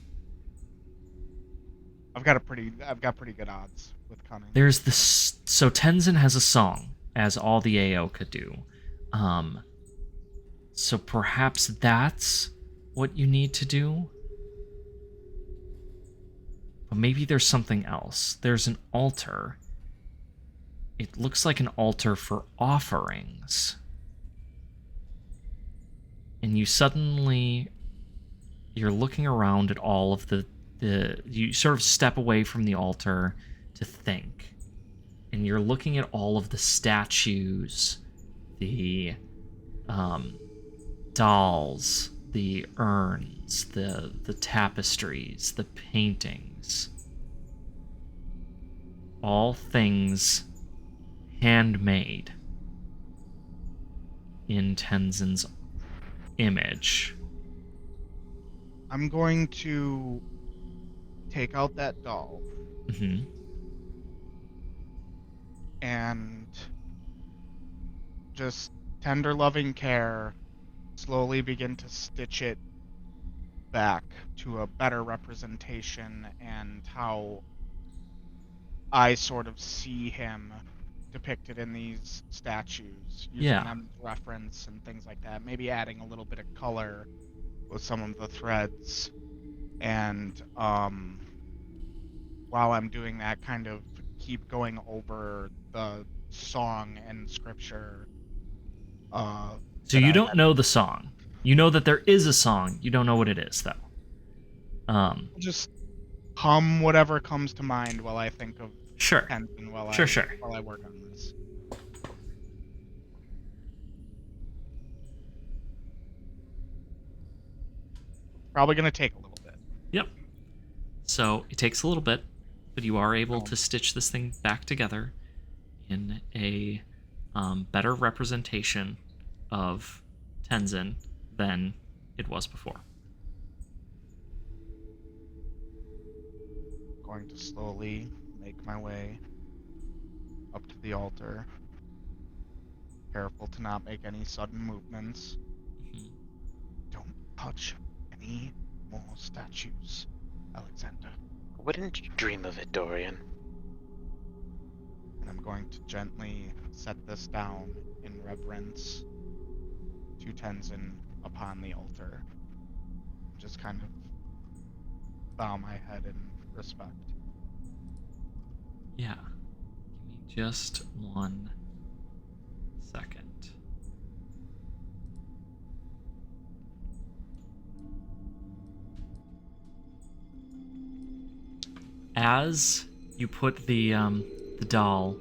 I've got pretty good odds with cunning. There's this. So Tenzin has a song, as all the Eoqa do. So perhaps that's what you need to do. But maybe there's something else. There's an altar. It looks like an altar for offerings. And you're looking around at all of you sort of step away from the altar to think. And you're looking at all of the statues, the dolls, the urns, the tapestries, the paintings. All things handmade in Tenzin's image. I'm going to take out that doll Mm-hmm. and just tender loving care slowly begin to stitch it back to a better representation and how I sort of see him depicted in these statues, using Yeah. them as reference and things like that. Maybe adding a little bit of color with some of the threads. And while I'm doing that, kind of keep going over the song and scripture So that you I don't had. know the song. You know that there is a song. You don't know what it is, though. Just hum whatever comes to mind while I think of Sure. Tenzin Sure. while I work on this. Probably gonna take a little bit. Yep. So it takes a little bit, but you are able Oh. to stitch this thing back together in a better representation of Tenzin than it was before. Going to slowly make my way up to the altar. Careful to not make any sudden movements. Mhm. Don't touch any more statues, Alexander. Wouldn't you dream of it, Dorian? And I'm going to gently set this down in reverence to Tenzin upon the altar. Just kind of bow my head in respect. Yeah. Give me just 1 second. As you put the doll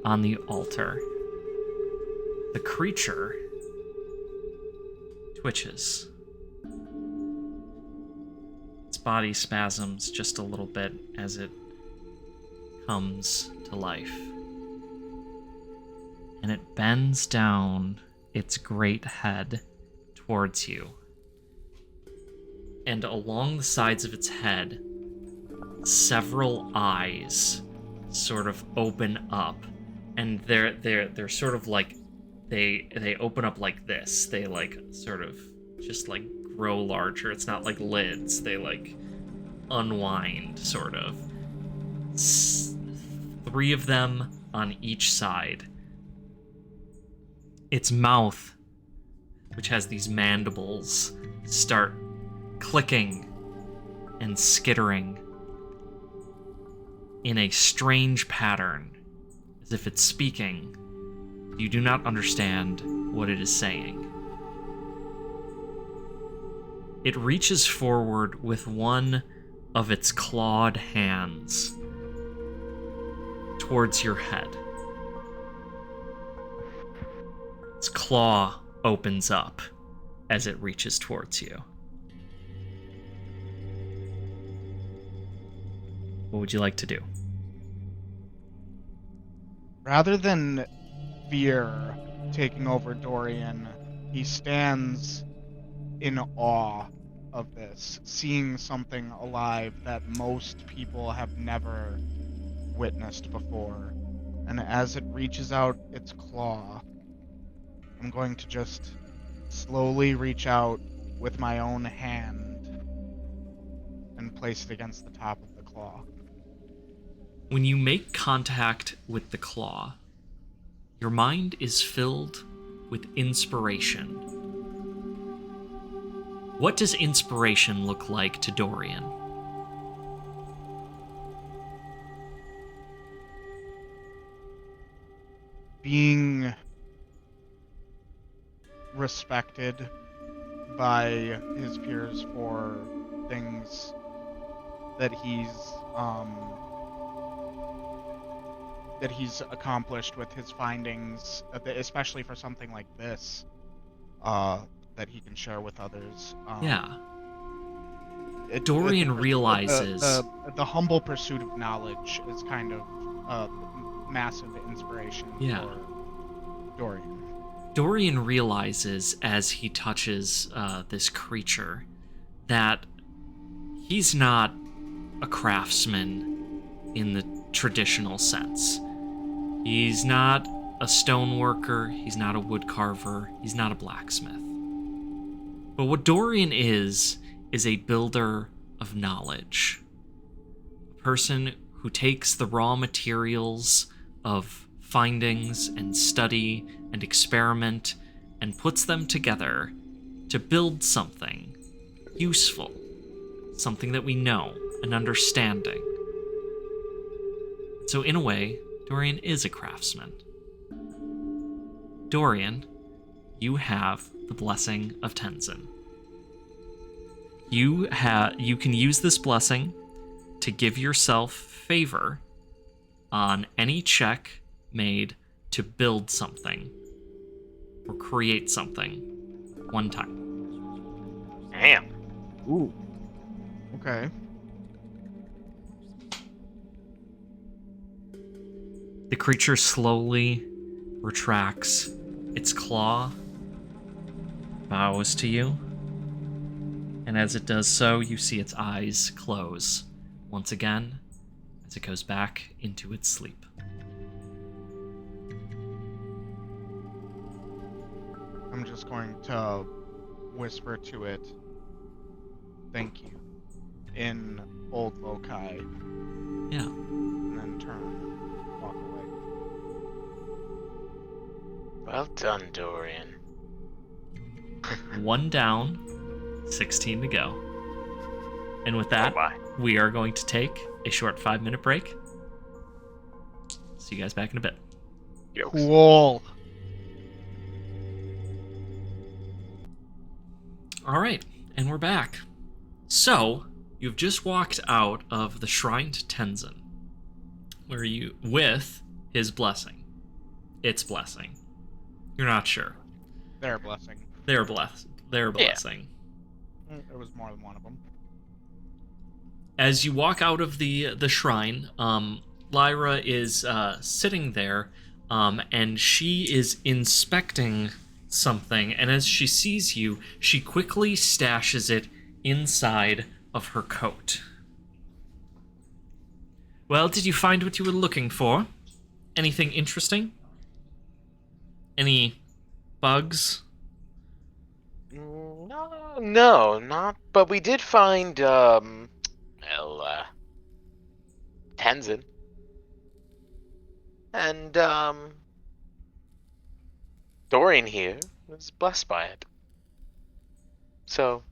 on the altar, the creature twitches. Its body spasms just a little bit as it comes to life. And it bends down its great head towards you. And along the sides of its head, several eyes sort of open up, and they're sort of like they open up like this. They like sort of just like grow larger. It's not like lids. They like unwind sort of. 3 of them on each side. Its mouth, which has these mandibles, start clicking and skittering in a strange pattern, as if it's speaking. You do not understand what it is saying. It reaches forward with one of its clawed hands towards your head. Its claw opens up as it reaches towards you. What would you like to do? Rather than fear taking over Dorian, he stands in awe of this, seeing something alive that most people have never witnessed before. And as it reaches out its claw, I'm going to just slowly reach out with my own hand and place it against the top of the claw. When you make contact with the claw, your mind is filled with inspiration. What does inspiration look like to Dorian? Being respected by his peers for things that he's accomplished with his findings, especially for something like this, that he can share with others. Yeah. Dorian realizes the humble pursuit of knowledge is kind of a massive inspiration for Dorian. Dorian realizes as he touches this creature that he's not a craftsman in the traditional sense. He's not a stoneworker, he's not a woodcarver, he's not a blacksmith. But what Dorian is a builder of knowledge. A person who takes the raw materials of findings and study and experiment and puts them together to build something useful, something that we know, an understanding. So in a way, Dorian is a craftsman. Dorian, you have the blessing of Tenzin. You can use this blessing to give yourself favor on any check made to build something or create something one time. Damn. Ooh. Okay. The creature slowly retracts its claw, bows to you, and as it does so, you see its eyes close once again as it goes back into its sleep. I'm just going to whisper to it, "Thank you," in Old Lokai, Yeah. and then turn and walk away. Well done, Dorian. 1 down, 16 to go. And with that, Oh my. we are going to take a short 5-minute break. See you guys back in a bit. Yo. Cool. All right, and we're back. So, you've just walked out of the shrine to Tenzin, where you, with his blessing, its blessing. You're not sure. Their blessing. Their blessing. There was more than one of them. As you walk out of the shrine, Lyra is sitting there, and she is inspecting something, and as she sees you, she quickly stashes it inside of her coat. Well, did you find what you were looking for? Anything interesting? Any bugs? No, not. But we did find, Tenzin. And, Dorian here was blessed by it. So,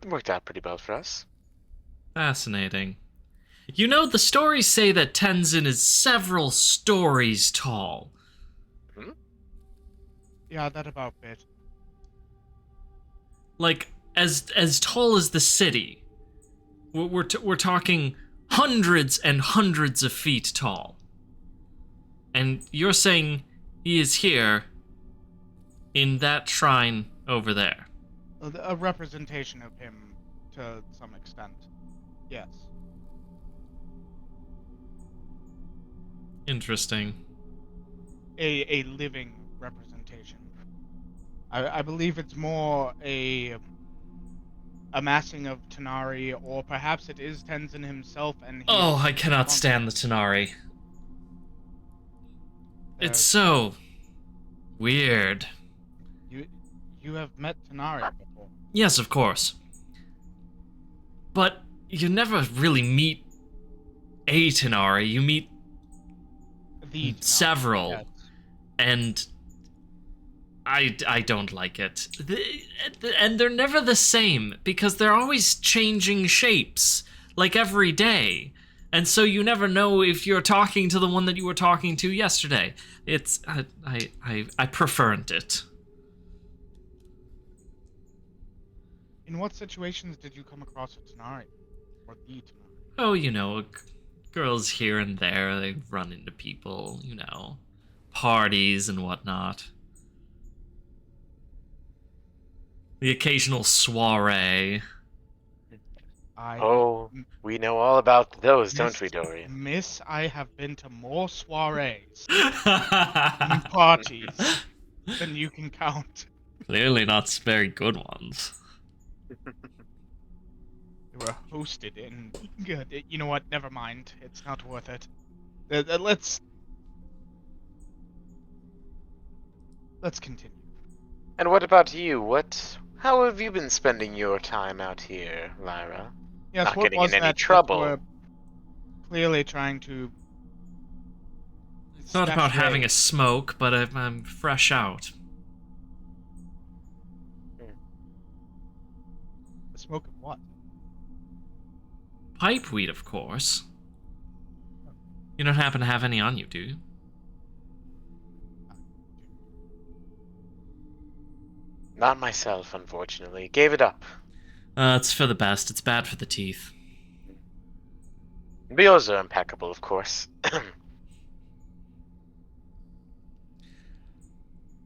it worked out pretty well for us. Fascinating. You know, the stories say that Tenzin is several stories tall. Yeah, that about bit. Like, as tall as the city. We're talking hundreds and hundreds of feet tall. And you're saying he is here in that shrine over there. A representation of him to some extent. Yes. Interesting. A living representation. I believe it's more a amassing of Tanari, or perhaps it is Tenzin himself, and Oh, I cannot stand the Tanari. It's so weird. You have met Tanari before. Yes, of course. But you never really meet a Tanari. You meet The Tanari, several. yes. And I don't like it. And they're never the same, because they're always changing shapes, like every day. And so you never know if you're talking to the one that you were talking to yesterday. It's I preferred it. In what situations did you come across a Tanari? Or the Tanari? Oh, you know, girls here and there, they run into people, you know, parties and whatnot. The occasional soiree. Oh, we know all about those, don't we, Dorian? Miss, I have been to more soirees and parties than you can count. Clearly not very good ones. It You were hosted in. Good. You know what? Never mind. It's not worth it. Let's continue. And what about you? How have you been spending your time out here, Lyra? Yes, Not what getting in was any that you trouble. were clearly trying to Thought stash about having away? a smoke, but I'm fresh out. The smoke of what? Pipe weed, of course. You don't happen to have any on you, do you? Not myself, unfortunately. Gave it up. It's for the best. It's bad for the teeth. Yours are impeccable, of course.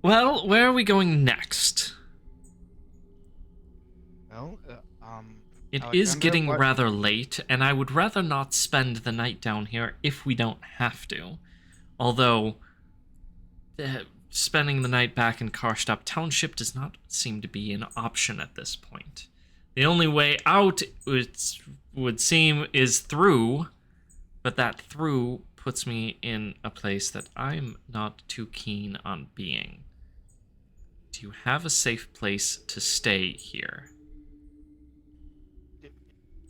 Well, where are we going next? Well, It is Alexander, getting what? rather late, and I would rather not spend the night down here if we don't have to. Although, spending the night back in Karshtops Township does not seem to be an option at this point. The only way out, it would seem, is through, but that through puts me in a place that I'm not too keen on being. Do you have a safe place to stay here?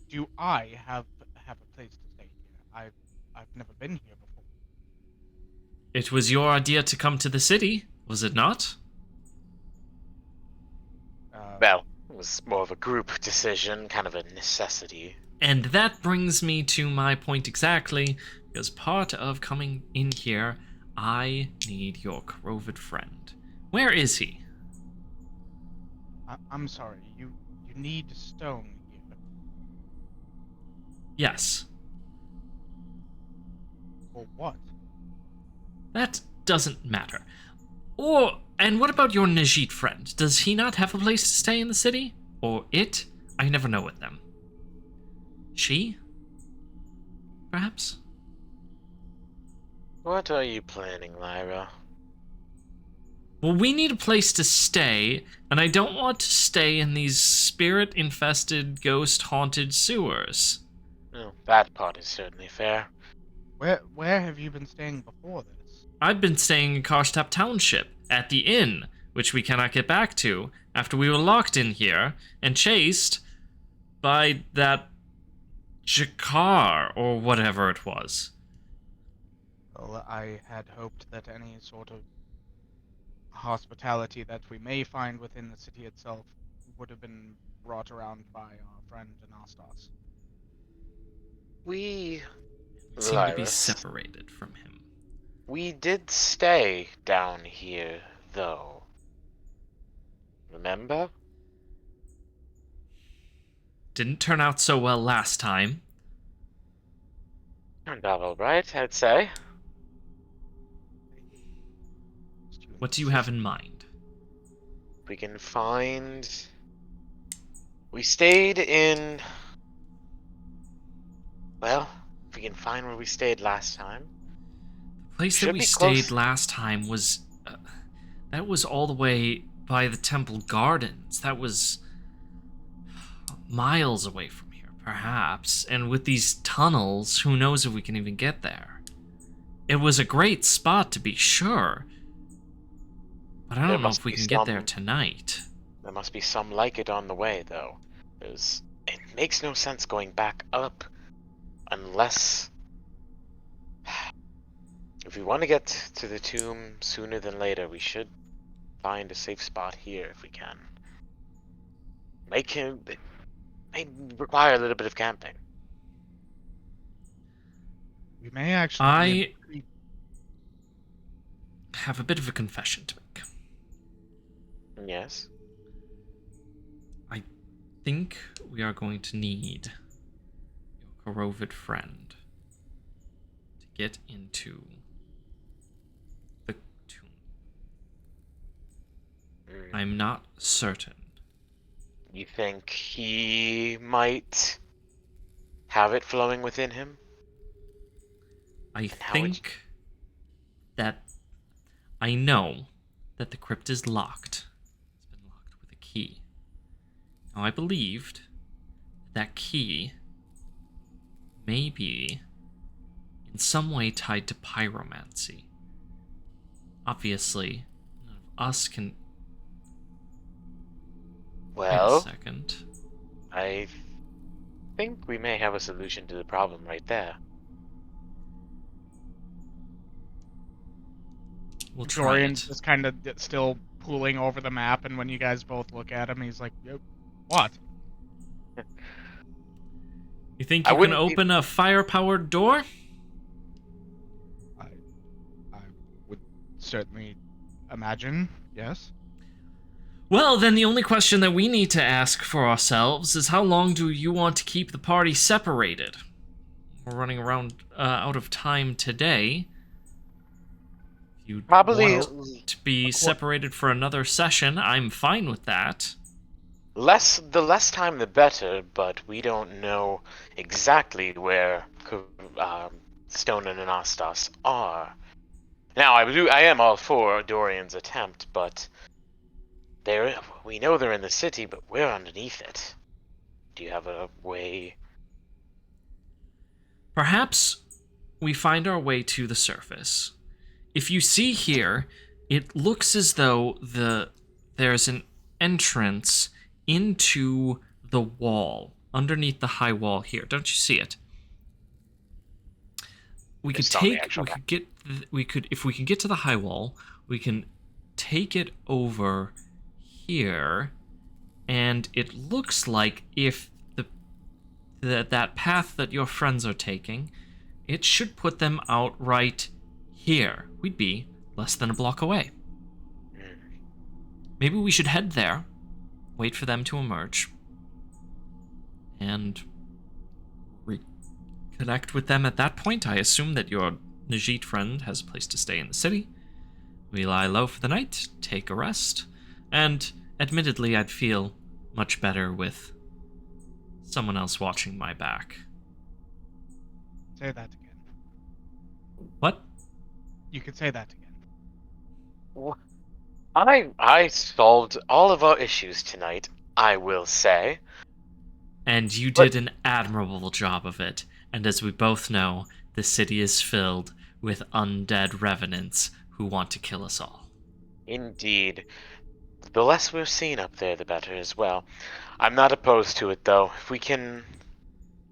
Do I have a place to stay here? I've never been here before. It was your idea to come to the city, was it not? Well, it was more of a group decision, kind of a necessity. And that brings me to my point exactly, because part of coming in here, I need your corroded friend. Where is he? I'm sorry. You need stone here. Yes. For what? That doesn't matter. And what about your Najit friend? Does he not have a place to stay in the city? Or it? I never know with them. She? Perhaps? What are you planning, Lyra? Well, we need a place to stay, and I don't want to stay in these spirit-infested, ghost-haunted sewers. Well, that part is certainly fair. Where have you been staying before this? I've been staying in Karshtops Township, at the inn, which we cannot get back to, after we were locked in here, and chased by that Jakar, or whatever it was. Well, I had hoped that any sort of hospitality that we may find within the city itself would have been brought around by our friend Anastas. We... Seem to be Lyra, separated from him. we did stay down here, though. Remember? Didn't turn out so well last time. Turned out alright, I'd say. What do you have in mind? We can find... We stayed in... Well, if we can find where we stayed last time. The place that Should we be stayed close. last time was... that was all the way by the temple gardens. That was... miles away from here, perhaps. And with these tunnels, who knows if we can even get there. It was a great spot, to be sure. But I don't know if we can get there tonight. There must be some like it on the way, though. It makes no sense going back up unless... If we want to get to the tomb sooner than later, we should find a safe spot here if we can. It may require a little bit of camping. We may actually. I have a bit of a confession to make. Yes. I think we are going to need your corroded friend to get into the tomb. I'm not certain. You think he might have it flowing within him? I think that I know that the crypt is locked. It's been locked with a key. Now, I believed that key may be in some way tied to pyromancy. Obviously, none of us can... Well, wait a second. I think we may have a solution to the problem right there. We'll try Dorian's it. just kind of still pooling over the map, and when you guys both look at him, he's like, yep, what? You think I you can wouldn't open a fire-powered door? I would certainly imagine, yes. Well, then the only question that we need to ask for ourselves is how long do you want to keep the party separated? We're running around out of time today. If you Probably want to be separated for another session, I'm fine with that. the less time the better, but we don't know exactly where Stone and Anastas are. Now, I am all for Dorian's attempt, but we know they're in the city, but we're underneath it. Do you have a way? Perhaps we find our way to the surface. If you see here, it looks as though there's an entrance into the wall, underneath the high wall here. Don't you see it? If we can get to the high wall, we can take it over here, and it looks like if that path that your friends are taking, it should put them out right here. We'd be less than a block away. Maybe we should head there, wait for them to emerge, and reconnect with them at that point. I assume that your Najit friend has a place to stay in the city. We lie low for the night, take a rest, and admittedly, I'd feel much better with someone else watching my back. Say that again. What? You could say that again. I solved all of our issues tonight, I will say. And you did an admirable job of it. And as we both know, the city is filled with undead revenants who want to kill us all. Indeed. The less we're seen up there, the better as well. I'm not opposed to it, though. If we can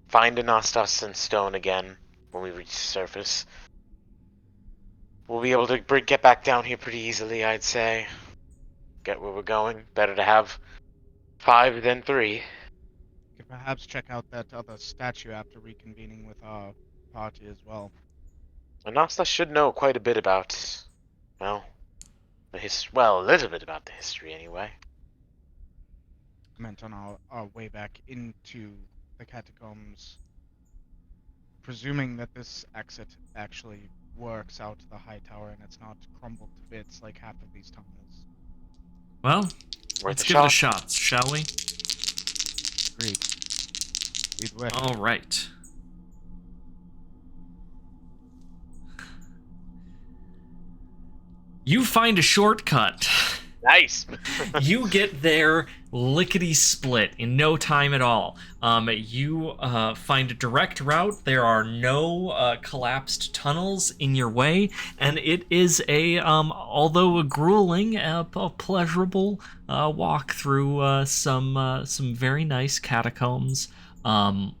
find Anastas and Stone again when we reach the surface, we'll be able to get back down here pretty easily, I'd say. Get where we're going. Better to have 5 than 3. You could perhaps check out that other statue after reconvening with our party as well. Anastas should know quite a bit about, well, a little bit about the history anyway. I meant on our way back into the catacombs, presuming that this exit actually works out to the high tower and it's not crumbled to bits like half of these tunnels. Well, let's give it a shot, shall we? Agreed. Lead the way. All right. You find a shortcut. Nice. You get there lickety-split in no time at all. You find a direct route. There are no collapsed tunnels in your way, and it is although a grueling, a pleasurable walk through some very nice catacombs. And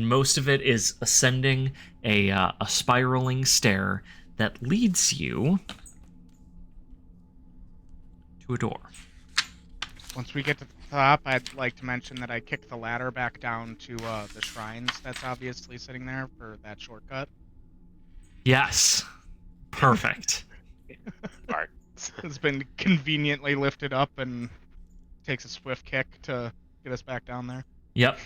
most of it is ascending a spiraling stair that leads you to a door. Once we get to the top, I'd like to mention that I kicked the ladder back down to the shrines that's obviously sitting there for that shortcut. Yes. Perfect. Smart. It's been conveniently lifted up and takes a swift kick to get us back down there. Yep.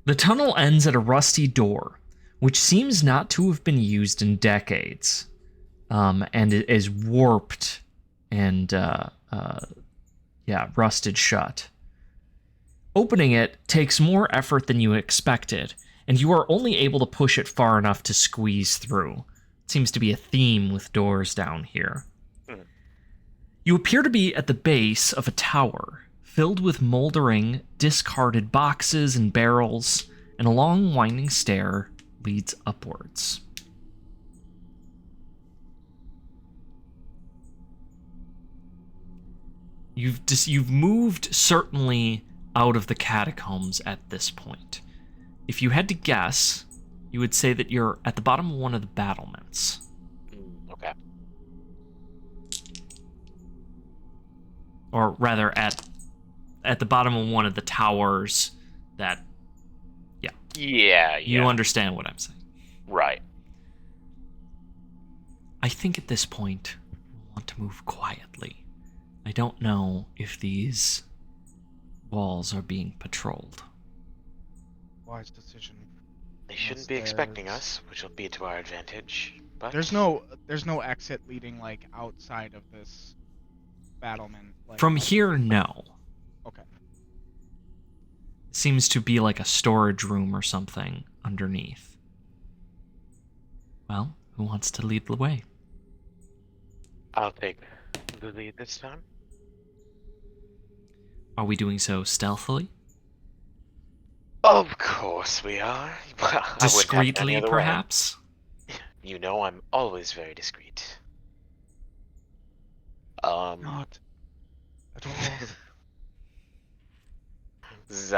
The tunnel ends at a rusty door, which seems not to have been used in decades, and it is warped and rusted shut. Opening it takes more effort than you expected, and you are only able to push it far enough to squeeze through. It seems to be a theme with doors down here. You appear to be at the base of a tower filled with moldering, discarded boxes and barrels, and a long winding stair leads upwards. You've moved certainly out of the catacombs at this point. If you had to guess, you would say that you're at the bottom of one of the battlements. Okay. Or rather, at the bottom of one of the towers that... Yeah. You understand what I'm saying. Right. I think at this point, we'll want to move quietly. I don't know if these walls are being patrolled. Wise decision. They shouldn't be expecting us, which will be to our advantage. But There's no exit leading like outside of this battlement. Like, From here, no. Okay. Seems to be like a storage room or something underneath. Well, who wants to lead the way? I'll take the lead this time. Are we doing so stealthily? Of course we are. Well, Discreetly, perhaps? You know I'm always very discreet. Not at all. This is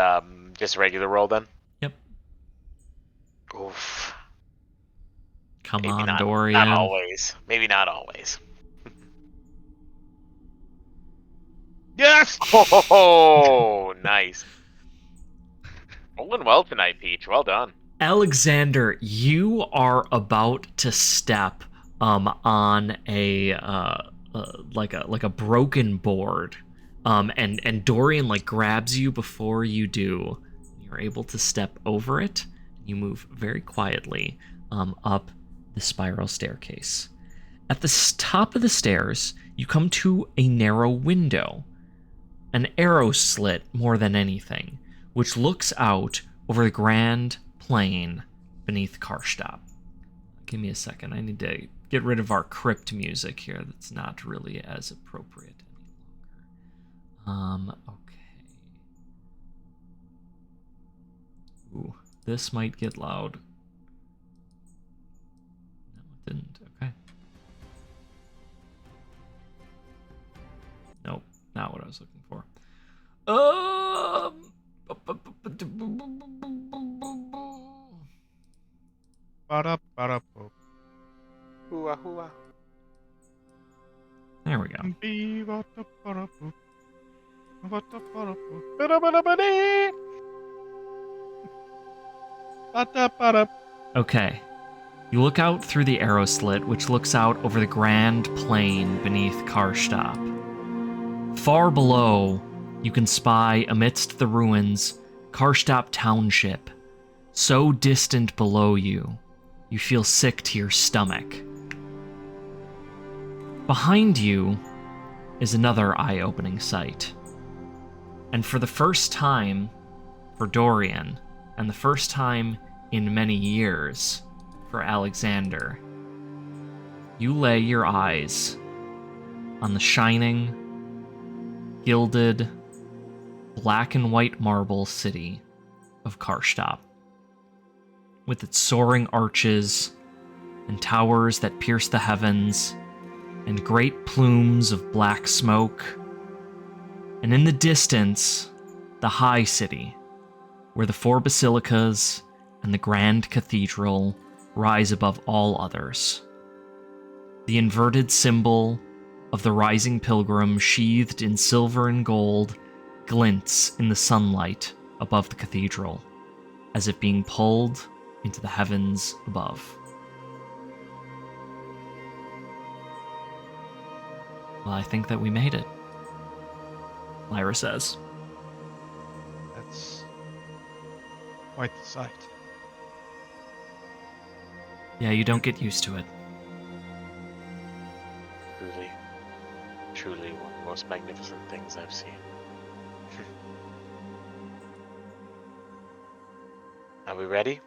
just regular roll then? Yep. Oof. Come Maybe on, Dorian. Not always. Maybe not always. Yes! Oh, nice. Rolling well tonight, Peach. Well done. Alexander, you are about to step on a like a broken board, and Dorian like grabs you before you do. You're able to step over it. You move very quietly up the spiral staircase. At the top of the stairs, you come to a narrow window, an arrow slit more than anything, which looks out over the grand plain beneath Karshtops. Give me a second. I need to get rid of our crypt music here. That's not really as appropriate any longer. Okay. Ooh, this might get loud. No, it didn't. Okay. Nope, not what I was looking for. Hooah, hooah. There we go. Okay. You look out through the arrow slit, which looks out over the grand plain beneath Karshtops. Far below, you can spy amidst the ruins Karshtops Township. So distant below you, you feel sick to your stomach. Behind you is another eye-opening sight. And for the first time for Dorian, and the first time in many years for Alexander, you lay your eyes on the shining, gilded, black and white marble city of Karshtops, with its soaring arches and towers that pierce the heavens and great plumes of black smoke, and in the distance, the high city, where the 4 basilicas and the grand cathedral rise above all others. The inverted symbol of the rising pilgrim, sheathed in silver and gold, glints in the sunlight above the cathedral, as if being pulled into the heavens above. Well, I think that we made it, Lyra says. That's quite the sight. Yeah, you don't get used to it. Truly one of the most magnificent things I've seen. Are we ready?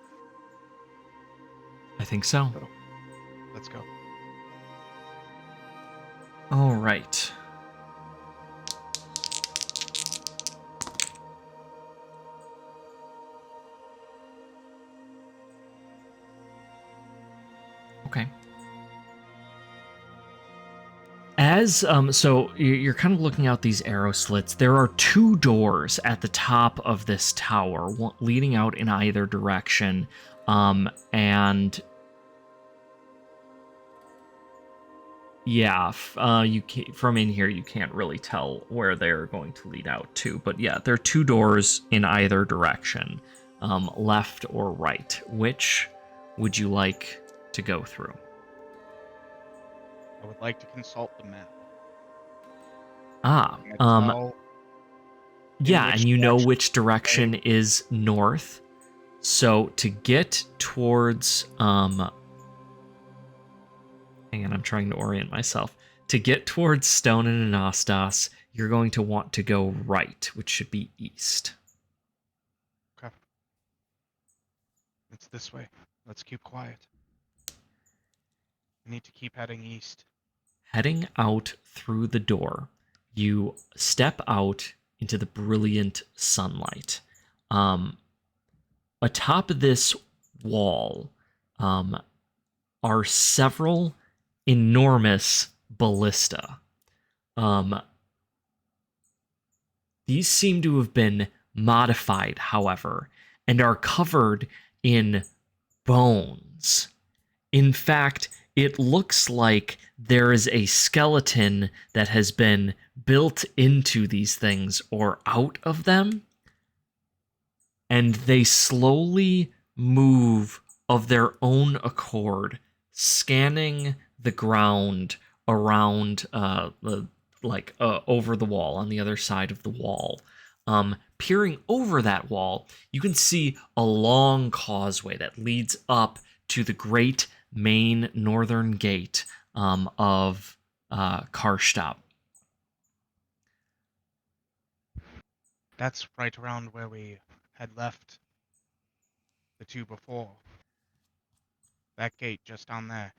I think so. Let's go. All right. So you're kind of looking out these arrow slits. There are 2 doors at the top of this tower, leading out in either direction, and yeah, from in here you can't really tell where they're going to lead out to. But yeah, there are 2 doors in either direction, left or right. Which would you like to go through? I would like to consult the map. Yeah, and you know which direction direction is north. So to get towards hang on, I'm trying to orient myself. To get towards Stone and Anastas, you're going to want to go right, which should be east. Okay. It's this way. Let's keep quiet. We need to keep heading east. Heading out through the door, you step out into the brilliant sunlight. Atop this wall are several enormous ballista. These seem to have been modified, however, and are covered in bones. In fact, it looks like there is a skeleton that has been built into these things or out of them, and they slowly move of their own accord, scanning the ground around over the wall, on the other side of the wall. Peering over that wall, you can see a long causeway that leads up to the great main northern gate of Karshtops. That's right around where we had left the 2 before. That gate just down there.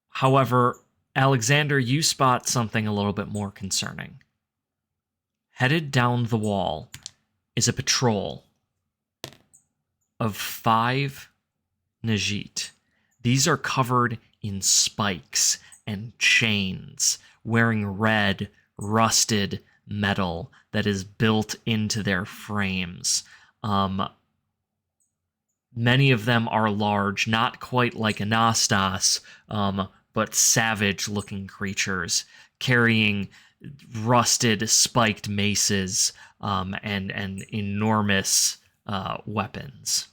However, Alexander, you spot something a little bit more concerning. Headed down the wall is a patrol of 5 Najit. These are covered in spikes and chains, wearing red, rusted metal that is built into their frames. Many of them are large, not quite like Anastas, but savage-looking creatures, carrying rusted, spiked maces and enormous weapons.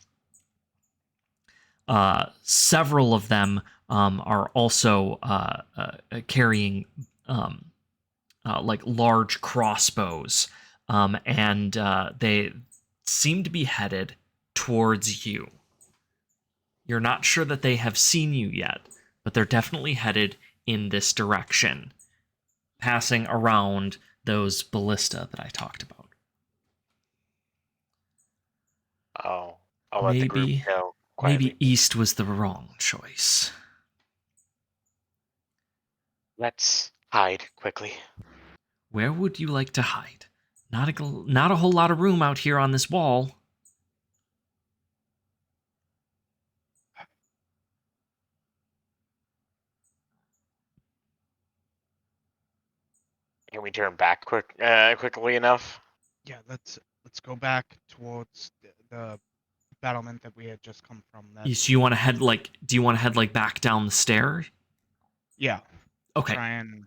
Several of them are also carrying large crossbows, and they seem to be headed towards you. You're not sure that they have seen you yet, but they're definitely headed in this direction, passing around those ballista that I talked about. I'll let the group go quietly. Maybe east was the wrong choice. Let's hide quickly. Where would you like to hide? Not a whole lot of room out here on this wall. Can we turn back quickly enough? Yeah, let's go back towards the battlement that we had just come from. So you want to head do you want to head back down the stair? Yeah. Okay. Try and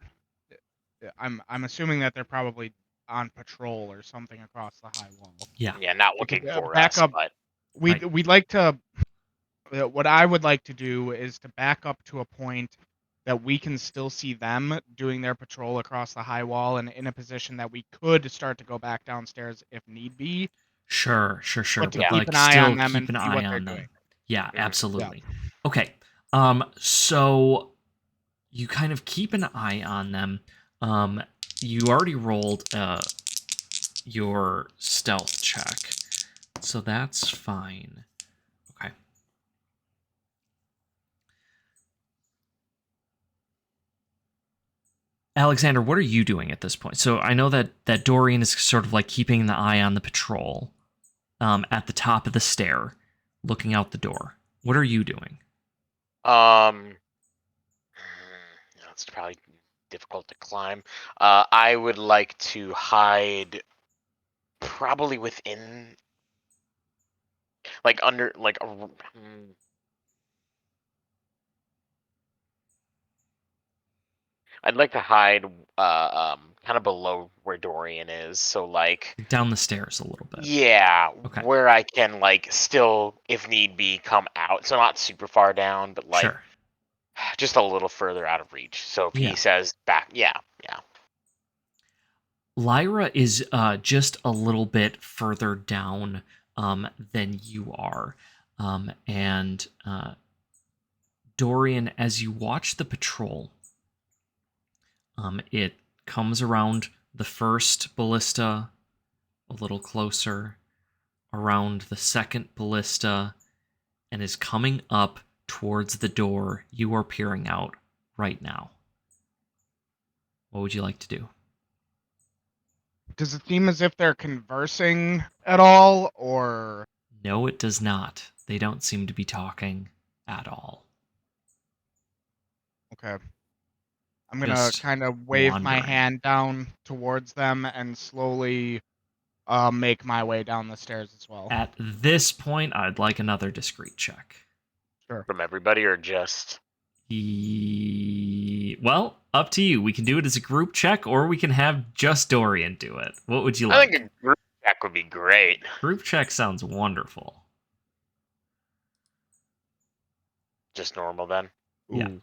I'm assuming that they're probably on patrol or something across the high wall. Yeah. Yeah, not looking for back us, up. but We'd like to. What I would like to do is to back up to a point that we can still see them doing their patrol across the high wall, and in a position that we could start to go back downstairs if need be. Sure. But to But keep an eye on them and see what they're doing. Yeah, absolutely. Yeah. Okay. So you kind of keep an eye on them. You already rolled your stealth check, so that's fine. Okay. Alexander, what are you doing at this point? So I know that Dorian is sort of keeping the eye on the patrol at the top of the stair, looking out the door. What are you doing? It's probably difficult to climb. I would like to hide probably within, like under, like I'd like to hide kind of below where Dorian is, so like Down the stairs a little bit. yeah, Okay. where I can like still, if need be, come out. So not super far down, but like Sure. just a little further out of reach. So if Yeah. he says back, yeah. Lyra is just a little bit further down than you are. And Dorian, as you watch the patrol, it comes around the first ballista a little closer, around the second ballista, and is coming up towards the door you are peering out right now. What would you like to do? Does it seem as if they're conversing at all, or... No, it does not. They don't seem to be talking at all. Okay. I'm gonna Just kind of wave my wandering. hand down towards them and slowly make my way down the stairs as well. At this point, I'd like another discreet check. Sure. From everybody or just? Well, up to you. We can do it as a group check, or we can have just Dorian do it. What would you I like? think a group check would be great. Group check sounds wonderful. Just normal then. Yeah. Ooh,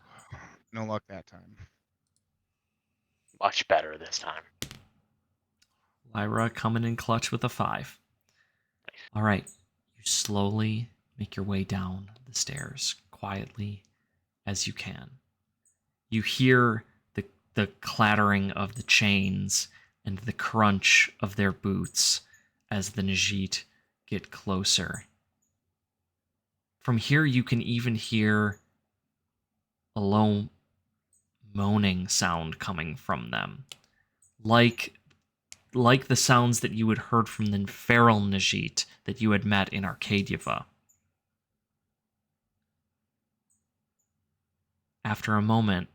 no luck that time. Much better this time. Lyra coming in clutch with a 5. All right. You slowly make your way down the stairs, quietly as you can. You hear the clattering of the chains and the crunch of their boots as the Najit get closer. From here, you can even hear a low moaning sound coming from them, like the sounds that you had heard from the feral Najit that you had met in Arcadiava. After a moment,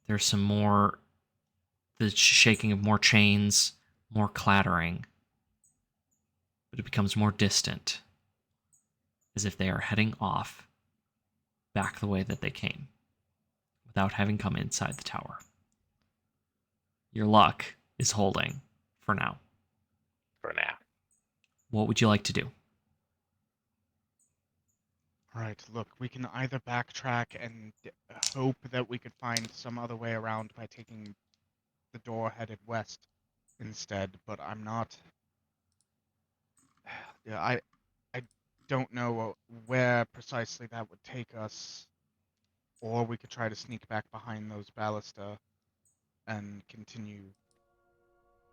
there's some more, the shaking of more chains, more clattering, but it becomes more distant, as if they are heading off back the way that they came, without having come inside the tower. Your luck is holding for now. For now. What would you like to do? Alright, look, we can either backtrack and hope that we could find some other way around by taking the door headed west instead, but I'm not... Yeah, I don't know where precisely that would take us, or we could try to sneak back behind those ballista and continue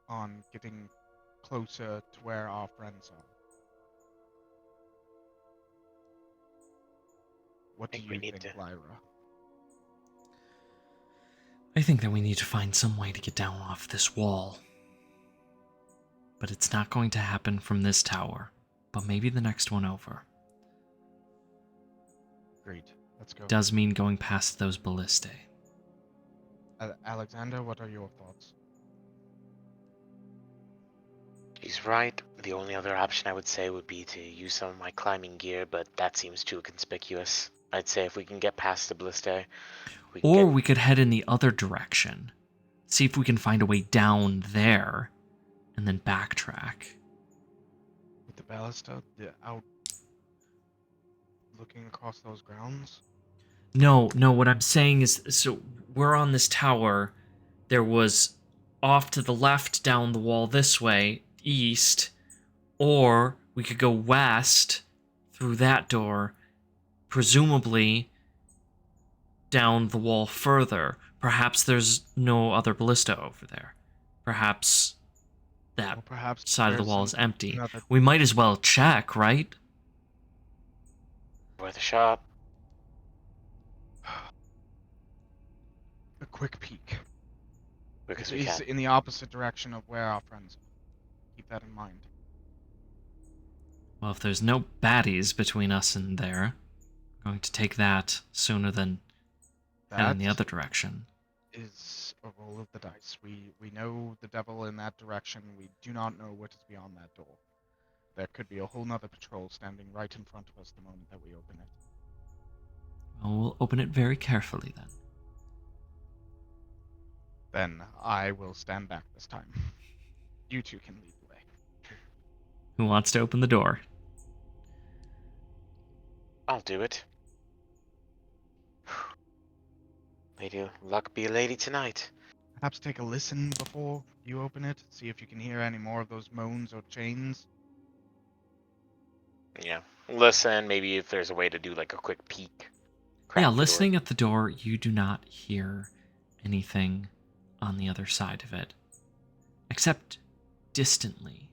on getting closer to where our friends are. What do you think, Lyra? I think that we need to find some way to get down off this wall. But it's not going to happen from this tower, but maybe the next one over. Great, let's go. Does mean going past those ballistae. Alexander, what are your thoughts? He's right. The only other option I would say would be to use some of my climbing gear, but that seems too conspicuous. I'd say if we can get past the ballistae, we could head in the other direction. See if we can find a way down there, and then backtrack. With the ballista out looking across those grounds? No, what I'm saying is, so we're on this tower. There was off to the left down the wall this way, east, or we could go west through that door, presumably down the wall further. Perhaps there's no other ballista over there. Perhaps that side of the wall is empty. We might as well check, right? Worth a shot. A quick peek. Because It we is can. in the opposite direction of where our friends are. Keep that in mind. Well, if there's no baddies between us and there, I'm going to take that sooner than heading the other direction. Is a roll of the dice. We know the devil in that direction. We do not know what is beyond that door. There could be a whole nother patrol standing right in front of us the moment that we open it. Well, we'll open it very carefully then. Then I will stand back this time. You two can lead the way. Who wants to open the door? I'll do it. Lady luck be a lady tonight. Perhaps take a listen before you open it. See if you can hear any more of those moans or chains. Yeah. Listen, maybe if there's a way to do like a quick peek. Yeah, listening at the door, you do not hear anything on the other side of it. Except distantly.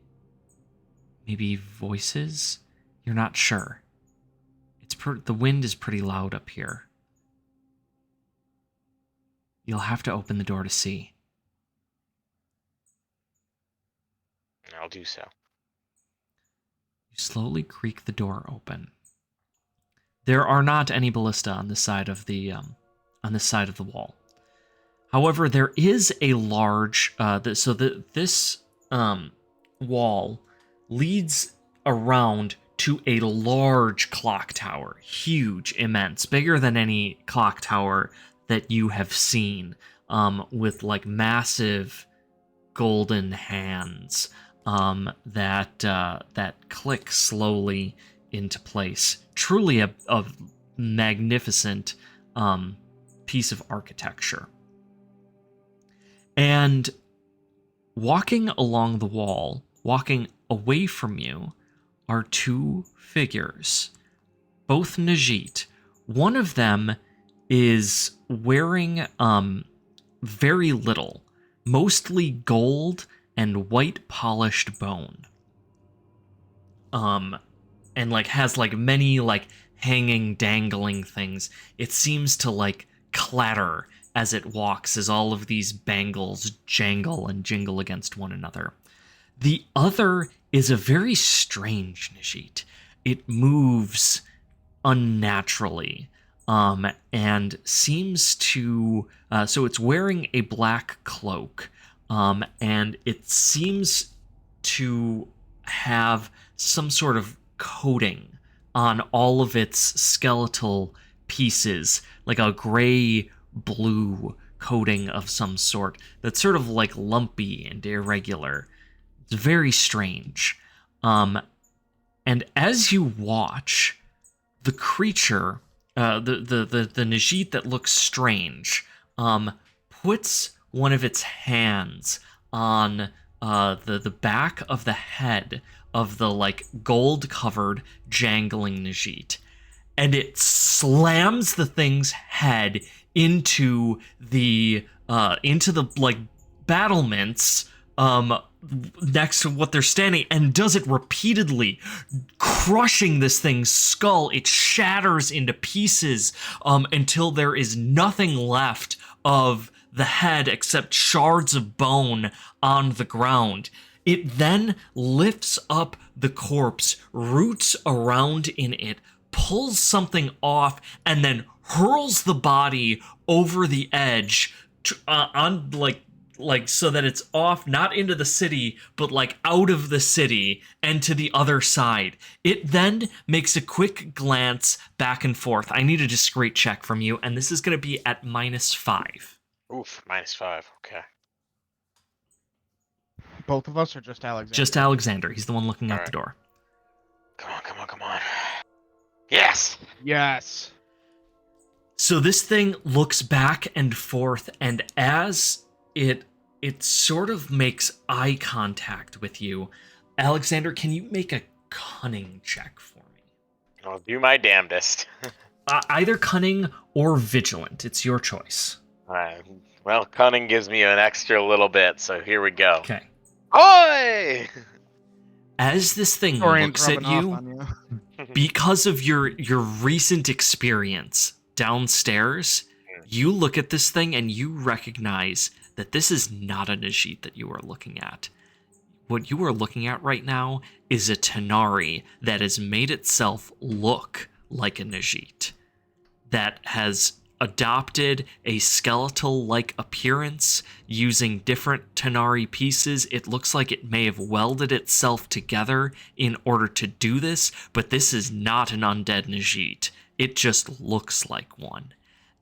Maybe voices? You're not sure. The wind is pretty loud up here. You'll have to open the door to see. I'll do so. You slowly creak the door open. There are not any ballista on this side of the wall. However, there is a large. This wall leads around to a large clock tower, huge, immense, bigger than any clock tower that you have seen, with like massive golden hands that click slowly into place. Truly a magnificent piece of architecture. And walking along the wall, walking away from you, are two figures, both Najit. One of them is wearing very little, mostly gold and white polished bone. And like has like many like hanging, dangling things. It seems to like clatter as it walks, as all of these bangles jangle and jingle against one another. The other is a very strange Najit. It moves unnaturally, and seems to... so it's wearing a black cloak, and it seems to have some sort of coating on all of its skeletal pieces, like a gray-blue coating of some sort that's sort of like lumpy and irregular. It's very strange. And as you watch, the creature, the Najit that looks strange, puts one of its hands on the back of the head of the like gold-covered, jangling Najit, and it slams the thing's head into the like battlements next to what they're standing, and does it repeatedly, crushing this thing's skull. It shatters into pieces until there is nothing left of the head except shards of bone on the ground. It then lifts up the corpse, roots around in it, pulls something off, and then hurls the body over the edge on like so that it's off, not into the city, but like out of the city and to the other side. It then makes a quick glance back and forth. I need a discreet check from you, and this is going to be at -5. Oof, -5. Okay. Both of us, or just Alexander? Just Alexander. He's the one looking out All the door. Come on, come on, come on. Yes! Yes. So this thing looks back and forth, and as it sort of makes eye contact with you, Alexander, can you make a cunning check for me? I'll do my damnedest. Either cunning or vigilant. It's your choice. Alright. Well, cunning gives me an extra little bit, so here we go. Okay. Oi! As this thing Dorian's looks at rubbing off you, on you. because of your recent experience downstairs, you look at this thing and you recognize that this is not a Najit that you are looking at. What you are looking at right now is a Tanari that has made itself look like a Najit. that has adopted a skeletal-like appearance using different Tanari pieces. It looks like it may have welded itself together in order to do this, but this is not an undead Najit. It just looks like one.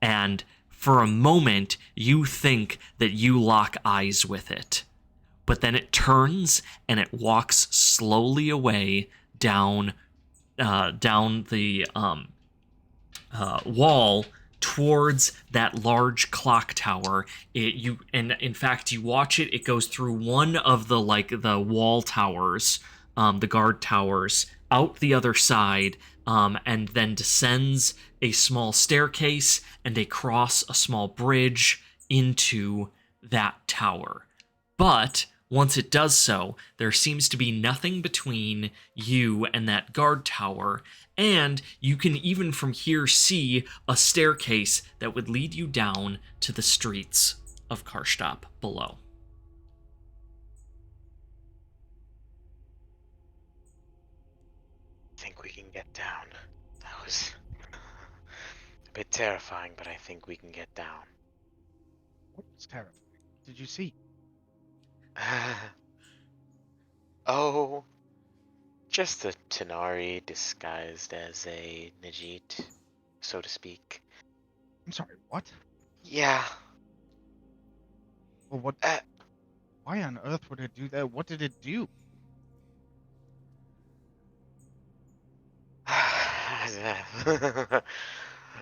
And for a moment, you think that you lock eyes with it. But then it turns and it walks slowly away down the wall towards that large clock tower. And in fact, you watch it. It goes through one of the wall towers, the guard towers, out the other side, and then descends a small staircase and across a small bridge into that tower. But once it does so, there seems to be nothing between you and that guard tower, and you can even from here see a staircase that would lead you down to the streets of Karshtops below. I think we can get down. That was a bit terrifying, but I think we can get down. What was terrifying? Did you see? Oh, just a Tanari disguised as a Najit, so to speak. I'm sorry, what? Yeah. Well, what? Why on earth would it do that? What did it do?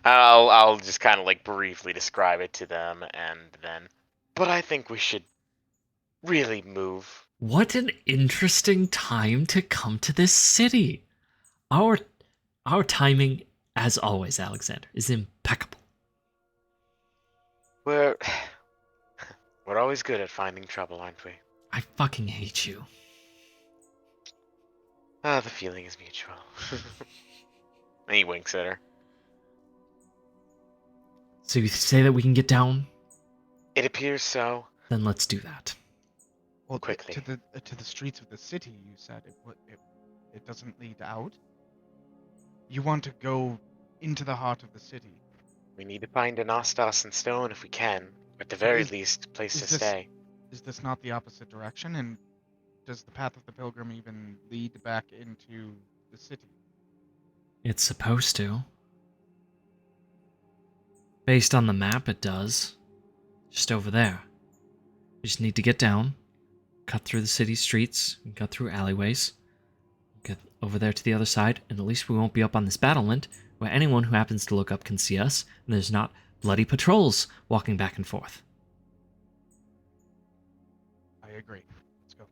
I'll just kind of like briefly describe it to them, and then. But I think we should really move. What an interesting time to come to this city. Our timing, as always, Alexander, is impeccable. We're always good at finding trouble, aren't we? I fucking hate you. Ah, the feeling is mutual. And he winks at her. So you say that we can get down? It appears so. Then let's do that. Well, Quickly. to the streets of the city. You said it doesn't lead out. You want to go into the heart of the city. We need to find an Ostos and Stone if we can. At the very least, a place to stay. Is this not the opposite direction? And does the path of the pilgrim even lead back into the city? It's supposed to. Based on the map, it does. Just over there. You just need to get down, cut through the city streets, and cut through alleyways, get over there to the other side, and at least we won't be up on this battlement where anyone who happens to look up can see us, and there's not bloody patrols walking back and forth. I agree. Let's go.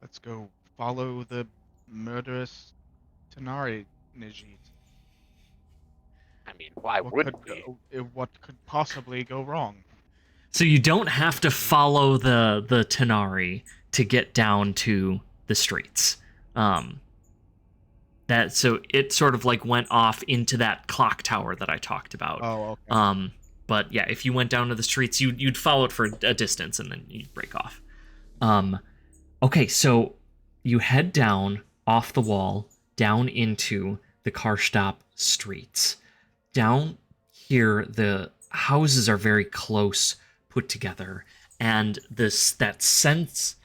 Let's go follow the murderous Tanari Najit. I mean, why wouldn't we? What could possibly go wrong? So you don't have to follow the Tanari to get down to the streets. So it sort of like went off into that clock tower that I talked about. Oh, okay. But yeah, if you went down to the streets, you'd follow it for a distance and then you'd break off. Okay, so you head down off the wall, down into the Karshtops streets. Down here, the houses are very close put together, and that sense,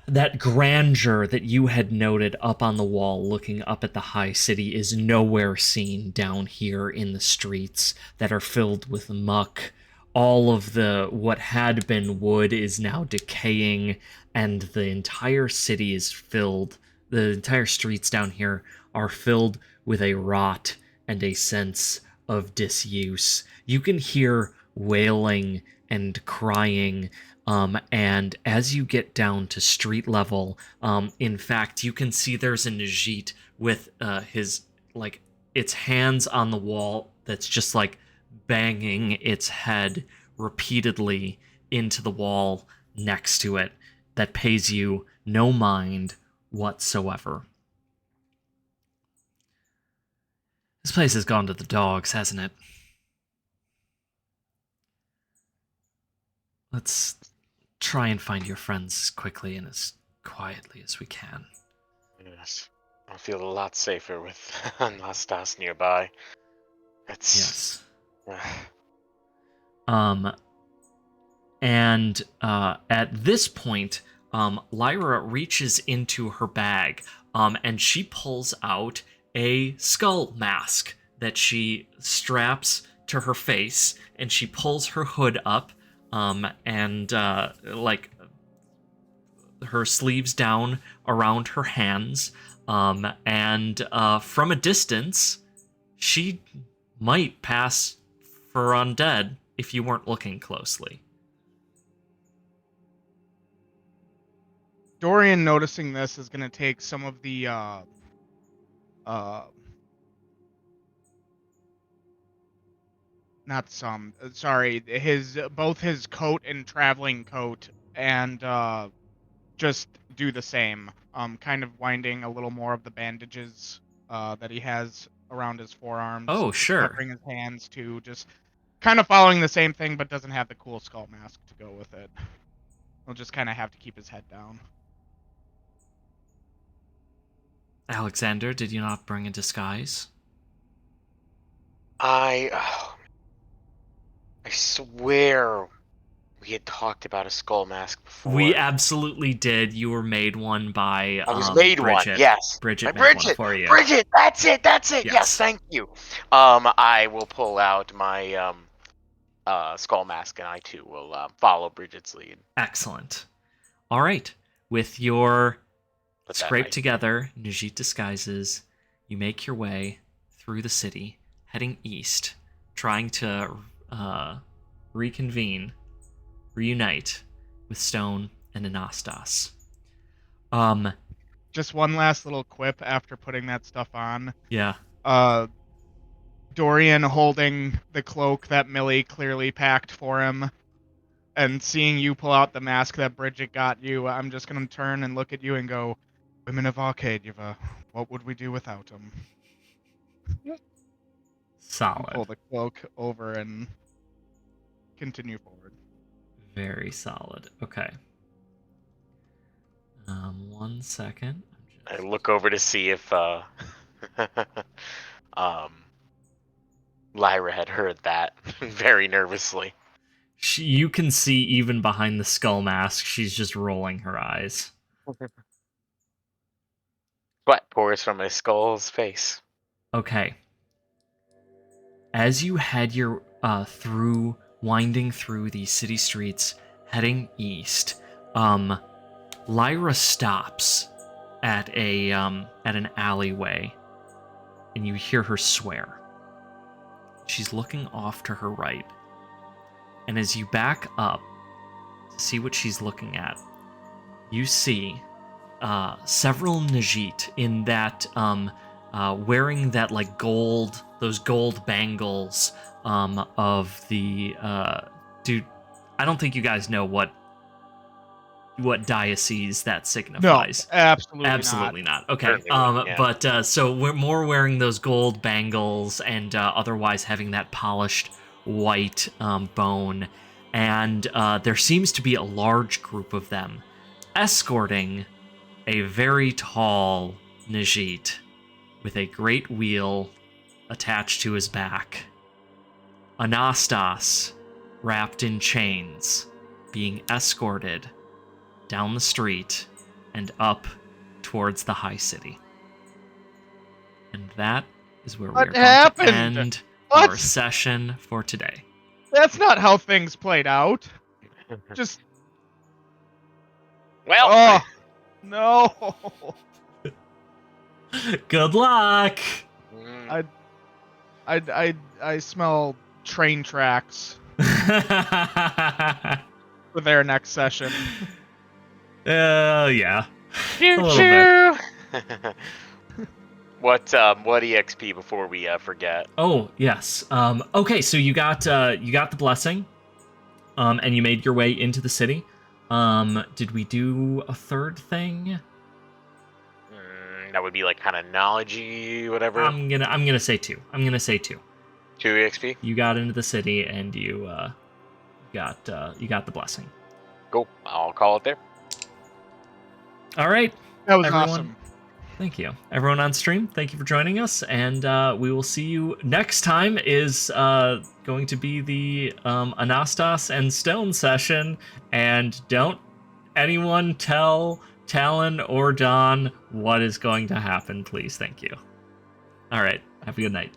that grandeur that you had noted up on the wall looking up at the high city is nowhere seen down here in the streets that are filled with muck. All of what had been wood is now decaying, and the entire city is filled, the entire streets down here are filled with a rot and a sense of disuse. You can hear wailing and crying, and as you get down to street level, in fact, you can see there's a Najit with its hands on the wall that's just like banging its head repeatedly into the wall next to it that pays you no mind whatsoever. This place has gone to the dogs, hasn't it? Let's try and find your friends as quickly and as quietly as we can. Yes. I feel a lot safer with Nastas nearby. It's Yes. And at this point, Lyra reaches into her bag, and she pulls out a skull mask that she straps to her face, and she pulls her hood up, and like her sleeves down around her hands, and from a distance, she might pass for undead if you weren't looking closely. Dorian, noticing this, is going to take some of the not some, sorry, both his coat and traveling coat, and just do the same. Kind of winding a little more of the bandages that he has around his forearms. Oh, sure. Covering his hands too, just kind of following the same thing, but doesn't have the cool skull mask to go with it. He'll just kind of have to keep his head down. Alexander, did you not bring a disguise? I swear we had talked about a skull mask before. We absolutely did. You were made one by I was made Bridget. one, yes. Bridget made Bridget, one for you. Bridget, that's it. Yes. Yes, thank you. I will pull out my skull mask, and I too will follow Bridget's lead. Excellent. All right. With your Put that scraped knife- together Najit disguises, you make your way through the city, heading east, trying to reunite with Stone and Anastas. Just one last little quip after putting that stuff on. Yeah. Dorian holding the cloak that Millie clearly packed for him, and seeing you pull out the mask that Bridget got you, I'm just gonna turn and look at you and go, "Women of Arcadia, what would we do without them?" Solid. Pull the cloak over and continue forward. Very solid. Okay. 1 second. I look over to see if Lyra had heard that very nervously. You can see even behind the skull mask, she's just rolling her eyes. Sweat pours from my skull's face. Okay. As you head your winding through the city streets, heading east, Lyra stops at an alleyway, and you hear her swear. She's looking off to her right, and as you back up to see what she's looking at, you see several Najit in that wearing that like those gold bangles of the dude. I don't think you guys know what diocese that signifies. No, absolutely not. Okay. Yeah. But so we're more wearing those gold bangles and otherwise having that polished white bone, and there seems to be a large group of them escorting a very tall Najit with a great wheel attached to his back. Anastas, wrapped in chains, being escorted down the street and up towards the high city. And that is where we are going to end our session for today. That's not how things played out. Just... Well... Oh, no! Good luck! I smell train tracks for their next session. Yeah. Choo choo! What EXP before we forget? Oh, yes. Okay, so you got the blessing, and you made your way into the city. Did we do a third thing? That would be like kind of knowledge-y, whatever. I'm gonna say 2. 2 EXP. You got into the city and you got the blessing. Cool. I'll call it there. All right. That was everyone. awesome. Thank you. Everyone on stream, thank you for joining us, and we will see you next time is going to be the Anastas and Stone session, and don't anyone tell Talon or Don what is going to happen, please. Thank you. All right. Have a good night.